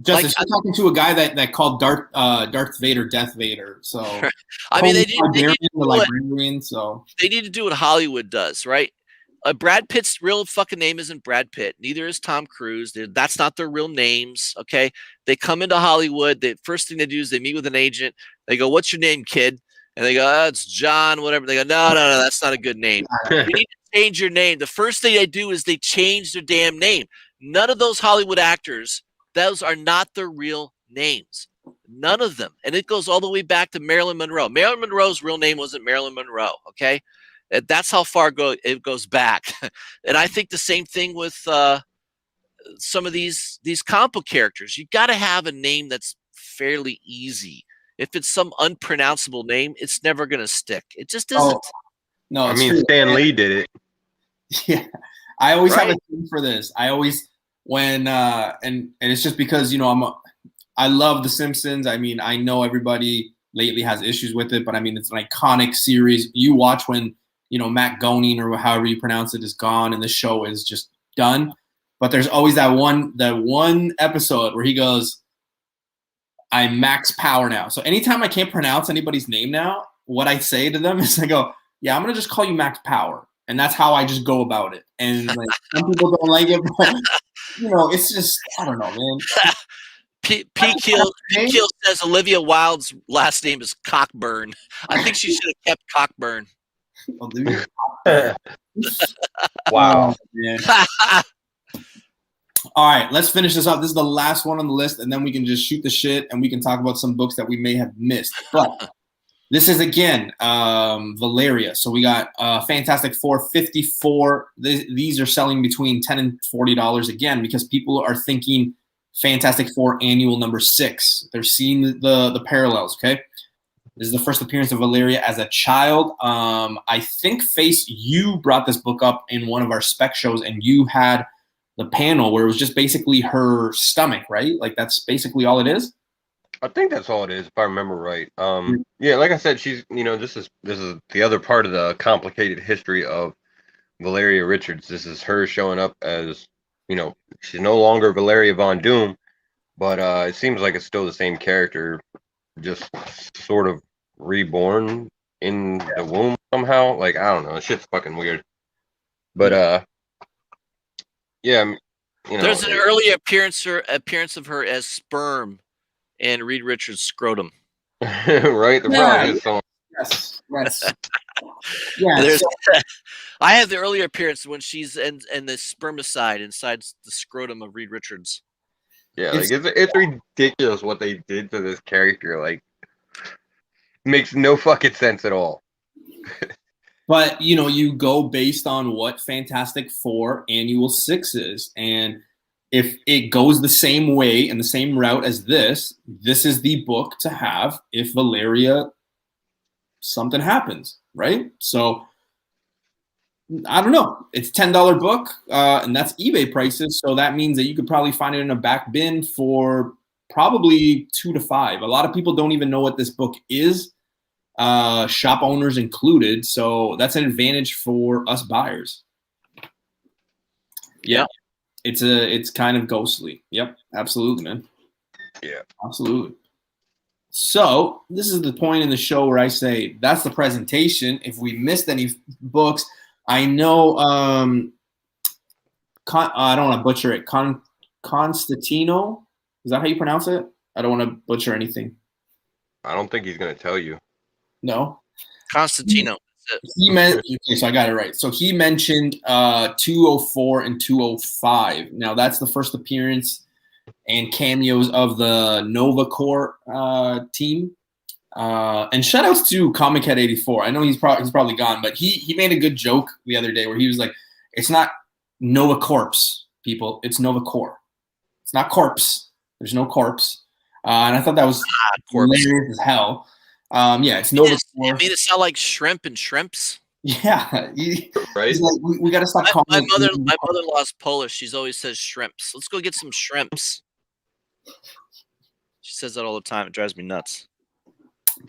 Justice, you're talking to a guy that called Darth Vader Death Vader. So I mean, they need the librarian. So they need to do what Hollywood does, right? Brad Pitt's real fucking name isn't Brad Pitt. Neither is Tom Cruise. That's not their real names. Okay, they come into Hollywood. The first thing they do is they meet with an agent. They go, "What's your name, kid?" And they go, "Oh, it's John, whatever." They go, "No, that's not a good name. You need to change your name." The first thing they do is they change their damn name. None of those Hollywood actors, those are not their real names. None of them. And it goes all the way back to Marilyn Monroe. Marilyn Monroe's real name wasn't Marilyn Monroe, okay? That's how far it goes back. And I think the same thing with some of these comic book characters. You got to have a name that's fairly easy. If it's some unpronounceable name, it's never going to stick. It just isn't. No, I mean, Stan Lee did it. Yeah. I always have a thing for this. I always and it's just because, I love The Simpsons. I mean, I know everybody lately has issues with it, but I mean, it's an iconic series. You watch when, Matt Groening or however you pronounce it is gone and the show is just done. But there's always that one episode where he goes, "I'm max power now." So anytime I can't pronounce anybody's name now, what I say to them is I go, "Yeah, I'm going to just call you Max Power." And that's how I just go about it. And some people don't like it, but it's just, I don't know, man. P. Keel says Olivia Wilde's last name is Cockburn. I think she should have kept Cockburn. Wow. Man. All right, let's finish this up. This is the last one on the list, and then we can just shoot the shit and we can talk about some books that we may have missed. But this is, again, Valeria. So we got Fantastic Four 54. These are selling between $10 and $40 again because people are thinking Fantastic Four annual number 6. They're seeing the parallels, okay? This is the first appearance of Valeria as a child. I think, Face, you brought this book up in one of our spec shows, and you had the panel where it was just basically her stomach, right? Like, that's basically all it is? I think that's all it is, if I remember right. Yeah, like I said, she's this is the other part of the complicated history of Valeria Richards. This is her showing up as, she's no longer Valeria Von Doom, but it seems like it's still the same character, just sort of reborn in the womb somehow. Like, I don't know, shit's fucking weird. But yeah, there's an early appearance of her as sperm and Reed Richards' scrotum. Right? The problem is someone. Yes. I have the earlier appearance when she's in the spermicide inside the scrotum of Reed Richards. Yeah, it's ridiculous what they did to this character. Like, makes no fucking sense at all. But, you go based on what Fantastic Four Annual 6 is. And if it goes the same way and the same route as this is the book to have if Valeria something happens, right? So I don't know. It's $10 book, and that's eBay prices. So that means that you could probably find it in a back bin for probably $2 to $5. A lot of people don't even know what this book is, shop owners included. So that's an advantage for us buyers. Yeah. It's kind of ghostly. Yep, absolutely, man. Yeah, absolutely. So this is the point in the show where I say that's the presentation. If we missed any books, I know I don't want to butcher it. Constantino, is that how you pronounce it? I don't want to butcher anything. I don't think he's gonna tell you. No, Constantino. he meant okay, so I got it right. So he mentioned 204 and 205. Now that's the first appearance and cameos of the Nova Corps team. And shout outs to Comic Head 84. I know he's probably gone, but he made a good joke the other day where he was like, "It's not Nova Corpse, people. It's Nova Corps. It's not corpse. There's no corpse." And I thought that was hilarious as hell. Yeah, it's Nova Corps. It made it sound like shrimp and shrimps. Yeah, right. He's like, we got to stop calling. My mother-in-law's Polish. She's always says shrimps. Let's go get some shrimps. She says that all the time. It drives me nuts.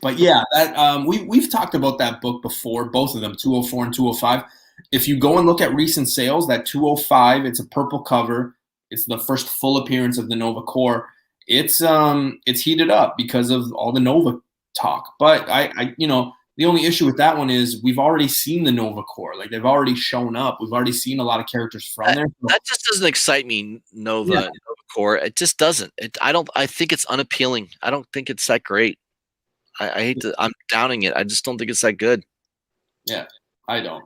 But yeah, that we've talked about that book before, both of them, 204 and 205. If you go and look at recent sales, that 205, it's a purple cover. It's the first full appearance of the Nova Corps. It's heated up because of all the Nova talk. But I the only issue with that one is we've already seen the Nova Corps. Like they've already shown up. We've already seen a lot of characters from there. That just doesn't excite me, Nova Corps. It just doesn't. I think it's unappealing. I don't think it's that great. I hate to. I'm downing it. I just don't think it's that good. Yeah, I don't.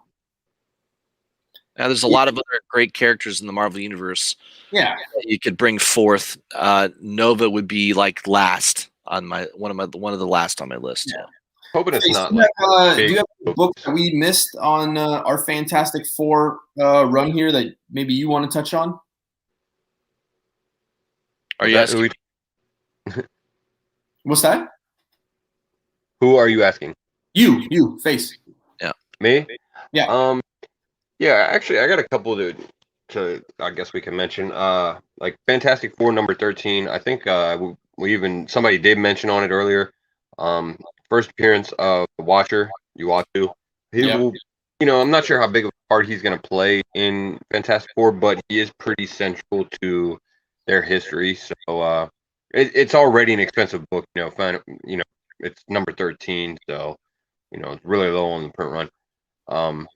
Now, there's a lot of other great characters in the Marvel universe. Yeah, that you could bring forth. Nova would be like last on one of the last on my list. Yeah. Hoping it's not. Do you have a book that we missed on our Fantastic Four run here that maybe you want to touch on? Are you asking? What's that? Who are you asking? You, Face. Yeah. Me? Yeah. Yeah, actually I got a couple to I guess we can mention. Like Fantastic Four number 13. I think we even somebody did mention on it earlier. First appearance of Watcher, Uatu. He will, I'm not sure how big of a part he's going to play in Fantastic Four, but he is pretty central to their history. So it's already an expensive book. It's number 13, so it's really low on the print run.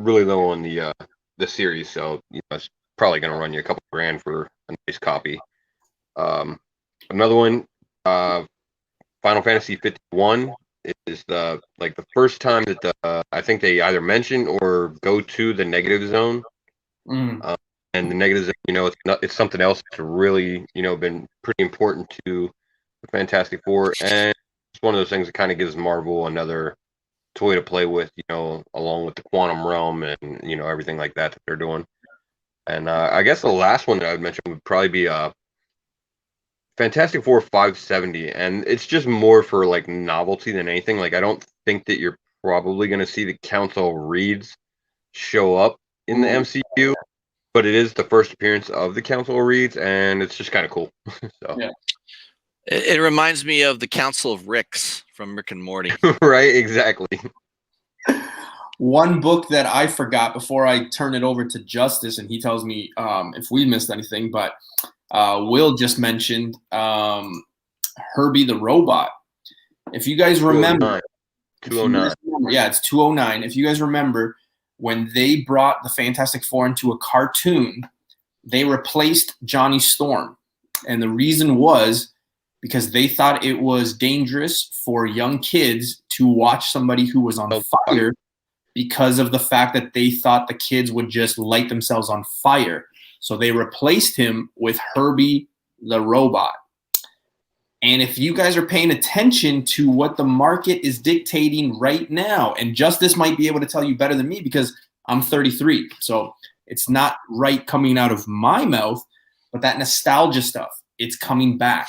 Really low on the series. So it's probably going to run you a couple grand for a nice copy. Another one. Final Fantasy 51 is the first time that I think they either mention or go to the negative zone. And the negative zone, it's something else that's really, been pretty important to the Fantastic Four, and it's one of those things that kind of gives Marvel another toy to play with, along with the Quantum Realm and everything like that they're doing. And I guess the last one that I would mention would probably be Fantastic Four 570, and it's just more for like novelty than anything. Like I don't think that you're probably going to see the Council Reeds show up in the MCU, but it is the first appearance of the Council Reeds, and it's just kind of cool. So yeah. It reminds me of the Council of Ricks from Rick and Morty. Right, exactly. One book that I forgot before I turn it over to Justice, and he tells me if we missed anything, but Will just mentioned Herbie the Robot. If you guys remember, 209. Yeah, it's 209. If you guys remember, when they brought the Fantastic Four into a cartoon, they replaced Johnny Storm. And the reason was because they thought it was dangerous for young kids to watch somebody who was on fire because of the fact that they thought the kids would just light themselves on fire. So they replaced him with Herbie the Robot. And if you guys are paying attention to what the market is dictating right now, and Justice might be able to tell you better than me because I'm 33. So it's not right coming out of my mouth, but that nostalgia stuff, it's coming back,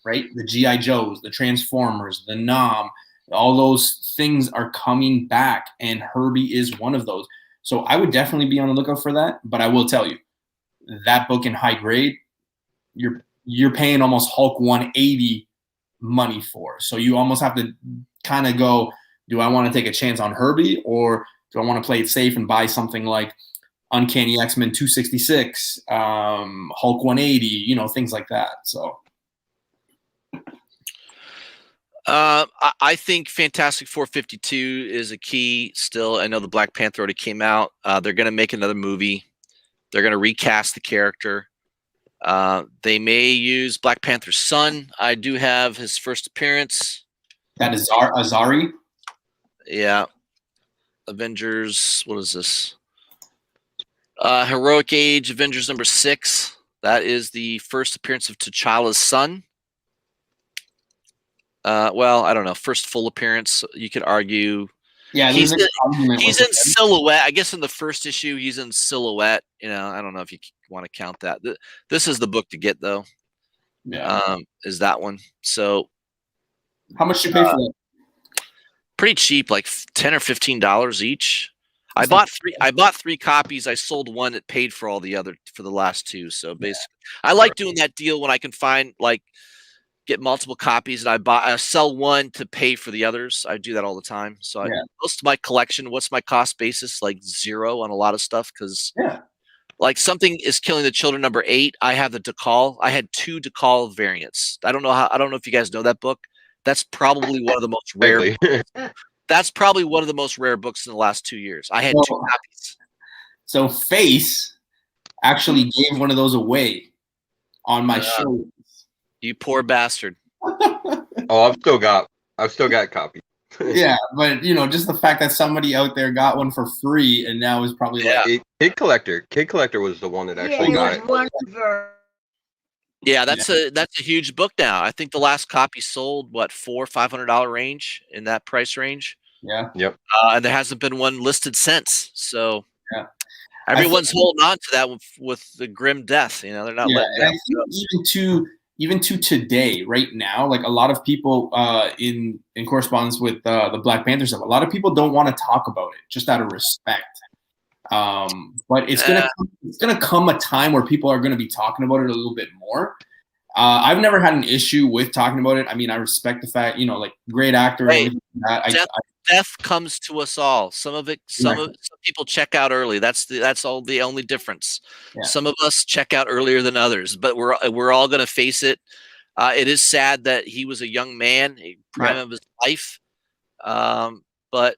right? The G.I. Joes, the Transformers, the Nom, all those things are coming back, and Herbie is one of those. So I would definitely be on the lookout for that, but I will tell you, that book in high grade, you're paying almost Hulk 180 money for. So you almost have to kind of go, do I want to take a chance on Herbie, or do I want to play it safe and buy something like Uncanny X-Men 266, Hulk 180, things like that. So I think Fantastic Four 52 is a key still. I know the Black Panther already came out. They're going to make another movie. They're going to recast the character. They may use Black Panther's son. I do have his first appearance. That is Azari? Yeah. Avengers. What is this? Heroic Age, Avengers number 6. That is the first appearance of T'Challa's son. Well, I don't know. First full appearance. You could argue. Yeah, He's there's an argument he's with in it. silhouette. I guess in the first issue, he's in silhouette. I don't know if you want to count that. This is the book to get, though. Yeah. Is that one. So How much did you pay for that? pretty cheap, like $10 or $15 each. I bought 3 copies. I sold one that paid for all the other for the last 2. So basically, I like doing that deal when I can find get multiple copies, and I sell one to pay for the others. I do that all the time. So most of my collection, what's my cost basis? Like 0 on a lot of stuff, because like Something is Killing the Children number 8. I have the Decal. I had 2 Decal variants. I don't know if you guys know that book. That's probably one of the most rare. That's probably one of the most rare books in the last 2 years. I had 2 copies. So Face actually gave one of those away on my show. You poor bastard. Oh, I've still got copies. Yeah, but just the fact that somebody out there got one for free and now is probably Kid Collector was the one that actually got it. Yeah, that's a huge book now. I think the last copy sold $400-$500 range, in that price range. Yeah. Yep. And there hasn't been one listed since. So everyone's think, holding on to that with the grim death. They're not letting that I think even to today, right now, like a lot of people in correspondence with the Black Panther stuff, a lot of people don't want to talk about it just out of respect. But it's gonna come a time where people are gonna be talking about it a little bit more. I've never had an issue with talking about it. I mean, I respect the fact, like great actor. Hey, and that. Death comes to us all. Some people check out early. That's the only difference. Yeah. Some of us check out earlier than others, but we're all gonna face it. It is sad that he was a young man, prime of his life. But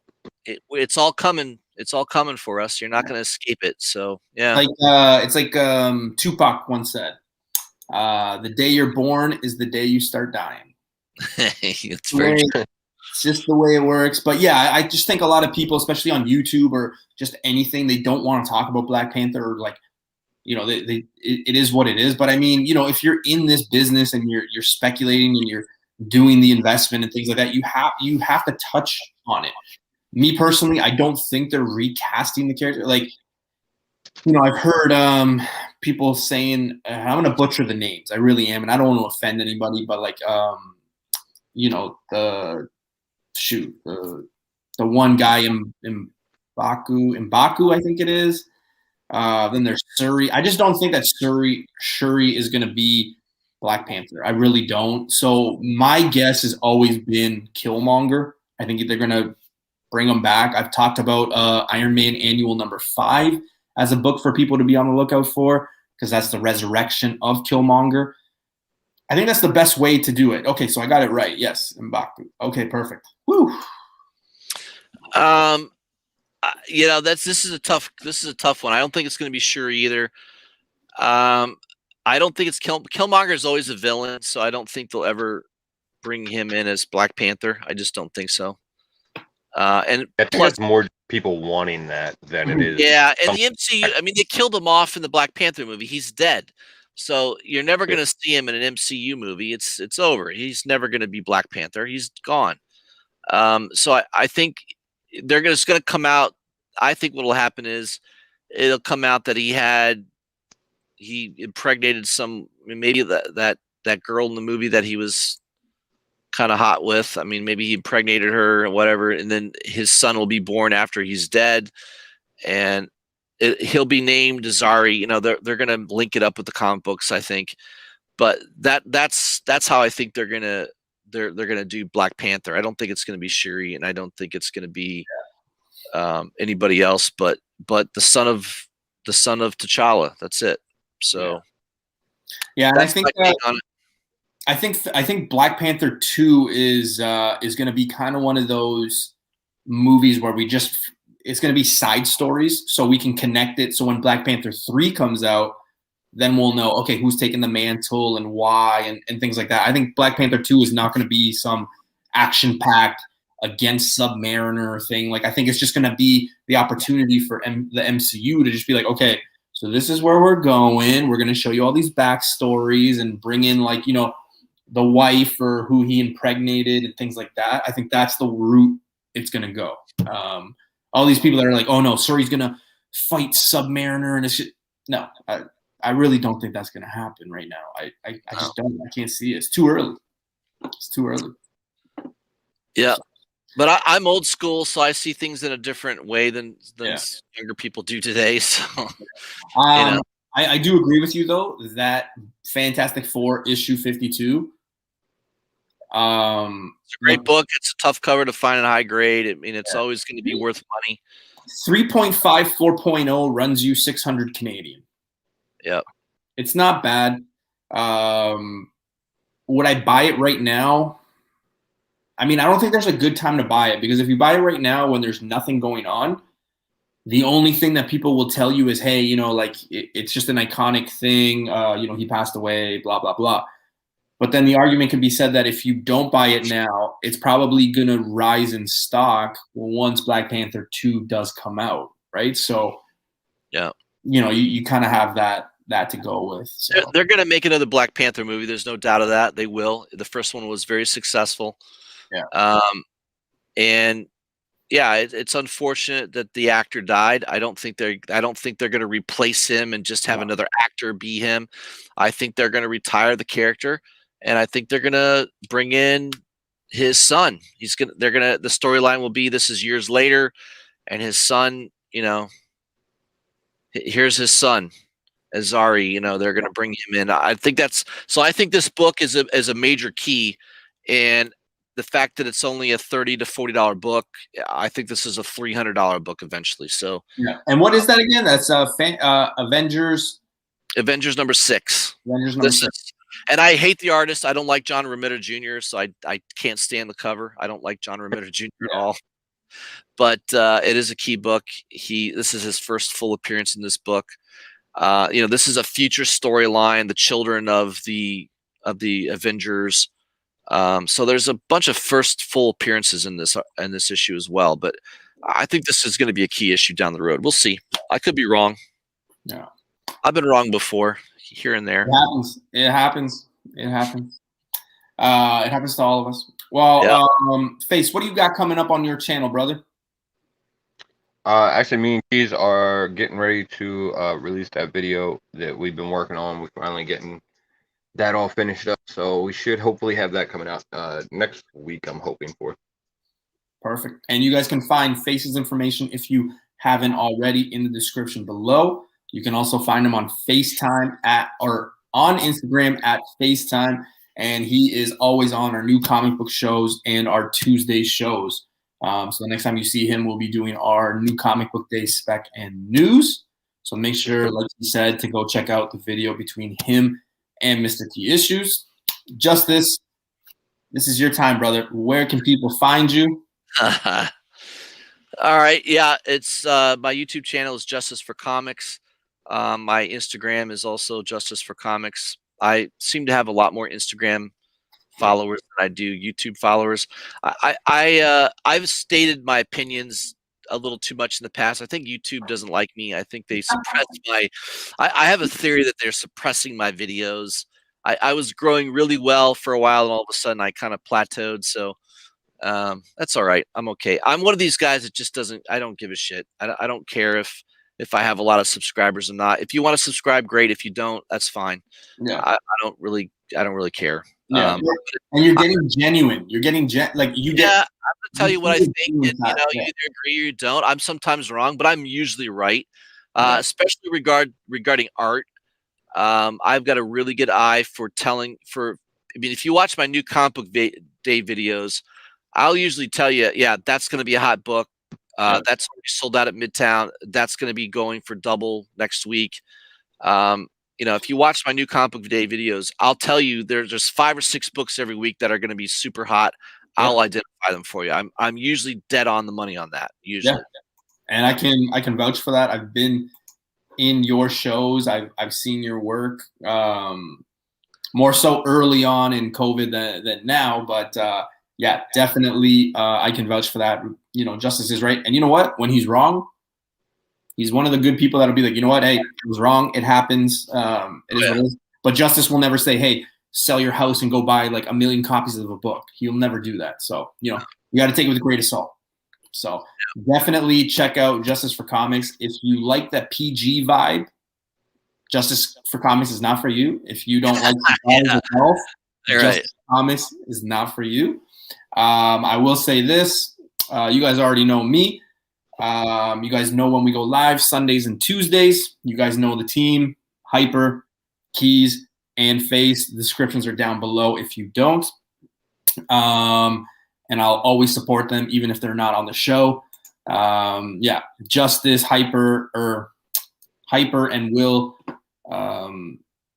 it's all coming. It's all coming for us. You're not going to escape it. So it's like Tupac once said, "The day you're born is the day you start dying." It's very true. It's just the way it works. But yeah, I just think a lot of people, especially on YouTube or just anything, they don't want to talk about Black Panther, or it is what it is. But I mean, if you're in this business and you're speculating and you're doing the investment and things like that, you have to touch on it. Me personally, I don't think they're recasting the character. I've heard people saying, I'm going to butcher the names. I really am. And I don't want to offend anybody, but the one guy in M'Baku, I think it is. Then there's Shuri. I just don't think that Shuri is going to be Black Panther. I really don't. So my guess has always been Killmonger. I think they're going to bring him back. I've talked about Iron Man Annual number 5 as a book for people to be on the lookout for, because that's the resurrection of Killmonger. I think that's the best way to do it. Okay, so I got it right. Yes, M'Baku. Okay, perfect. Woo. This is a tough one. I don't think it's going to be Shuri either. I don't think it's Killmonger is always a villain, so I don't think they'll ever bring him in as Black Panther. I just don't think so. And I think it's more people wanting that than it is. Yeah, and the MCU, I mean, they killed him off in the Black Panther movie. He's dead. So you're never going to see him in an MCU movie. It's over. He's never going to be Black Panther. He's gone. So I think they're just going to come out. I think what will happen is it'll come out that he impregnated maybe that girl in the movie that he was kind of hot with. I mean, maybe he impregnated her or whatever, and then his son will be born after he's dead, and he'll be named Zari. They're going to link it up with the comic books, I think. But that's how I think they're gonna do Black Panther. I don't think it's going to be Shuri, and I don't think it's going to be anybody else. But the son of T'Challa. That's it. So and I think Black Panther 2 is going to be kind of one of those movies where it's going to be side stories, so we can connect it. So when Black Panther 3 comes out, then we'll know, okay, who's taking the mantle and why and things like that. I think Black Panther 2 is not going to be some action-packed against Submariner thing. Like, I think it's just going to be the opportunity for the MCU to just be like, okay, so this is where we're going. We're going to show you all these backstories and bring in, like, you know, the wife or who he impregnated and things like that. I think that's the route it's going to go. All these people that are like, oh no, Suri's going to fight Submariner and it's just, no, I really don't think that's going to happen right now. I just don't. I can't see it. It's too early. It's too early. Yeah. But I'm old school, so I see things in a different way than younger people do today. So, you know. I do agree with you, though, that Fantastic Four issue 52. It's a great book. It's a tough cover to find in high grade. I mean, it's always going to be worth money. 3.5 4.0 runs you 600 Canadian. Yeah. It's not bad. Would I buy it right now? I mean, I don't think there's a good time to buy it, because if you buy it right now when there's nothing going on, the only thing that people will tell you is, hey, you know, like it's just an iconic thing. You know, he passed away, blah, blah, blah. But then the argument can be said that if you don't buy it now, it's probably going to rise in stock once Black Panther 2 does come out, right? So, yeah, you know, you kind of have that to go with. So. They're going to make another Black Panther movie. There's no doubt of that. They will. The first one was very successful. Yeah. And yeah, it's unfortunate that the actor died. I don't think they're going to replace him and just have another actor be him. I think they're going to retire the character, and I think they're going to bring in his son. The storyline will be, this is years later, and his son, you know, here's his son, Azari. You know, they're going to bring him in. I think this book is a major key, and the fact that it's only a $30 to $40 book, I think this is a $300 book eventually. So yeah. And what is that again? That's Avengers. Avengers number 6. Avengers number 6. And I hate the artist. I don't like John Romita Jr., so I can't stand the cover. I don't like John Romita Jr. at all. But it is a key book. This is his first full appearance in this book. You know, this is a future storyline, the children of the Avengers. So there's a bunch of first full appearances in this issue as well. But I think this is going to be a key issue down the road. We'll see. I could be wrong. Yeah, I've been wrong before, here and there. It happens. It happens to all of us. Well, Face, what do you got coming up on your channel, brother? Actually, me and Keys are getting ready to release that video that we've been working on. We're finally getting that all finished up, so we should hopefully have that coming out next week, I'm hoping for. Perfect. And you guys can find Face's information, if you haven't already, in the description below. You can also find him on FaceTime or on Instagram at FaceTime, and he is always on our new comic book shows and our Tuesday shows. So the next time you see him, we'll be doing our new comic book day spec and news. So make sure, like he said, to go check out the video between him and Mr. T Issues. Justice, this is your time, brother. Where can people find you? All right. Yeah, it's my YouTube channel is Justice for Comics. My Instagram is also Justice for Comics. I seem to have a lot more Instagram followers than I do YouTube followers. I've stated my opinions a little too much in the past. I think YouTube doesn't like me. I think they suppress I have a theory that they're suppressing my videos. I was growing really well for a while, and all of a sudden I kind of plateaued. So that's all right. I'm okay. I'm one of these guys that just I don't give a shit. I don't care if I have a lot of subscribers or not. If you want to subscribe, great. If you don't, that's fine. Yeah. I don't really care. Yeah. And you're getting genuine. You're getting I'm gonna tell you what I think, and you either agree or you don't. I'm sometimes wrong, but I'm usually right. Especially regarding art. I've got a really good eye for if you watch my new comic book day videos, I'll usually tell you, yeah, that's going to be a hot book. That's already sold out at Midtown. That's going to be going for double next week. You know, if you watch my new comic book day videos, I'll tell you there's 5 or 6 books every week that are going to be super hot. I'll identify them for you. I'm usually dead on the money on that. Usually, and I can vouch for that. I've been in your shows. I've seen your work. More so early on in COVID than now, but yeah, definitely, I can vouch for that. You know, Justice is right. And you know what? When he's wrong, he's one of the good people that'll be like, you know what? Hey, it was wrong. It happens. It is what it is. But Justice will never say, hey, sell your house and go buy like 1 million copies of a book. He'll never do that. So, you know, you got to take it with a grain of salt. So definitely check out Justice for Comics. If you like that PG vibe, Justice for Comics is not for you. If you don't like the golf, Justice for Comics is not for you. I will say this. You guys already know me. You guys know when we go live, Sundays and Tuesdays. You guys know the team, Hyper, Keys, and Face. The descriptions are down below if you don't. And I'll always support them even if they're not on the show. Yeah, Justice, Hyper, and Will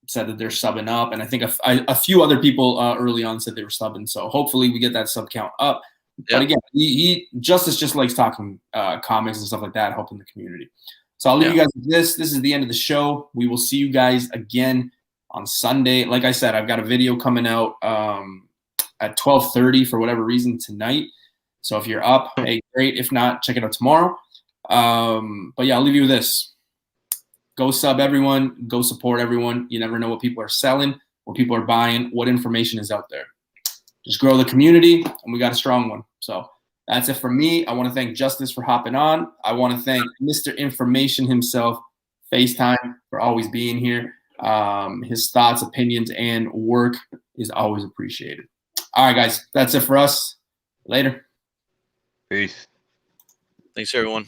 said that they're subbing up. And I think a few other people early on said they were subbing. So hopefully we get that sub count up. But again, Justice just likes talking comics and stuff like that, helping the community. So I'll leave you guys with this. This is the end of the show. We will see you guys again on Sunday. Like I said, I've got a video coming out at 12:30 for whatever reason tonight. So if you're up, hey, great. If not, check it out tomorrow. But yeah, I'll leave you with this. Go sub everyone. Go support everyone. You never know what people are selling, what people are buying, what information is out there. Just grow the community, and we got a strong one. So that's it from me. I want to thank Justice for hopping on. I want to thank Mr. Information himself, FaceTime, for always being here. His thoughts, opinions, and work is always appreciated. All right, guys. That's it for us. Later. Peace. Thanks, everyone.